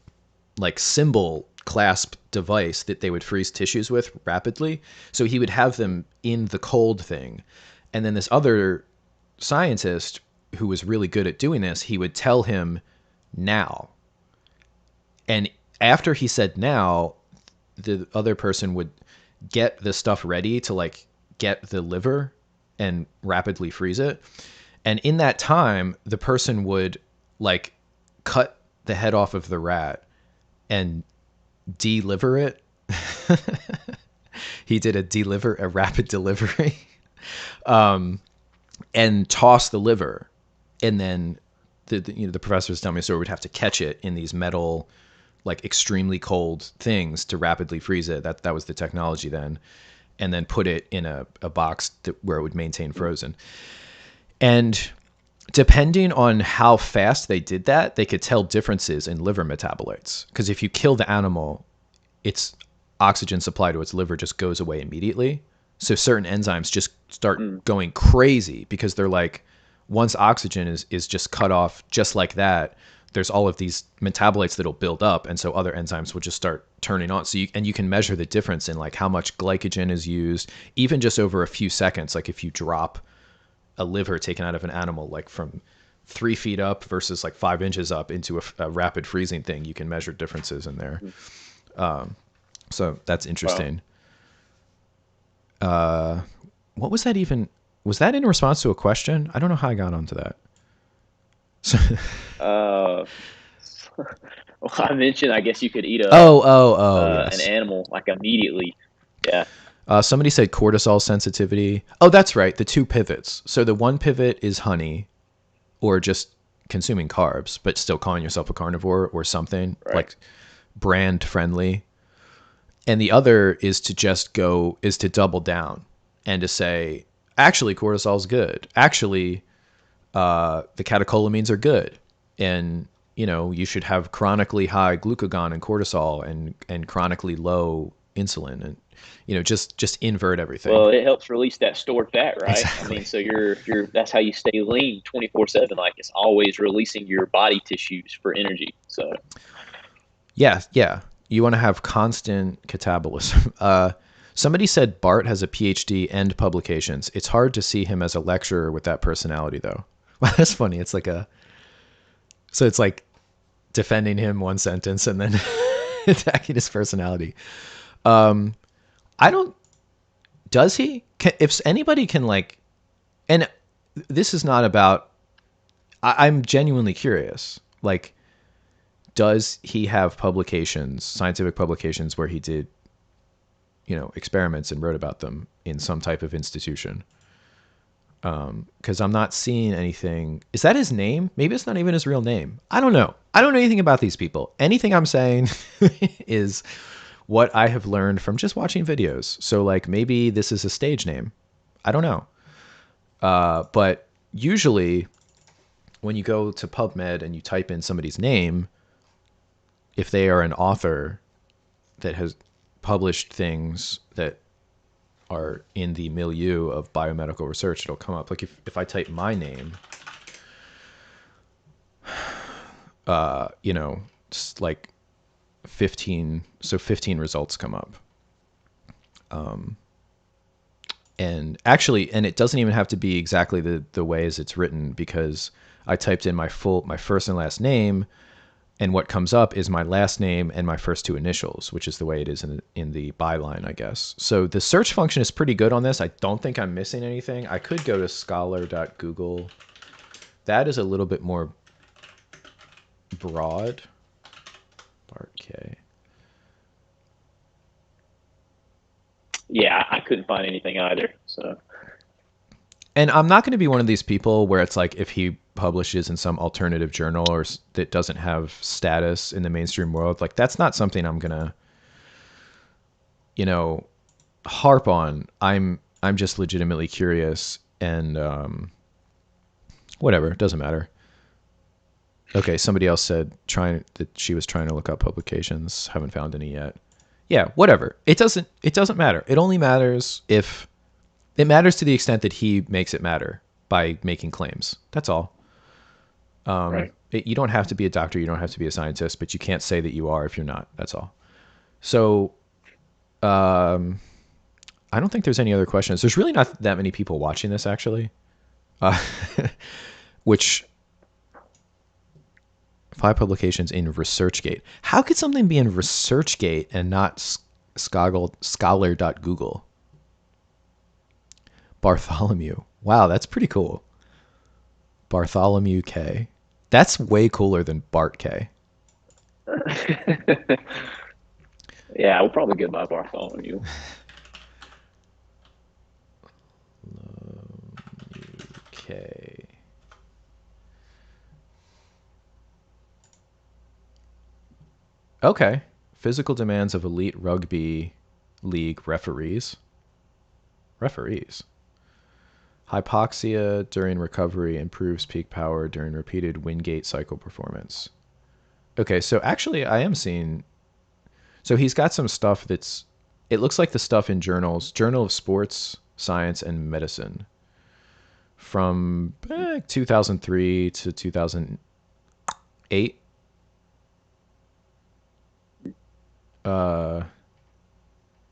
like cymbal clasp device that they would freeze tissues with rapidly. So he would have them in the cold thing. And then this other scientist who was really good at doing this, he would tell him now. And after he said now, the other person would get the stuff ready to like get the liver and rapidly freeze it. And in that time, the person would like cut the head off of the rat and deliver it. He did a rapid delivery, and toss the liver. And then the professor was telling me, so we would have to catch it in these metal, like extremely cold things to rapidly freeze it. That was the technology then. And then put it in a box where it would maintain frozen. And depending on how fast they did that, they could tell differences in liver metabolites. Because if you kill the animal, its oxygen supply to its liver just goes away immediately. So certain enzymes just start going crazy because they're like, once oxygen is just cut off just like that, there's all of these metabolites that'll build up, and so other enzymes will just start turning on. So you can measure the difference in like how much glycogen is used, even just over a few seconds. Like if you drop a liver taken out of an animal, like from 3 feet up versus like 5 inches up into a rapid freezing thing, you can measure differences in there. So that's interesting. What was that even? Was that in response to a question? I don't know how I got onto that. Well, I mentioned, I guess you could eat an Yes. animal like immediately. Yeah. Somebody said cortisol sensitivity. Oh, that's right. The 2 pivots. So the one pivot is honey, or just consuming carbs, but still calling yourself a carnivore or something like brand friendly. And the other is to double down and to say, actually, cortisol is good. Actually, the catecholamines are good. And, you should have chronically high glucagon and cortisol and chronically low insulin, and, just invert everything. Well, it helps release that stored fat, right? Exactly. I mean, so you're that's how you stay lean 24/7. Like it's always releasing your body tissues for energy. So Yeah. You want to have constant catabolism. Somebody said Bart has a PhD and publications. It's hard to see him as a lecturer with that personality, though. Well, that's funny. It's like defending him one sentence and then attacking his personality. I don't. Does he? If anybody can like, and this is not about. I'm genuinely curious. Like, does he have publications, scientific publications, where he did, experiments and wrote about them in some type of institution? Because I'm not seeing anything. Is that his name? Maybe it's not even his real name. I don't know. I don't know anything about these people. Anything I'm saying is what I have learned from just watching videos. So like maybe this is a stage name. I don't know. But usually when you go to PubMed and you type in somebody's name, if they are an author that has published things that are in the milieu of biomedical research, it'll come up. Like if I type my name, just like 15 results come up. And it doesn't even have to be exactly the way as it's written, because I typed in my first and last name, and what comes up is my last name and my first 2 initials, which is the way it is in the byline, I guess. So the search function is pretty good on this. I don't think I'm missing anything. I could go to scholar.google. That is a little bit more broad. Bart K. yeah, I couldn't find anything either. So And I'm not going to be one of these people where it's like if he publishes in some alternative journal or that doesn't have status in the mainstream world, like that's not something I'm going to, harp on. I'm just legitimately curious, and whatever, it doesn't matter. Okay, somebody else said that she was trying to look up publications, haven't found any yet. Yeah, whatever. It doesn't matter. It only matters if it matters to the extent that he makes it matter by making claims. That's all. right. You don't have to be a doctor. You don't have to be a scientist, but you can't say that you are if you're not. That's all. So, um, I don't think there's any other questions. There's really not that many people watching this, actually. Uh, which 5 publications in ResearchGate. How could something be in ResearchGate and not scholar.google? Bartholomew. Wow, that's pretty cool. Bartholomew K. That's way cooler than Bart K. Yeah, we'll probably get by Bartholomew. K. Okay. Physical demands of elite rugby league referees. Referees. Hypoxia during recovery improves peak power during repeated Wingate cycle performance. Okay, so actually I am seeing. So he's got some stuff that's. It looks like the stuff in journals, Journal of Sports, Science, and Medicine, from 2003 to 2008. Uh,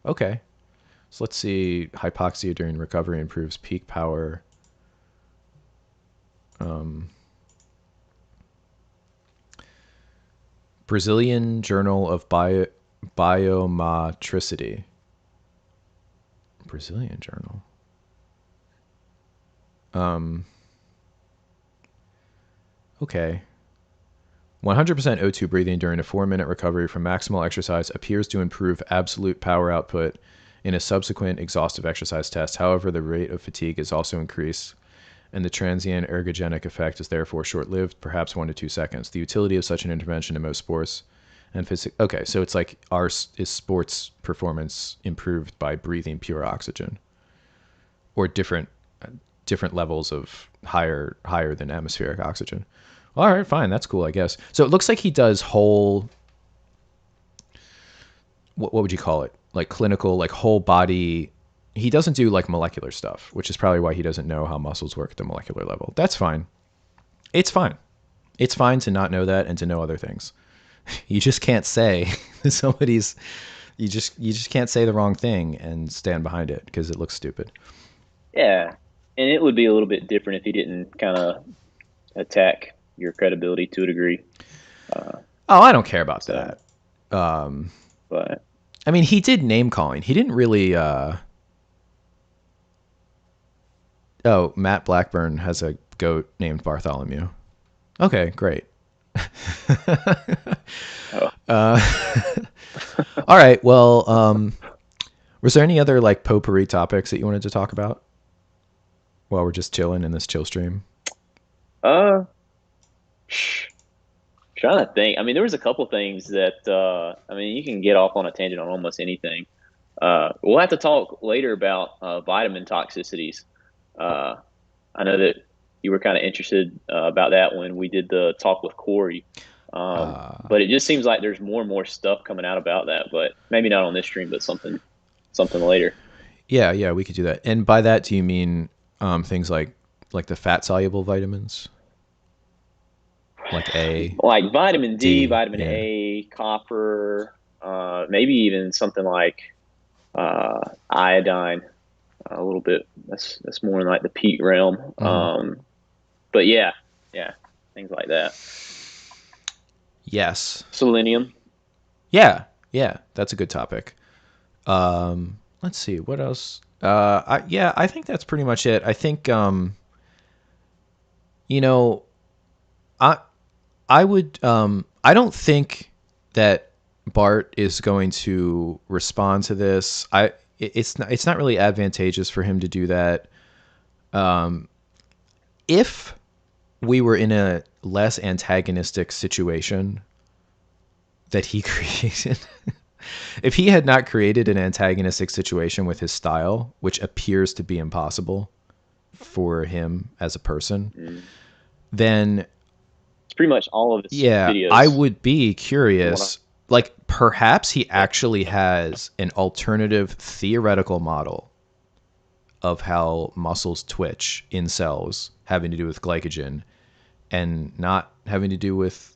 okay. So let's see. Hypoxia during recovery improves peak power. Um, Brazilian Journal of Biomotricity. Brazilian Journal. Okay. 100% O2 breathing during a 4-minute recovery from maximal exercise appears to improve absolute power output in a subsequent exhaustive exercise test. However, the rate of fatigue is also increased, and the transient ergogenic effect is therefore short-lived, perhaps 1 to 2 seconds. The utility of such an intervention in most sports and physics. Okay, so it's like is sports performance improved by breathing pure oxygen, or different levels of higher than atmospheric oxygen. All right, fine, that's cool, I guess. So it looks like he does whole. What would you call it? Like clinical, like whole body. He doesn't do like molecular stuff, which is probably why he doesn't know how muscles work at the molecular level. That's fine. It's fine. It's fine to not know that and to know other things. You just can't say somebody's. You just can't say the wrong thing and stand behind it because it looks stupid. Yeah, and it would be a little bit different if he didn't kind of attack your credibility to a degree. Oh, I don't care about So, that. Um, but I mean, he did name calling. He didn't really. Oh, Matt Blackburn has a goat named Bartholomew. Okay, great. oh, All right. Well, was there any other like potpourri topics that you wanted to talk about while we're just chilling in this chill stream? uh, trying to think. I mean, there was a couple things that I mean, you can get off on a tangent on almost anything. We'll have to talk later about vitamin toxicities. Uh, I know that you were kind of interested about that when we did the talk with Corey. But it just seems like there's more and more stuff coming out about that. But maybe not on this stream, but something later. Yeah, yeah, we could do that. And by that, do you mean things like the fat soluble vitamins, like A, Like vitamin D, D? vitamin Yeah. A, copper, maybe even something like iodine. A little bit. That's more in like the peat realm. Mm-hmm. But yeah, things like that. Yes. Selenium. Yeah. Yeah. That's a good topic. Let's see what else. I think that's pretty much it. I think you know, I I would I don't think that Bart is going to respond to this. It's not really advantageous for him to do that. If we were in a less antagonistic situation that he created, if he had not created an antagonistic situation with his style, which appears to be impossible for him as a person, Mm. then It's pretty much all of his yeah, I videos. would be From what I, curious. Like, perhaps he yeah. actually has an alternative theoretical model of how muscles twitch in cells having to do with glycogen and not having to do with,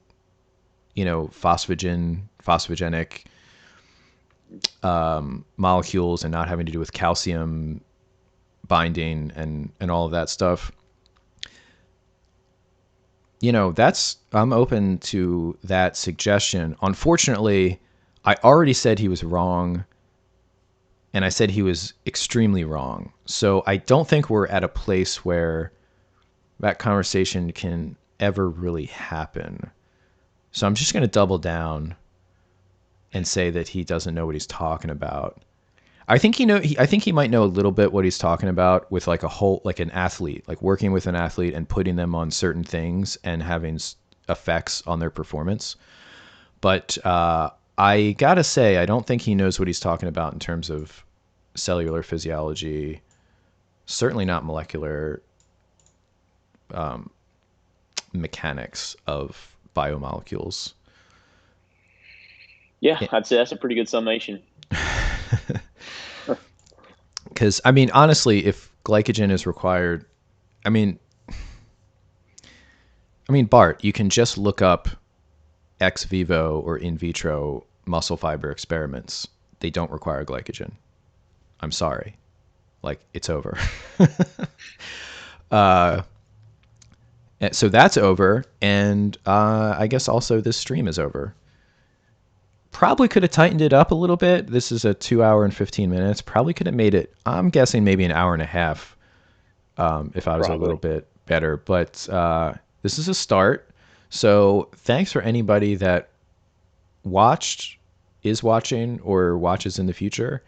phosphogenic molecules and not having to do with calcium binding and all of that stuff. I'm open to that suggestion. Unfortunately, I already said he was wrong, and I said he was extremely wrong. So I don't think we're at a place where that conversation can ever really happen. So I'm just going to double down and say that he doesn't know what he's talking about. I think he might know a little bit what he's talking about with like an athlete, like working with an athlete and putting them on certain things and having effects on their performance. But I gotta say, I don't think he knows what he's talking about in terms of cellular physiology. Certainly not molecular mechanics of biomolecules. Yeah, I'd say that's a pretty good summation. Because I mean, honestly, if glycogen is required, I mean, Bart, you can just look up ex vivo or in vitro muscle fiber experiments. They don't require glycogen. I'm sorry. Like, it's over. So that's over. And I guess also this stream is over. Probably could have tightened it up a little bit. This is a 2 hour and 15 minutes. Probably could have made it, I'm guessing, maybe an hour and a half if I was a little bit better. But this is a start. So thanks for anybody that watched, is watching, or watches in the future.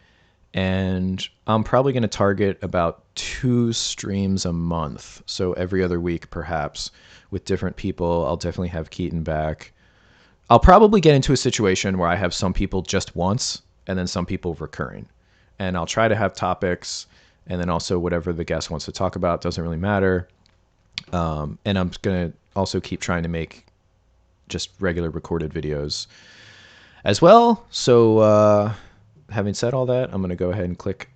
And I'm probably going to target about 2 streams a month. So every other week, perhaps, with different people. I'll definitely have Keaton back. I'll probably get into a situation where I have some people just once and then some people recurring. And I'll try to have topics, and then also whatever the guest wants to talk about doesn't really matter. And I'm going to also keep trying to make just regular recorded videos as well. So having said all that, I'm going to go ahead and click